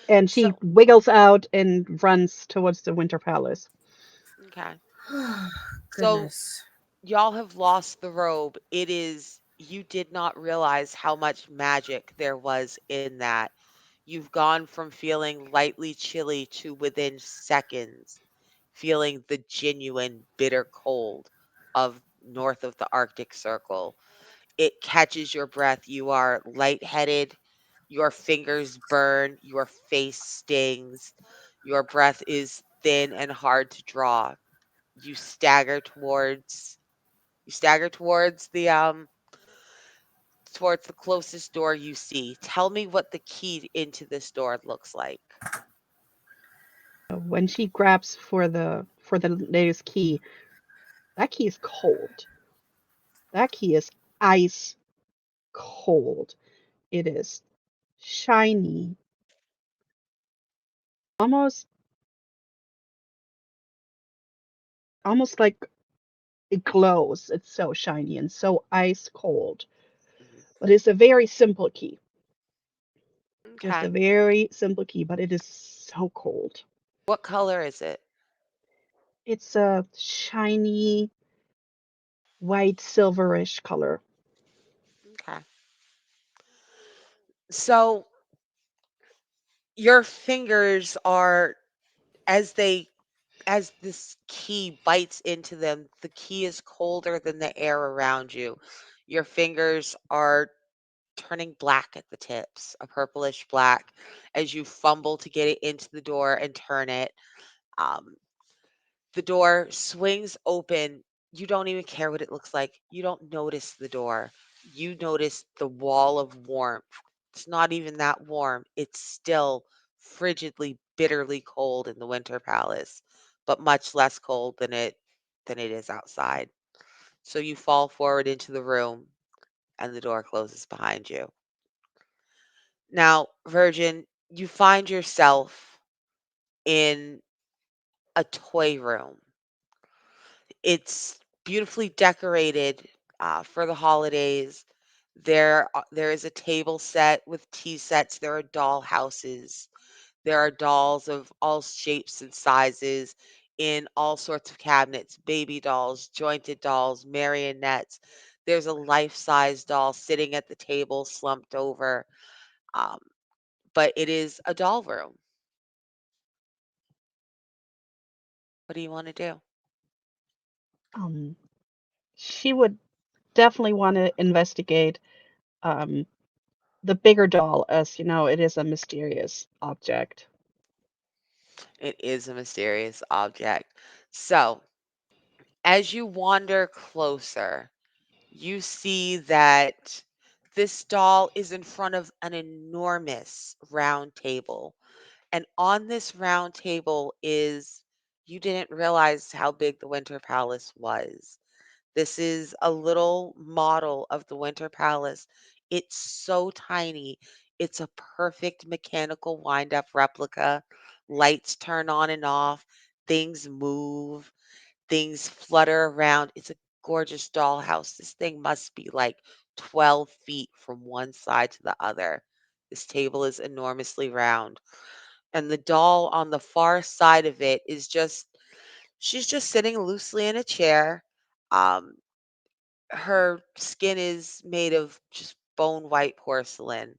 And she So, wiggles out and runs towards the Winter Palace. okay. So Goodness. y'all have lost the robe. It is, you did not realize how much magic there was in that. You've gone from feeling lightly chilly to within seconds feeling the genuine bitter cold of north of the Arctic Circle. It catches your breath. You are lightheaded. Your fingers burn. Your face stings. Your breath is thin and hard to draw. You stagger towards towards the closest door you see. Tell me what the key into this door looks like. When she grabs for the latest key, that key is cold. That key is ice cold. It is shiny, almost almost like it glows. It's so shiny and so ice cold. Mhm. But it's a very simple key. Just a Okay. very simple key, but it is so cold. What color is it? It's a shiny white silverish color. Okay. So your fingers are, as they as this key bites into them, the key is colder than the air around you. Your fingers are turning black at the tips, a purplish black, as you fumble to get it into the door and turn it. Um, the door swings open. You don't even care what it looks like. You don't notice the door. You notice the wall of warmth. It's not even that warm. It's still frigidly, bitterly cold in the Winter Palace, but much less cold than it is outside. So you fall forward into the room and the door closes behind you. Now, Virgin, you find yourself in a toy room. It's beautifully decorated for the holidays. There is a table set with tea sets. There are doll houses. There are dolls of all shapes and sizes in all sorts of cabinets, baby dolls, jointed dolls, marionettes. There's a life-size doll sitting at the table, slumped over. Um, but it is a doll room. What do you want to do? Um, she would definitely want to investigate um, the bigger doll, as you know, it is a mysterious object. It is a mysterious object. So, as you wander closer, you see that this doll is in front of an enormous round table. And on this round table is, you didn't realize how big the Winter Palace was. This is a little model of the Winter Palace. It's so tiny. It's a perfect mechanical wind up replica. Lights turn on and off, things move, things flutter around. It's a gorgeous dollhouse. This thing must be like 12 feet from one side to the other. This table is enormously round. And the doll on the far side of it is just, she's just sitting loosely in a chair. Um, her skin is made of just bone white porcelain.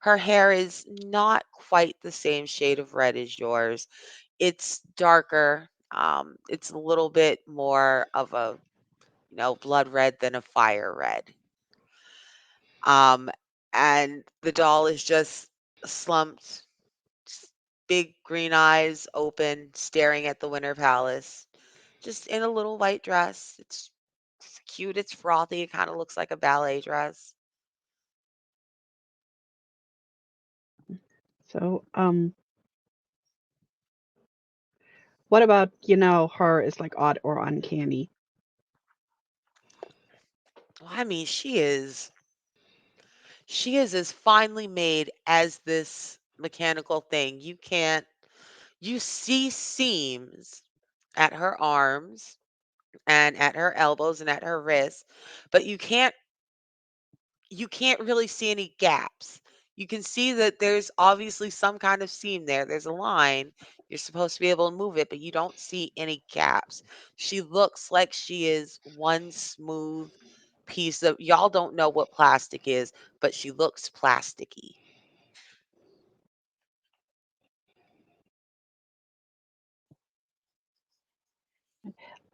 Her hair is not quite the same shade of red as yours. It's darker. It's a little bit more of a, blood red than a fire red. Um, and the doll is just slumped, s- big green eyes open, staring at the Winter Palace, just in a little white dress. It's cute. It's frothy. It kind of looks like a ballet dress. So, what about, her is like odd or uncanny? Well, I mean, she is as finely made as this mechanical thing. You see seams at her arms and at her elbows and at her wrists, but you can't really see any gaps. You can see that there's obviously some kind of seam there. There's a line. You're supposed to be able to move it, but you don't see any gaps. She looks like she is one smooth piece of, y'all don't know what plastic is, but she looks plasticky.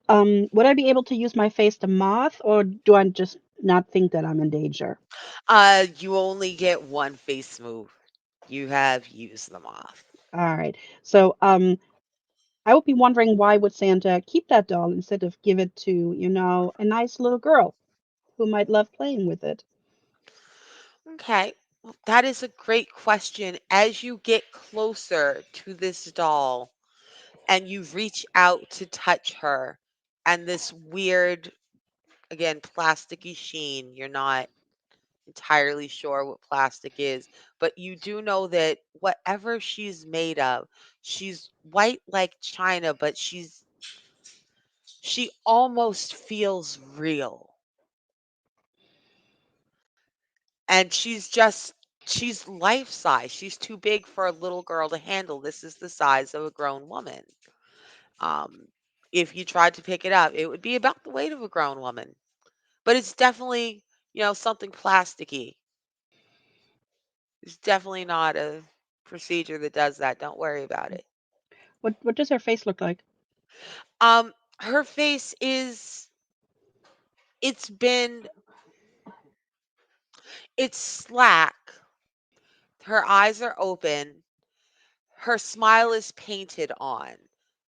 Would I be able to use my face to moth, or do I just not think that I'm in danger? You only get one face move. You have used them off. All right. So, I would be wondering why would Santa keep that doll instead of give it to, a nice little girl who might love playing with it? Okay. Well, that is a great question. As you get closer to this doll and you reach out to touch her, and this weird, again, plasticky sheen, you're not entirely sure what plastic is, but you do know that whatever she's made of, she's white like china, but she almost feels real. And she's life size. She's too big for a little girl to handle. This is the size of a grown woman. Um, if you tried to pick it up, it would be about the weight of a grown woman. But it's definitely, something plasticky. It's definitely not a procedure that does that. Don't worry about it. What does her face look like? Her face it's been it's slack. Her eyes are open. Her smile is painted on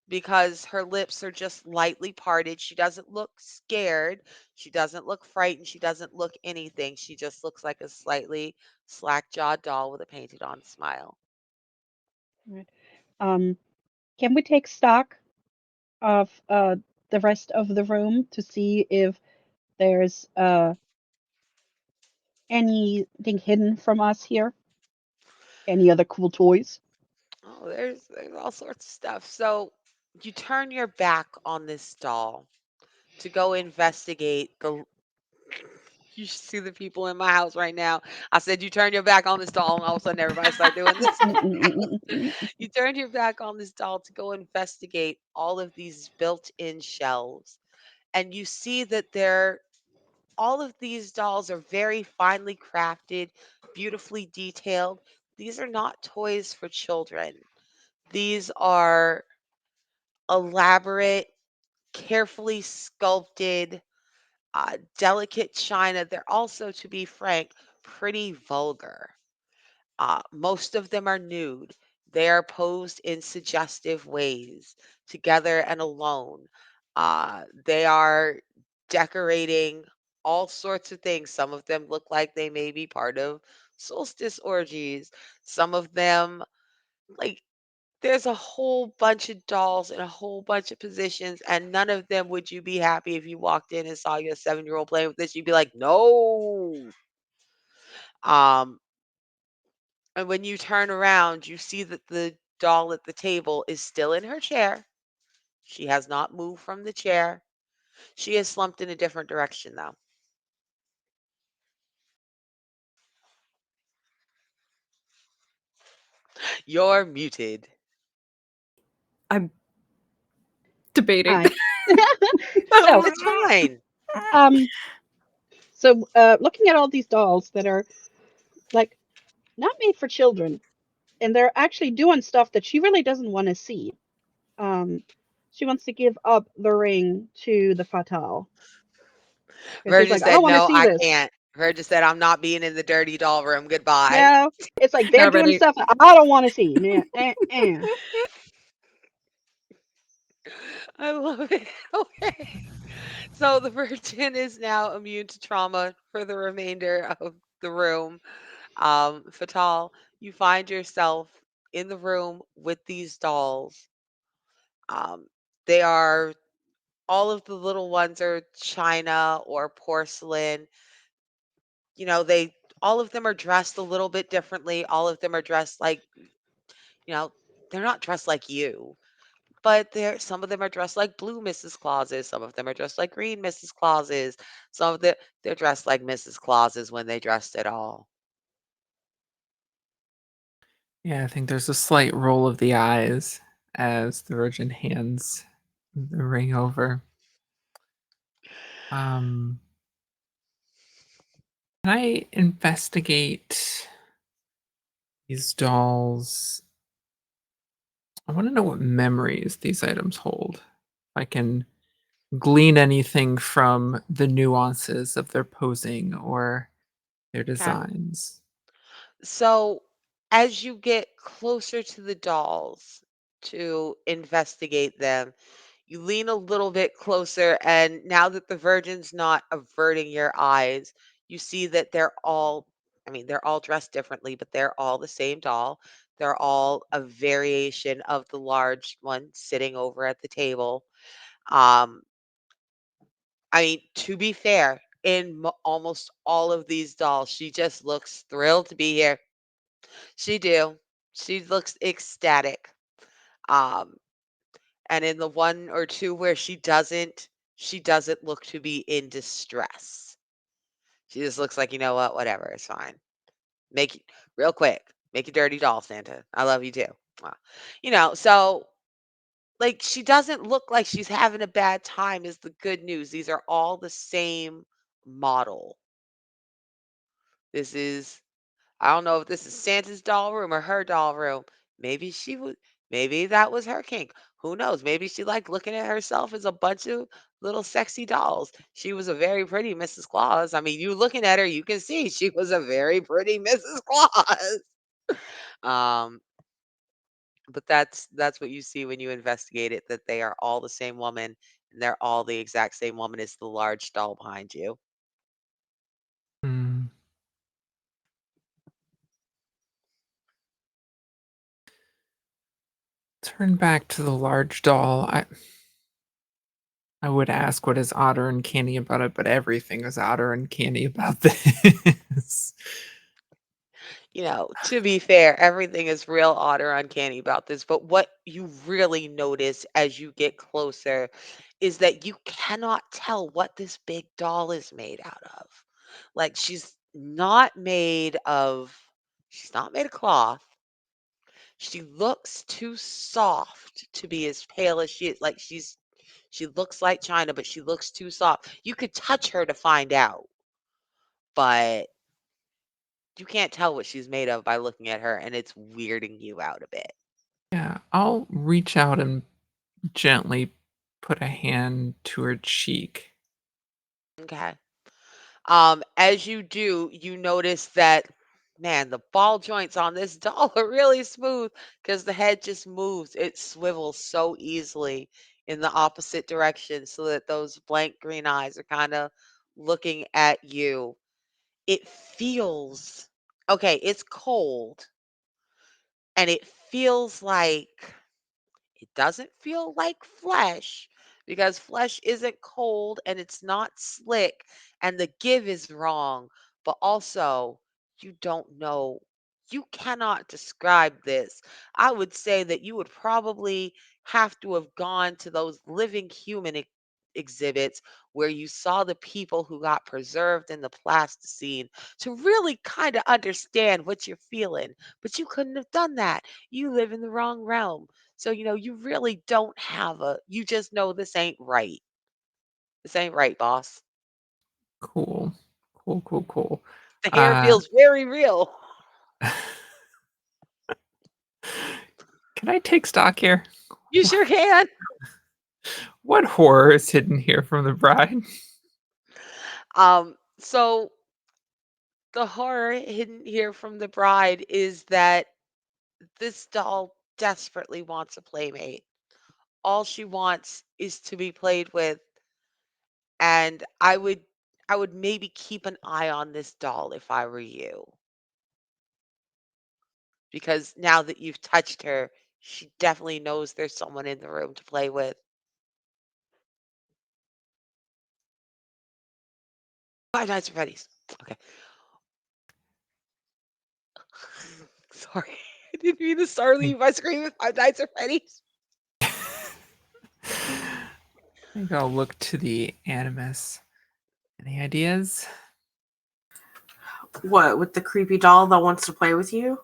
because her lips are just lightly parted. She doesn't look scared. She doesn't look frightened. She doesn't look anything. She just looks like a slightly slack-jawed doll with a painted on smile. Right. Um, can we take stock of the rest of the room to see if there's anything hidden from us here? Any other cool toys? Oh, there's all sorts of stuff. So you turn your back on this doll to go investigate the. You should see the people in my house right now. I said, you turn your back on this doll, and all of a sudden everybody start doing this. You turn your back on this doll to go investigate all of these built-in shelves, and you see that all of these dolls are very finely crafted, beautifully detailed. These are not toys for children. These are elaborate, carefully sculpted, delicate china. They're also, to be frank, pretty vulgar. Most of them are nude. They are posed in suggestive ways, together and alone. They are decorating all sorts of things. Some of them look like they may be part of solstice orgies. Some of them, like, there's a whole bunch of dolls in a whole bunch of positions, and none of them would you be happy if you walked in and saw your 7-year-old playing with this. You'd be like, no. Um, and when you turn around, you see that the doll at the table is still in her chair. She has not moved from the chair. She has slumped in a different direction, though. You're muted. I'm debating. Hi. So, It's fine. um, looking at all these dolls that are like not made for children, and they're actually doing stuff that she really doesn't want to see. Um, she wants to give up the ring to the Fatal because she's Virgin like, I said, don't want to no, see I this. can't. Virgin said, I'm not being in the dirty doll room. Goodbye. No, it's like they're Not doing ready. stuff that I don't want to see. Nah, I love it. Okay. So the virgin is now immune to trauma for the remainder of the room. Fatal, you find yourself in the room with these dolls. Um, they are all of the little ones are china or porcelain. You know, they all of them are dressed a little bit differently. All of them are dressed like, you know, they're not dressed like you, but they're some of them are dressed like blue Mrs. Clauses, some of them are dressed like green Mrs. Clauses, some of they're dressed like Mrs. Clauses when they dressed at all. Yeah, I think there's a slight roll of the eyes as the Virgin hands the ring over. Um, can I investigate these dolls? I want to know what memories these items hold. If I can glean anything from the nuances of their posing or their Okay. designs. So as you get closer to the dolls to investigate them, you lean a little bit closer, and now that the virgin's not averting your eyes, you see that I mean, they're all dressed differently, but they're all the same doll. They're all a variation of the large one sitting over at the table. Um, I mean, to be fair, in almost all of these dolls, she just looks thrilled to be here. She do. She looks ecstatic. Um, and in the one or two where she doesn't look to be in distress. She just looks like, "You know what? Whatever, it's fine. Make it real quick. Make a dirty doll, Santa. I love you too." Mwah. So like she doesn't look like she's having a bad time is the good news. These are all the same model. This is I don't know if this is Santa's doll room or her doll room. Maybe she would maybe that was her kink. Who knows? Maybe she liked looking at herself as a bunch of little sexy dolls. She was a very pretty Mrs. Claus. I mean, you looking at her, you can see she was a very pretty Mrs. Claus. Um, but that's what you see when you investigate it, that they are all the same woman and they're all the exact same woman as the large doll behind you. Hmm. Turn back to the large doll. I would ask what is odd or uncanny about it, but everything is odd or uncanny about this. To be fair, everything is real odd or uncanny about this, but what you really notice as you get closer is that you cannot tell what this big doll is made out of. Like she's not made of cloth. She looks too soft to be as pale as she is. Like she looks like China, but she looks too soft. You could touch her to find out, but you can't tell what she's made of by looking at her, and it's weirding you out a bit. Yeah, I'll reach out and gently put a hand to her cheek. Okay. As you do, you notice that, man, the ball joints on this doll are really smooth because the head just moves. It swivels so easily in the opposite direction so that those blank green eyes are kind of looking at you. It feels okay, it's cold and it feels like it doesn't feel like flesh because flesh isn't cold and it's not slick and the give is wrong, but also you don't know. You cannot describe this. I would say that you would probably have to have gone to those living human exhibits where you saw the people who got preserved in the plasticine to really kind of understand what you're feeling, but you couldn't have done that. You live in the wrong realm. So, you really don't have you just know this ain't right. This ain't right, boss. Cool. Cool, cool, cool. The hair Uh, feels very real. can I take stock here? You sure can. What horror is hidden here from the bride? So the horror hidden here from the bride is that this doll desperately wants a playmate. All she wants is to be played with. and I would maybe keep an eye on this doll if I were you, because now that you've touched her, she definitely knows there's someone in the room to play with. Five Nights at Freddy's. Okay. Sorry. I didn't mean to startle you by screaming Five Nights at Freddy's. I think I'll look to the animus. Any ideas? What, with the creepy doll that wants to play with you?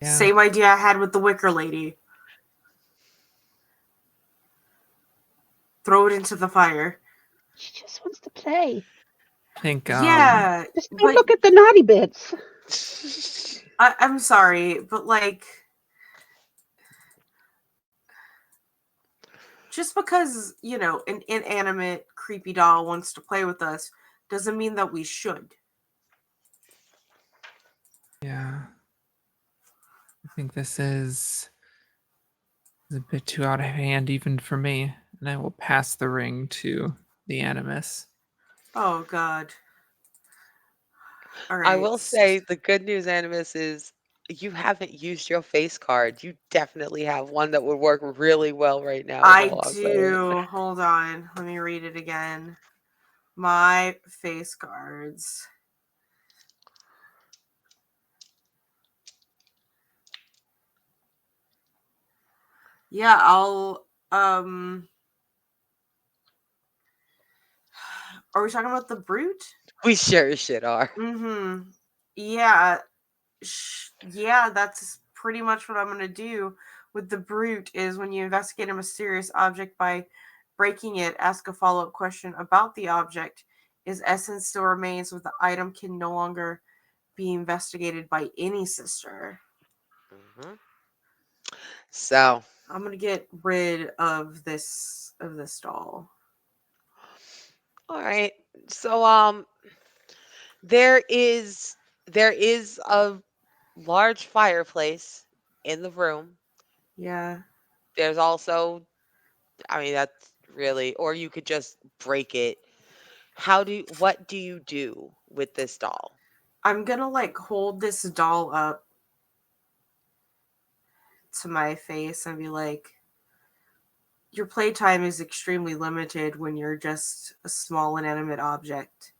Yeah. Same idea I had with the Wicker Lady. Throw it into the fire. She just wants to play. I think Yeah, Just don't but look at the naughty bits. I'm sorry, but like, just because, an inanimate, creepy doll wants to play with us doesn't mean that we should. yeah. I think this is a bit too out of hand even for me, and I will pass the ring to the animus. Oh, God. All I right. will say the good news, Animus, is you haven't used your face card. You definitely have one that would work really well right now, is I all I'm saying. do. Hold on. Let me read it again. My face cards. Yeah, I'll are we talking about the brute? We sure as shit are. Mm-hmm. Yeah. Yeah, that's pretty much what I'm going to do with the brute is when you investigate a mysterious object by breaking it, ask a follow-up question about the object. Is essence still remains with the item can no longer be investigated by any sister. hmm So, I'm going to get rid of this doll. all right. So, there is a large fireplace in the room. Yeah. There's also, I mean, that's really, or you could just break it. What do you do with this doll? I'm going to like hold this doll up to my face and be like, your playtime is extremely limited when you're just a small inanimate object.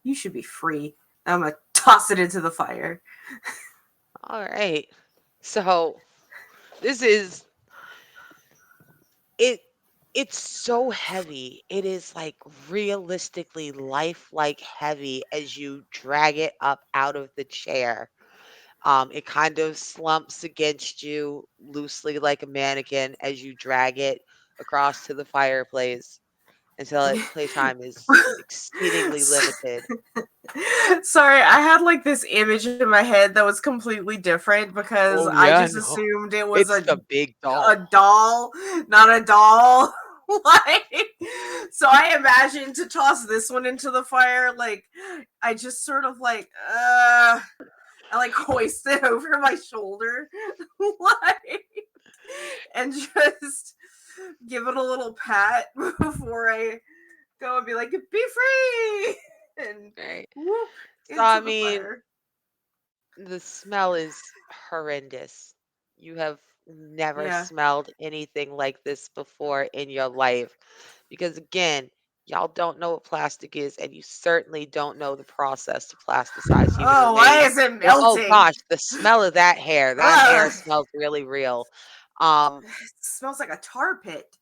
You should be free. I'm gonna toss it into the fire. All right. So, this is it it's so heavy. It is like realistically lifelike heavy as you drag it up out of the chair. It kind of slumps against you loosely like a mannequin as you drag it across to the fireplace until its playtime is exceedingly limited. Sorry, I had like this image in my head that was completely different because Oh I yeah, just no. assumed it was It's a the big a doll. doll, not a doll. Like, so I imagine to toss this one into the fire. Like, I just sort of like, I like hoist it over my shoulder, like, and just give it a little pat before I go and be like, "Be free!" and Right. whoop So I into the mean, fire. the smell is horrendous. You have never Yeah. smelled anything like this before in your life. Because again, y'all don't know what plastic is, and you certainly don't know the process to plasticize human Oh, why remains. is it And oh melting? gosh, the smell of that hair Ugh. smells really real. Um, It smells like a tar pit.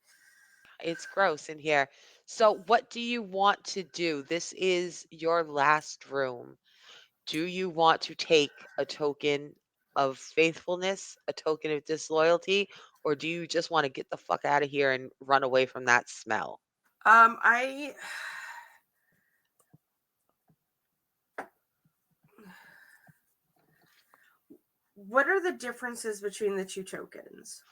it's gross in here. So what do you want to do? This is your last room. Do you want to take a token of faithfulness, a token of disloyalty, or do you just want to get the fuck out of here and run away from that smell? I. What are the differences between the two tokens?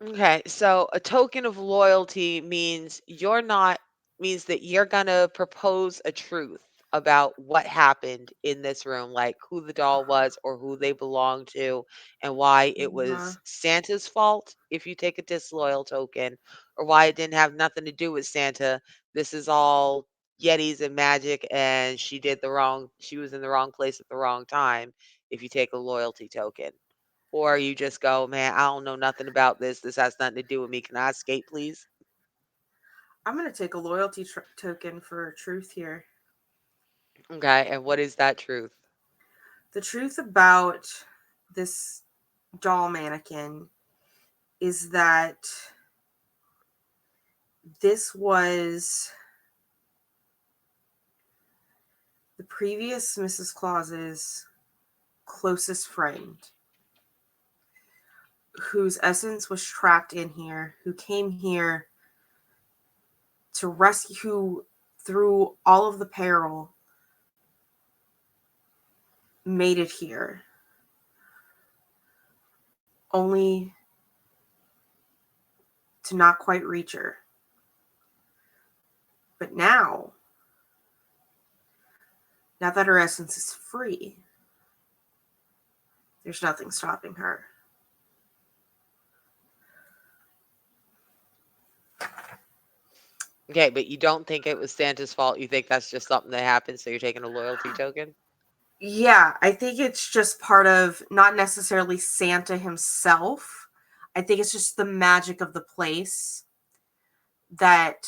Okay, so a token of loyalty means that you're gonna propose a truth. about what happened in this room, like who the doll was or who they belonged to, and why it Uh-huh. was Santa's fault if you take a disloyal token, or why it didn't have nothing to do with Santa. This is all Yetis and magic, and she was in the wrong place at the wrong time if you take a loyalty token. Or you just go, man, I don't know nothing about this. This has nothing to do with me. Can I escape, please? I'm gonna take a loyalty token for truth here. Okay, and what is that truth? The truth about this doll mannequin is that this was the previous Mrs. Claus's closest friend, whose essence was trapped in here, who came here to rescue, who through all of the peril made it here, only to not quite reach her. But now that her essence is free, there's nothing stopping her. Okay, but you don't think it was Santa's fault. You think that's just something that happened, so you're taking a loyalty token? Yeah, I think it's just part of not necessarily Santa himself. I think it's just the magic of the place that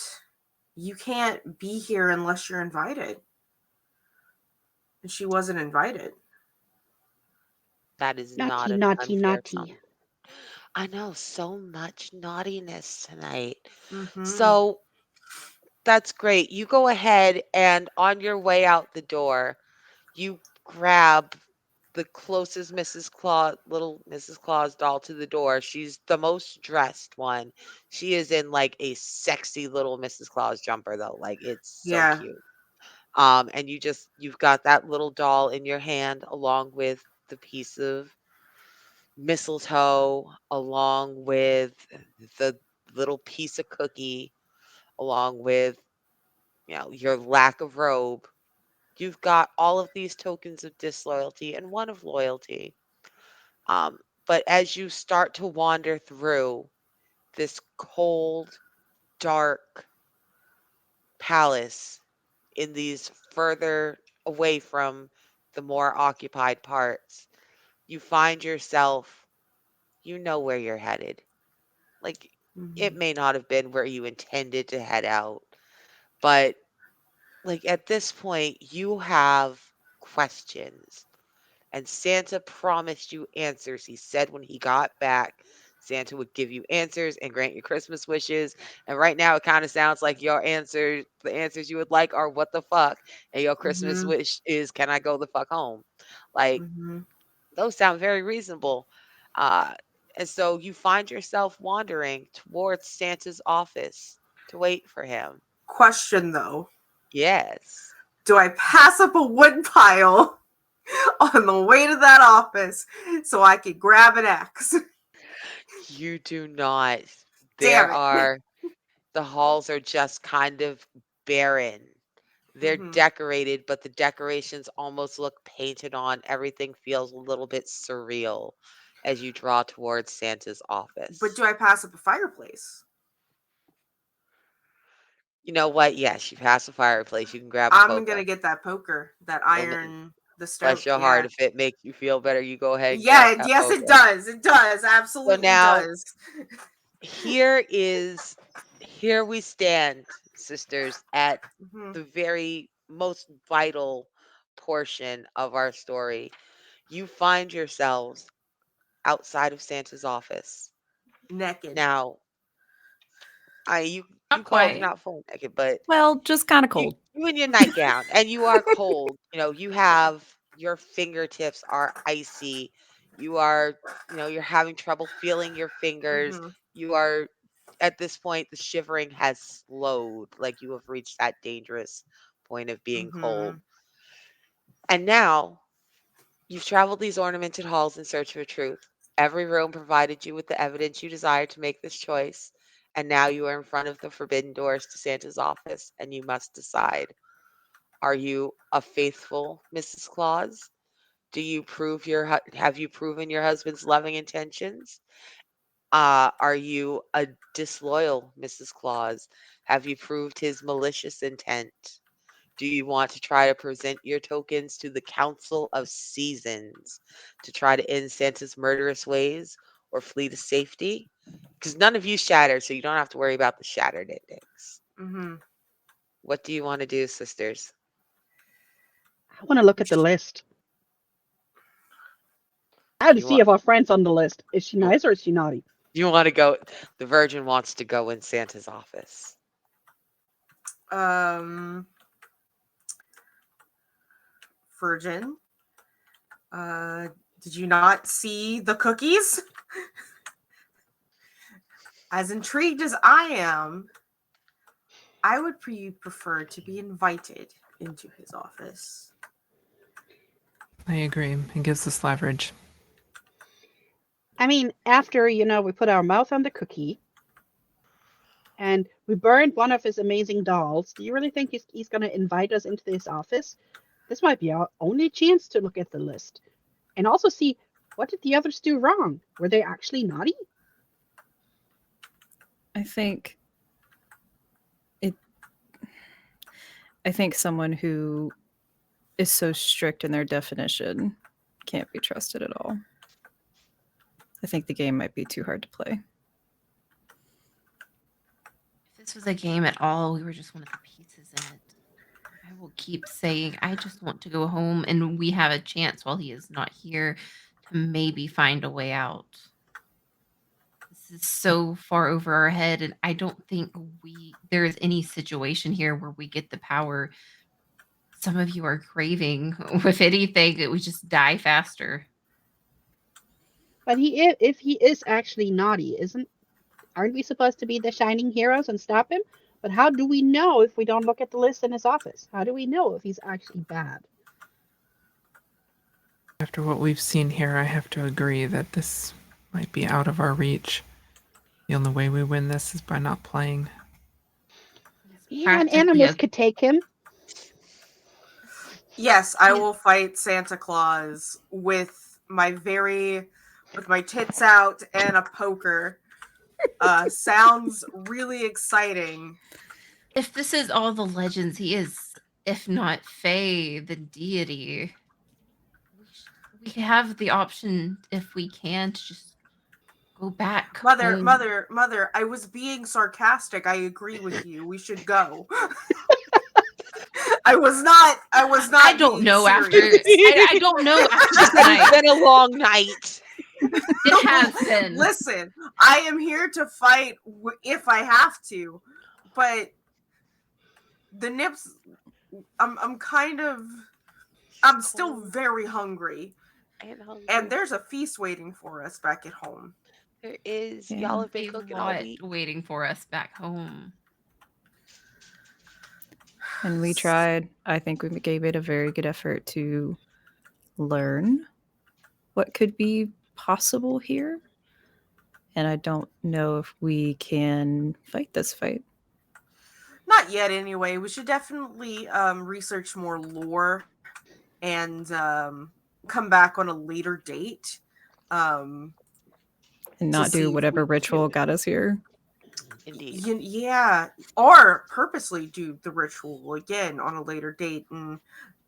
you can't be here unless you're invited. And she wasn't invited. That is not Naughty, an naughty, unfair naughty. sum. I know so much naughtiness tonight. Mm-hmm. So that's great. You go ahead and on your way out the door, you grab the closest little Mrs. Claus doll to the door. She's the most dressed one. She is in like a sexy little Mrs. Claus jumper though. Like it's so Yeah. cute. And you've got that little doll in your hand along with the piece of mistletoe, along with the little piece of cookie, along with, your lack of robe. You've got all of these tokens of disloyalty and one of loyalty. Um, but as you start to wander through this cold, dark palace in these further away from the more occupied parts, you find yourself, you know where you're headed. Like, it Mm-hmm. may not have been where you intended to head out, but like at this point, you have questions. And Santa promised you answers. He said when he got back, Santa would give you answers and grant you Christmas wishes. And right now, it kind of sounds like the answers you would like are what the fuck, and your Christmas Mm-hmm. wish is can I go the fuck home? Like Mm-hmm. those sound very reasonable. Uh, and so you find yourself wandering towards Santa's office to wait for him. Question though. Yes, Do I pass up a wood pile on the way to that office so I could grab an axe? you do not. There Damn it. are The halls are just kind of barren. They're Mm-hmm. decorated, but the decorations almost look painted on. Everything feels a little bit surreal as you draw towards Santa's But office. do I pass up a fireplace? You know what? Yes, you pass a fireplace. You can grab a I'm gonna poker. get that poker, that Well, iron, the stone. bless your heart. Yeah. If it makes you feel better, you go ahead and grab Yeah, that yes, it poker. does. It does. So Absolutely now does. here is here we stand, sisters, at Mm-hmm. the very most vital portion of our story. You find yourselves outside of Santa's office. Naked. Now, you Not called it quite. not full naked, but Well, just kind of you cold. you in your nightgown and you are cold. You have your fingertips are icy. You are, you're having trouble feeling your fingers. Mm-hmm. You are at this point the shivering has slowed, like you have reached that dangerous point of being Mm-hmm. cold. And now you've traveled these ornamented halls in search of truth. Every room provided you with the evidence you desired to make this choice. And now you are in front of the forbidden doors to Santa's office, and you must decide Are you a faithful Mrs. Claus? Do you have you proven your husband's loving intentions? Are you a disloyal Mrs. Claus? Have you proved his malicious intent? Do you want to try to present your tokens to the Council of Seasons to try to end Santa's murderous ways or flee to safety? Because none of you shattered, so you don't have to worry about the shattered endings. Mm-hmm. What do you want to do, sisters? I want to look at the list. I have to You see want if our friend's on the list. Is she you, nice or is she naughty? you want to go? The Virgin wants to go in Santa's office. Virgin. Did you not see the cookies? As intrigued as I am, I would prefer to be invited into his office. I agree. It gives us leverage. I mean, after, we put our mouth on the cookie and we burned one of his amazing dolls, do you really think he's going to invite us into his office? This might be our only chance to look at the list and also see, what did the others do wrong? Were they actually naughty? I think someone who is so strict in their definition can't be trusted at all. I think the game might be too hard to play. If this was a game at all, we were just one of the pieces in it. I will keep saying, I just want to go home, and we have a chance while he is not here to maybe find a way out. This is so far over our head, and I don't think there is any situation here where we get the power some of you are craving. If anything, it would just die faster. But if he is actually naughty, aren't we supposed to be the shining heroes and stop him? But how do we know if we don't look at the list in his office? How do we know if he's actually bad? After what we've seen here, I have to agree that this might be out of our reach. The only way we win this is by not playing. Yeah, and animals could take him. Yes, I will fight Santa Claus with my tits out and a poker. Sounds really exciting. If this is all the legends, he is, if not Fae, the deity. We have the option, if we can, to just go back. Mother, I was being sarcastic. I agree with you. We should go. I was not. I don't know after. I don't know after tonight. It's been a long night. It has been. Listen, I am here to fight if I have to, but the nips. I'm still very hungry, and there's a feast waiting for us back at home. There is. Yeah. Y'all have been cooking all week. Waiting for us back home. And we tried. I think we gave it a very good effort to learn what could be possible here. And I don't know if we can fight this fight. Not yet, anyway. We should definitely research more lore and come back on a later date. And not do whatever ritual got us here. Indeed. Yeah, or purposely do the ritual again on a later date and,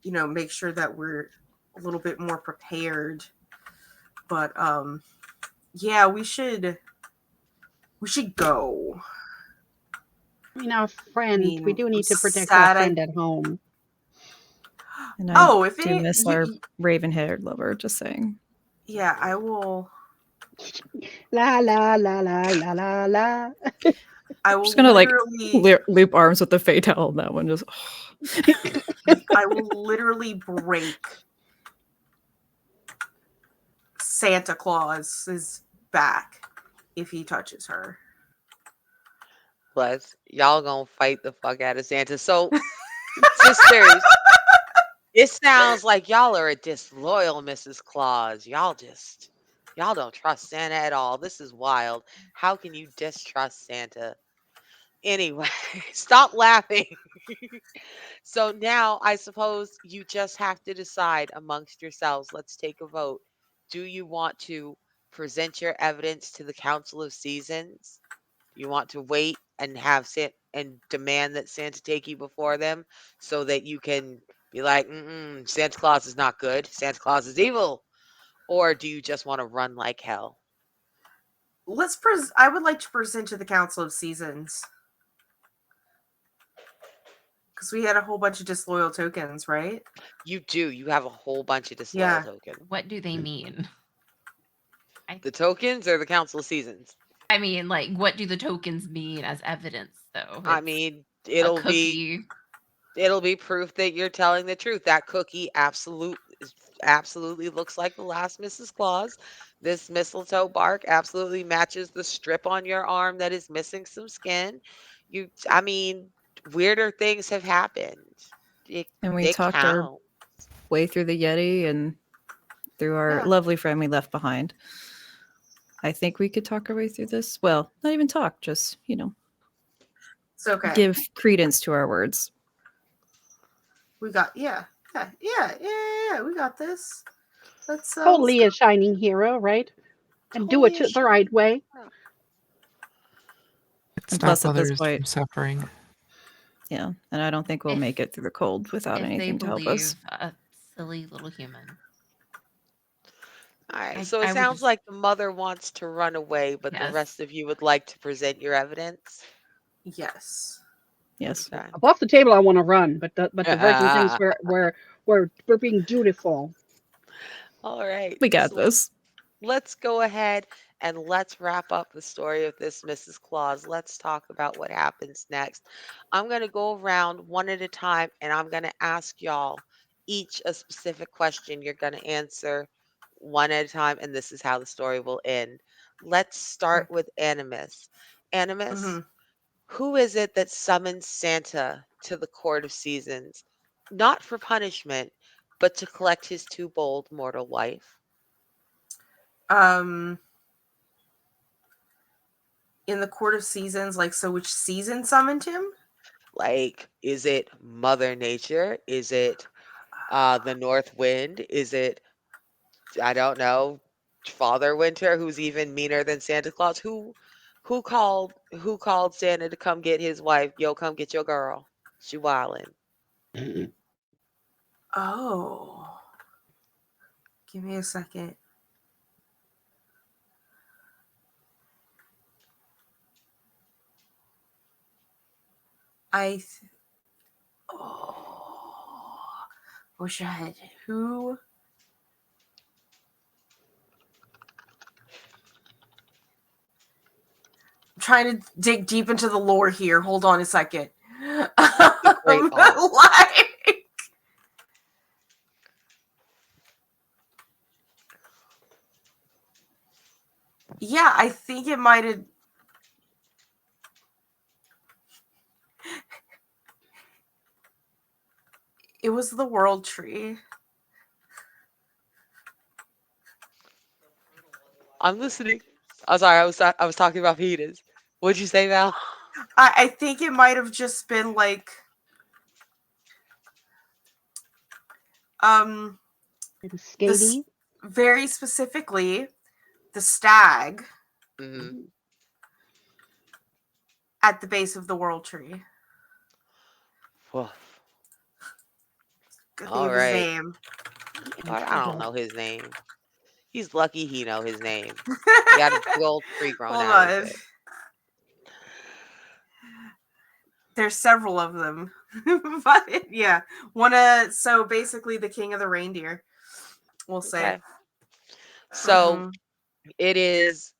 make sure that we're a little bit more prepared. But, yeah, we should go. Our friend, we do need to protect our friend at home. And I do miss our raven-haired lover, just saying. Yeah, I will. La la la la la la la. I'm just gonna loop arms with the fatal on that one. Just I will literally break Santa Claus's back if he touches her. Y'all gonna fight the fuck out of Santa. So, sisters, it sounds like y'all are a disloyal Mrs. Claus. Y'all don't trust Santa at all. This is wild. How can you distrust Santa? Anyway, stop laughing. So now I suppose you just have to decide amongst yourselves. Let's take a vote. Do you want to present your evidence to the Council of Seasons? You want to wait and have and demand that Santa take you before them so that you can be like, Santa Claus is not good. Santa Claus is evil. Or do you just want to run like hell? I would like to present to the Council of Seasons. Because we had a whole bunch of disloyal tokens, right? You do. You have a whole bunch of disloyal Yeah. tokens. What do they mean? The tokens or the Council of Seasons? I mean, like, what do the tokens mean as evidence, though? I It's mean, a it'll be cookie. proof that you're telling the truth. That cookie absolutely looks like the last Mrs. Claus. This mistletoe bark absolutely matches the strip on your arm that is missing some skin. I mean, weirder things have happened. It, And we it talked our counts. way through the Yeti and through our Yeah. lovely friend we left behind. I think we could talk our way through this. Well, not even talk, just, It's okay. give credence to our words. We got we got this. Let's Totally a shining hero, right? And do it the right way. And Stop plus at this others point, from suffering. yeah, and I don't think we'll If- make it through the cold without If they anything to help us. believe a silly little human. All right, I- so I it would sounds just- like the mother wants to run away, but the Yes. rest of you would like to present your evidence. Yes. Yes. Okay. Off the table, I want to run, but the virgin thinks we're being dutiful. All right. We got so this. let's go ahead and let's wrap up the story of this Mrs. Claus. Let's talk about what happens next. I'm going to go around one at a time and I'm going to ask y'all each a specific question. You're going to answer one at a time, and this is how the story will end. Let's start with Animus. Animus, Mm-hmm. who is it that summons Santa to the Court of Seasons? Not for punishment, but to collect his too bold mortal wife. In the Court of Seasons, which season summoned him? Like, is it Mother Nature? Is it the North Wind? Is it, I don't know, Father Winter, who's even meaner than Santa Claus? Who called Santa to come get his wife? Yo, come get your girl. She wildin'. Oh. Give me a second. Wish I had who. I'm trying to dig deep into the lore here. Hold on a second. The Great Ball. Yeah, I think it might have. It was the World Tree. I'm listening. I'm sorry, I was talking about penis. What'd you say, Val? I think it might have just been Skady. Very specifically, the stag Mm-hmm. at the base of the World Tree. Woof. Good All think of his right. name. I don't know his name. He's lucky he know his name. He got a big old tree grown Hold out of on. it. There's several of them. But yeah. So basically the king of the reindeer, we'll say. Okay. So Mhm. it is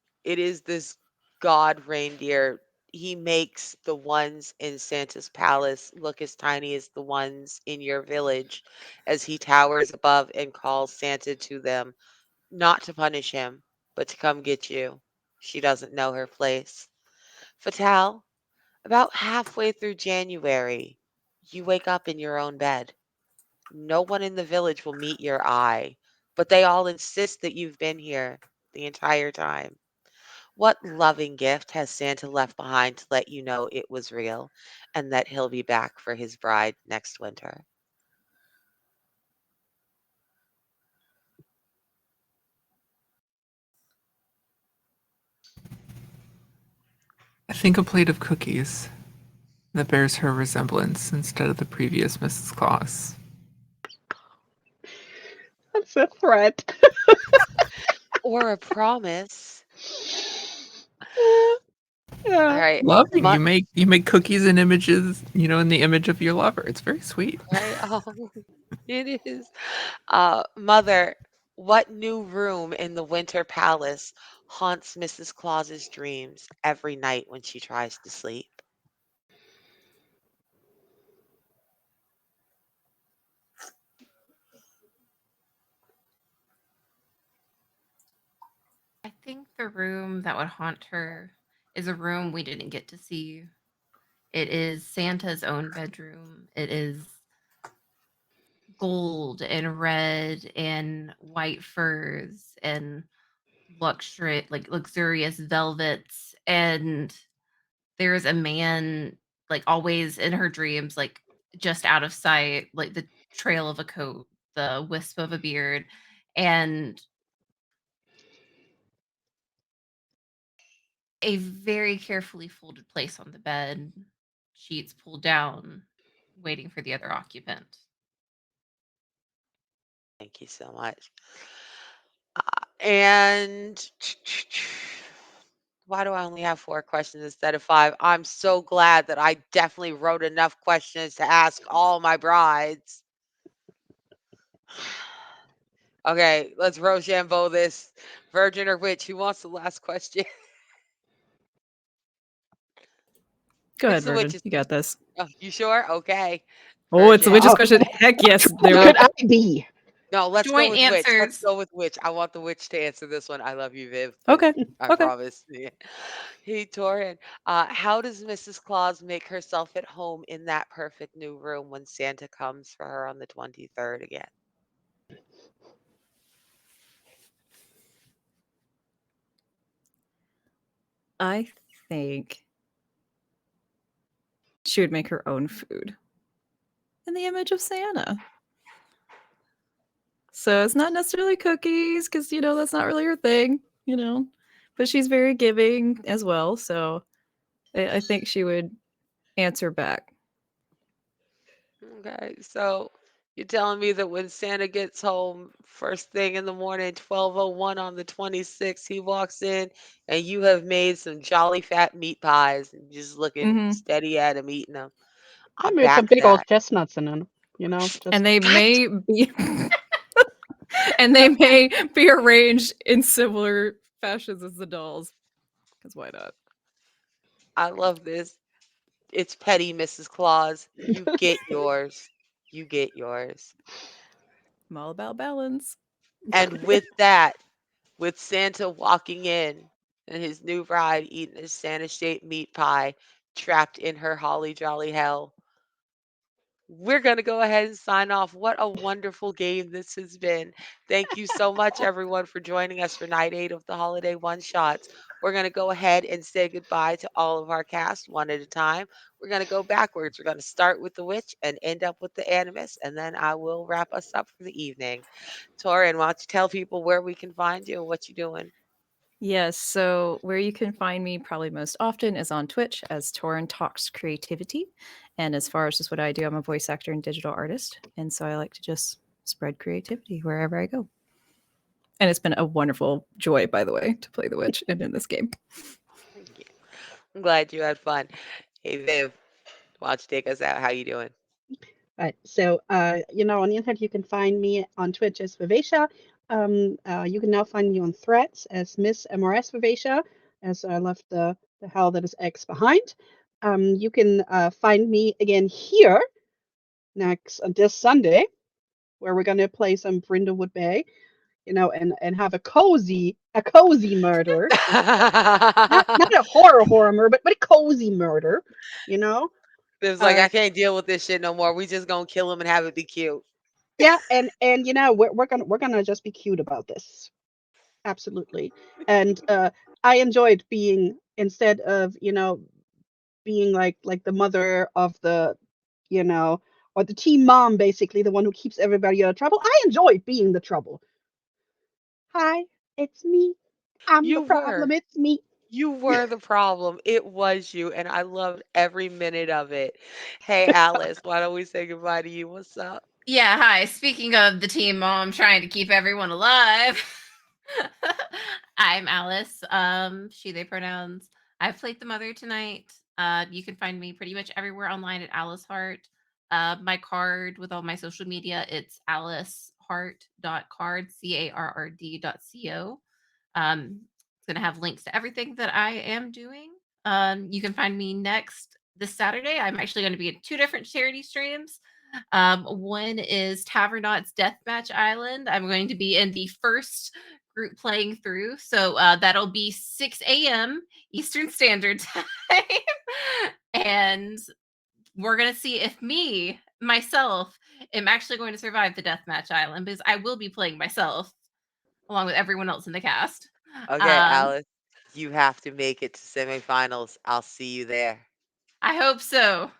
this god reindeer. He makes the ones in Santa's palace look as tiny as the ones in your village as he towers above and calls Santa to them, not to punish him, but to come get you. She doesn't know her place. Fatal, about halfway through January, you wake up in your own bed. No one in the village will meet your eye, but they all insist that you've been here the entire time. What loving gift has Santa left behind to let you know it was real and that he'll be back for his bride next winter? I think a plate of cookies that bears her resemblance instead of the previous Mrs. Claus. That's a threat. Or a promise? All Yeah. right. Loving. Mu- You make cookies and images, in the image of your lover. It's very sweet. right? Oh, it is. Mother, what new room in the Winter Palace haunts Mrs. Claus's dreams every night when she tries to sleep? I think the room that would haunt her is a room we didn't get to see. It is Santa's own bedroom. It is gold and red and white furs and luxurious velvets, and there's a man like always in her dreams, like just out of sight, like the trail of a coat, the wisp of a beard, and a very carefully folded place on the bed, sheets pulled down, waiting for the other occupant. Thank you so much. And why do I only have 4 questions instead of 5? I'm so glad that I definitely wrote enough questions to ask all my brides. Okay, let's Rochambeau this. Virgin or witch? Who wants the last question? Go It's ahead, the Virgin. witch's You got question. this. Oh, you sure? Okay. Oh, it's the Virgin. witch's Oh, question. Heck yes. which one There. could I be? No, let's go Joint with witch. Let's answers. go with witch. I want the witch to answer this one. I love you, Viv, but Okay. I Okay. promise. Yeah. Hey, Torin, how does Mrs. Claus make herself at home in that perfect new room when Santa comes for her on the 23rd again? I think she would make her own food in the image of Santa. So it's not necessarily cookies because, that's not really her thing. But she's very giving as well. So I think she would answer back. Okay, so you're telling me that when Santa gets home first thing in the morning, 12:01 on the 26th, he walks in and you have made some jolly fat meat pies and just looking Hmm. steady at him eating them. I I made some back big old that. chestnuts in them, you know, just And they God, may be and they may be arranged in similar fashions as the dolls. Because why not? I love this. It's petty, Mrs. Claus. You get yours. You get yours. I'm all about balance. And with that, with Santa walking in and his new bride eating a Santa shaped meat pie trapped in her holly jolly hell, we're going to go ahead and sign off. What a wonderful game this has been. Thank you so much, everyone, for joining us for night 8 of the holiday one shots. We're going to go ahead and say goodbye to all of our cast one at a time. We're going to go backwards. We're going to start with the witch and end up with the animus, and then I will wrap us up for the evening. Torin, why don't you tell people where we can find you and what you're doing? Yes, so where you can find me probably most often is on Twitch as Torin Talks Creativity. And as far as just what I do, I'm a voice actor and digital artist. And so I like to just spread creativity wherever I go. And it's been a wonderful joy, by the way, to play the witch and in this game. Thank you. I'm glad you had fun. Hey, Viv, why don't you take us out? How you doing? Right. So, on the internet, you can find me on Twitch as Vivacia. You can now find me on Threads as Miss MRS Vivacia, as I left the hell that is X behind. You can find me again here next this Sunday, where we're going to play some Brindlewood Bay, and have a cozy murder. Not a horror murder, but a cozy murder, you know. It was like, Uh, I can't deal with this shit no more. We just gonna kill him and have it be cute. yeah, and we're gonna just be cute about this. absolutely. And I enjoyed being, instead of, being like the mother of the, you know, or the team mom, basically the one who keeps everybody out of trouble. I enjoyed being the trouble. Hi, it's me. I'm the You problem. were. It's me. You were the problem. It was you, and I loved every minute of it. Hey, Alice, why don't we say goodbye to you? What's up? Yeah, hi. Speaking of the team mom trying to keep everyone alive, I'm Alice. She, they pronouns. I've played the mother tonight. You can find me pretty much everywhere online at Alice Hart. My card with all my social media, it's alicehart.card, CARRD.co. It's going to have links to everything that I am doing. You can find me next this Saturday. I'm actually going to be at two different charity streams. One is Tavernauts Deathmatch Island. I'm going to be in the first group playing through. So that'll be 6 a.m. Eastern Standard Time. And we're going to see if myself, am actually going to survive the Deathmatch Island because I will be playing myself along with everyone else in the cast. Okay, Um, Alice, you have to make it to semifinals. I'll see you there. I hope so.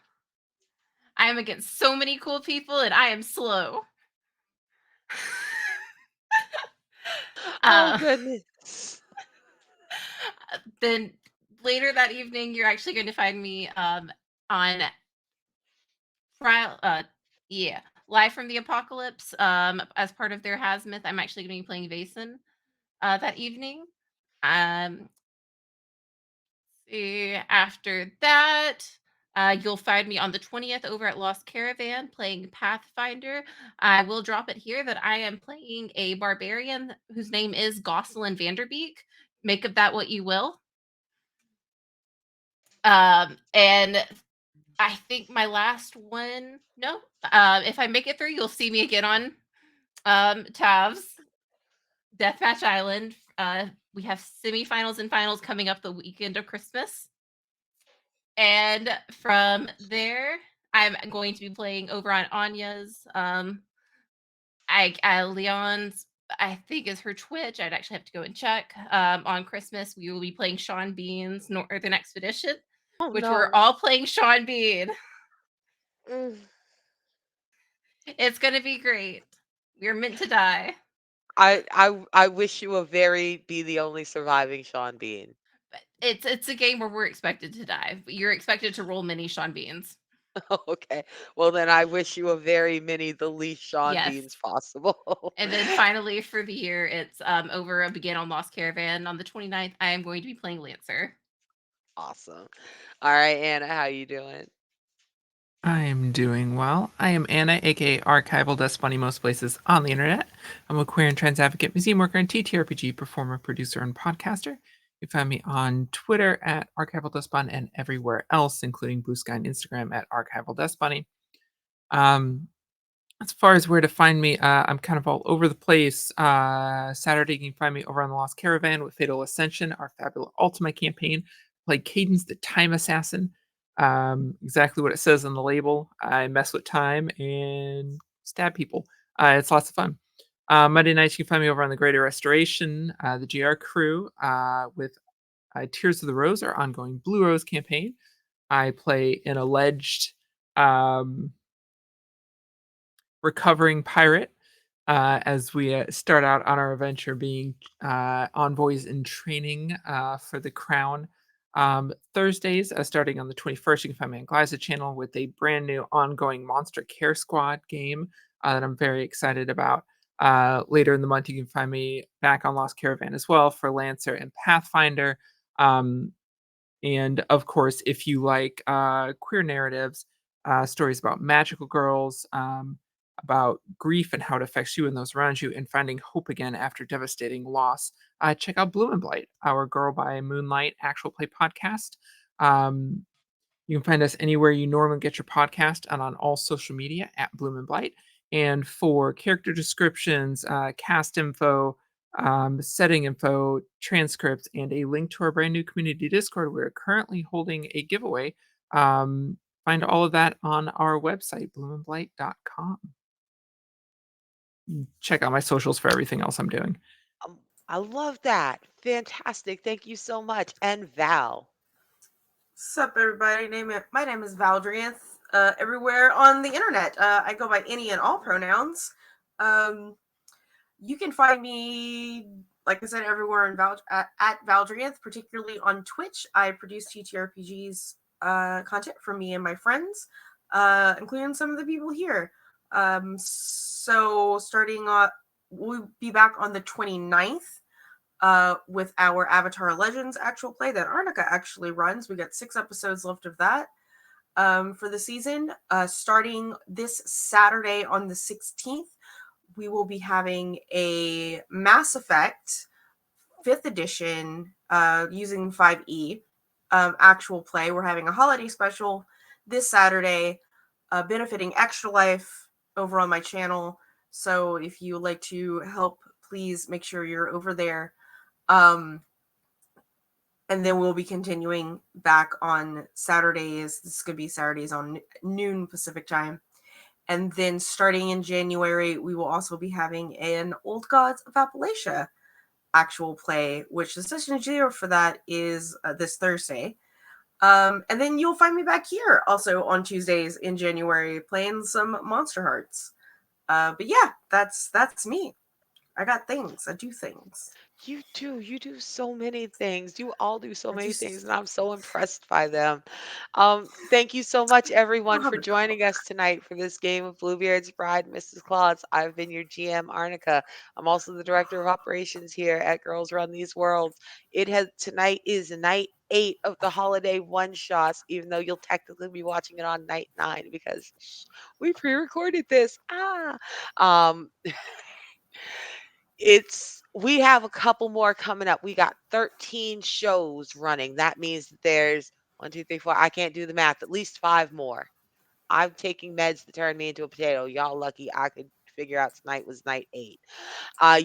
I am against so many cool people and I am slow. Oh, uh, goodness. then later that evening, you're actually going to find me on trial. Yeah, Live from the Apocalypse. As part of their Hazmith, I'm actually going to be playing Vason that evening. Um, After that, you'll find me on the 20th over at Lost Caravan playing Pathfinder. I will drop it here that I am playing a barbarian whose name is Gosselin Vanderbeek. Make of that what you will. And I think my last one, no, if I make it through, you'll see me again on Tavs Deathmatch Island. We have semifinals and finals coming up the weekend of Christmas. And from there, I'm going to be playing over on Anya's. Leon's, I think, is her Twitch. I'd actually have to go and check. On Christmas, we will be playing Sean Bean's Northern Expedition, Oh, which we're no. all playing Sean Bean. Mm. It's gonna be great. We're meant to die. I wish you a very be the only surviving Sean Bean. But it's a game where we're expected to die. You're expected to roll many Sean Beans. Okay. Well, then I wish you a very many the least Sean Yes. Beans possible. And then finally for the year, it's over again on Lost Caravan. On the 29th, I am going to be playing Lancer. Awesome. All right, Anna, how you doing? I am doing well. I am Anna, aka Archival Dust Bunny most places on the internet. I'm a queer and trans advocate, museum worker, and TTRPG performer, producer, and podcaster. You can find me on Twitter at Archival Dust Bunny and everywhere else, including Blue Sky and Instagram at Archival Dust Bunny. As far as where to find me, I'm kind of all over the place. Saturday, you can find me over on the Lost Caravan with Fatal Ascension, our fabulous Ultima campaign. Play Cadence the Time Assassin. Exactly what it says on the label. I mess with time and stab people. It's lots of fun. Monday nights, you can find me over on the Greater Restoration, the GR crew, with Tears of the Rose, our ongoing Blue Rose campaign. I play an alleged recovering pirate as we start out on our adventure being envoys in training for the crown. Thursdays, starting on the 21st, you can find me on Glyza channel with a brand new ongoing Monster Care Squad game that I'm very excited about. Later in the month, you can find me back on Lost Caravan as well for Lancer and Pathfinder. And of course, if you like queer narratives, stories about magical girls, about grief and how it affects you and those around you, and finding hope again after devastating loss, check out Blue and Blight, our Girl by Moonlight actual play podcast. You can find us anywhere you normally get your podcast and on all social media at Bloom and Blight. And for character descriptions, cast info, setting info, transcripts, and a link to our brand new community Discord, we're currently holding a giveaway. Find all of that on our website, bloomandblight.com. Check out my socials for everything else I'm doing. I love that. Fantastic. Thank you so much. And Val. Sup, everybody? My name is Valdrianth. Everywhere on the internet, I go by any and all pronouns. Um, you can find me, like I said, everywhere at Valdrianth, particularly on Twitch. I produce TTRPGs content for me and my friends, including some of the people here. So starting we'll be back on the 29th with our Avatar Legends actual play that Arnica actually runs. We got 6 episodes left of that for the season. Starting this Saturday on the 16th, we will be having a Mass Effect 5th edition using 5e actual play. We're having a holiday special this Saturday benefiting Extra Life over on my channel. So if you would like to help, please make sure you're over there. And then we'll be continuing back on Saturdays. This could be Saturdays on noon Pacific time. And then starting in January, we will also be having an Old Gods of Appalachia actual play, which the session zero for that is this Thursday. And then you'll find me back here also on Tuesdays in January playing some Monster Hearts. But yeah, that's me. I got things. I do things. You do. You do so many things. You all do so I many just things, and I'm so impressed by them. Thank you so much, I everyone, don't have for a joining us tonight for this game of Bluebeard's Bride, Mrs. Claus. I've been your GM, Arnica. I'm also the director of operations here at Girls Run These Worlds. Tonight is night 8 of the holiday one shots, even though you'll technically be watching it on night 9 because we pre-recorded this. Um, we have a couple more coming up. We got 13 shows running. That means that there's 1, 2, 3, 4. I can't do the math. At least 5 more. I'm taking meds to turn me into a potato. Y'all lucky I could figure out tonight was night 8.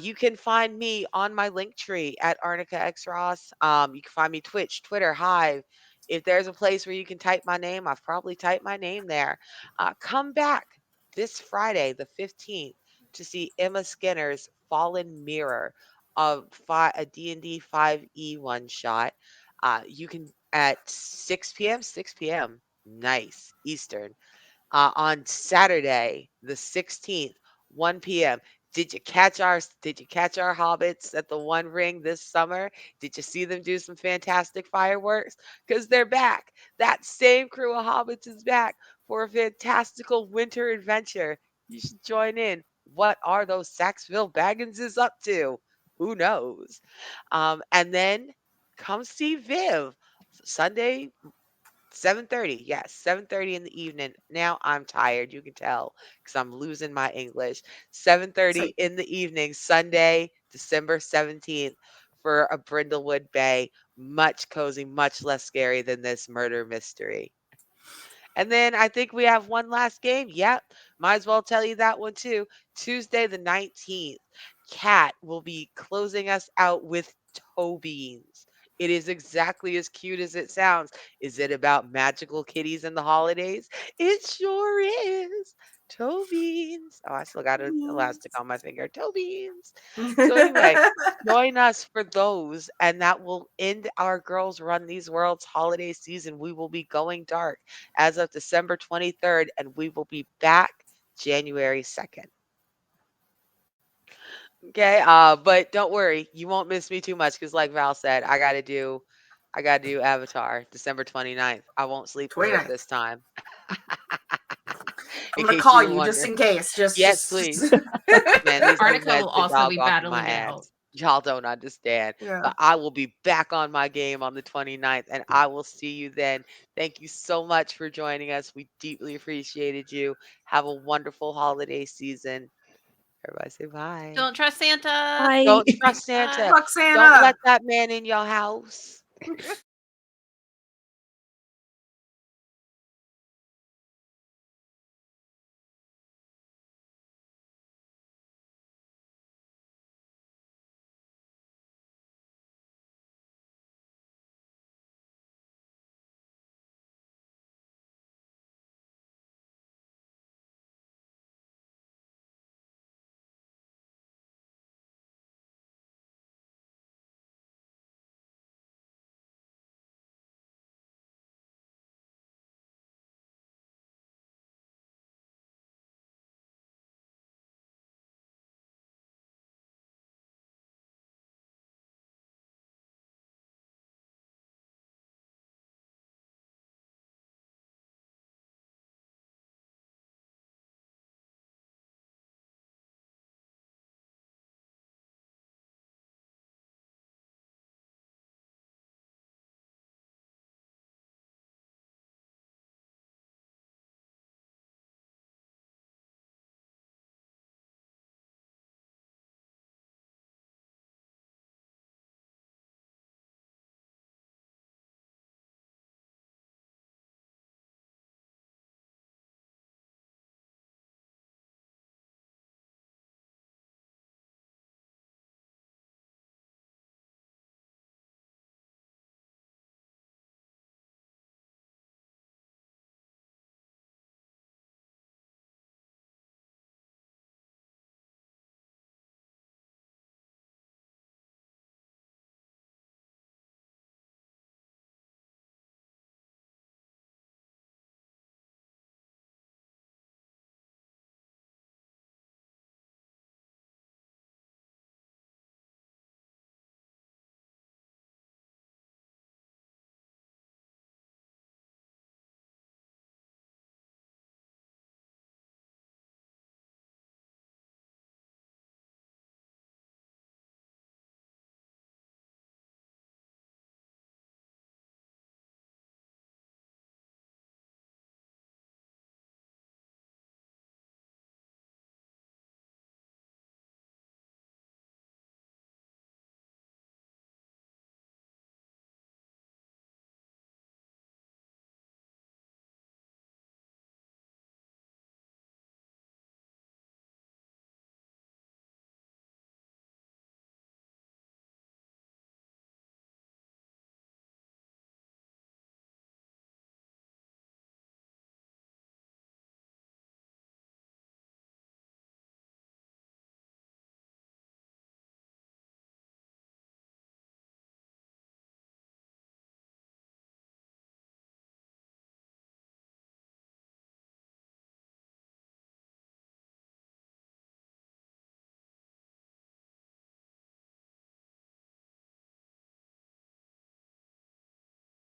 You can find me on my link tree at Arnica X Ross. You can find me Twitch, Twitter, Hive. If there's a place where you can type my name, I've probably typed my name there. Come back this Friday, the 15th, to see Emma Skinner's Fallen Mirror, a D&D 5e one shot. You can at 6 p.m. 6 p.m. Nice Eastern on Saturday, the 16th, 1 p.m. Did you catch our hobbits at the One Ring this summer? Did you see them do some fantastic fireworks? Because they're back. That same crew of hobbits is back for a fantastical winter adventure. You should join in. What are those Saxville Bagginses up to? Who knows? And then come see Viv Sunday 7:30. Yes, 7:30 in the evening. Now I'm tired, you can tell, because I'm losing my English. 7:30 so in the evening, Sunday, December 17th, for a Brindlewood Bay. Much cozy, much less scary than this murder mystery. And then I think we have one last game. Yep. Might as well tell you that one too. Tuesday the 19th. Kat will be closing us out with toe beans. It is exactly as cute as it sounds. Is it about magical kitties in the holidays? It sure is. Toe beans. Oh, I still got an elastic on my finger. Toe beans. So anyway, join us for those, and that will end our Girls Run These Worlds holiday season. We will be going dark as of December 23rd, and we will be back January 2nd. Okay, but don't worry, you won't miss me too much because, like Val said, I gotta do Avatar December 29th. I won't sleep through it 29th. this time. I'm In gonna case call you were you just wondering. in case. Yes, Just please. Man, these new Arnica meds will been also dog be walking my battling it out. ass. Y'all don't understand. yeah. But I will be back on my game on the 29th, and I will see you then. Thank you so much for joining us. We deeply appreciated you. Have a wonderful holiday season. Everybody say bye. Don't trust Santa. Bye. Don't trust Santa. Bye. Fuck Don't let Santa. that man in your house.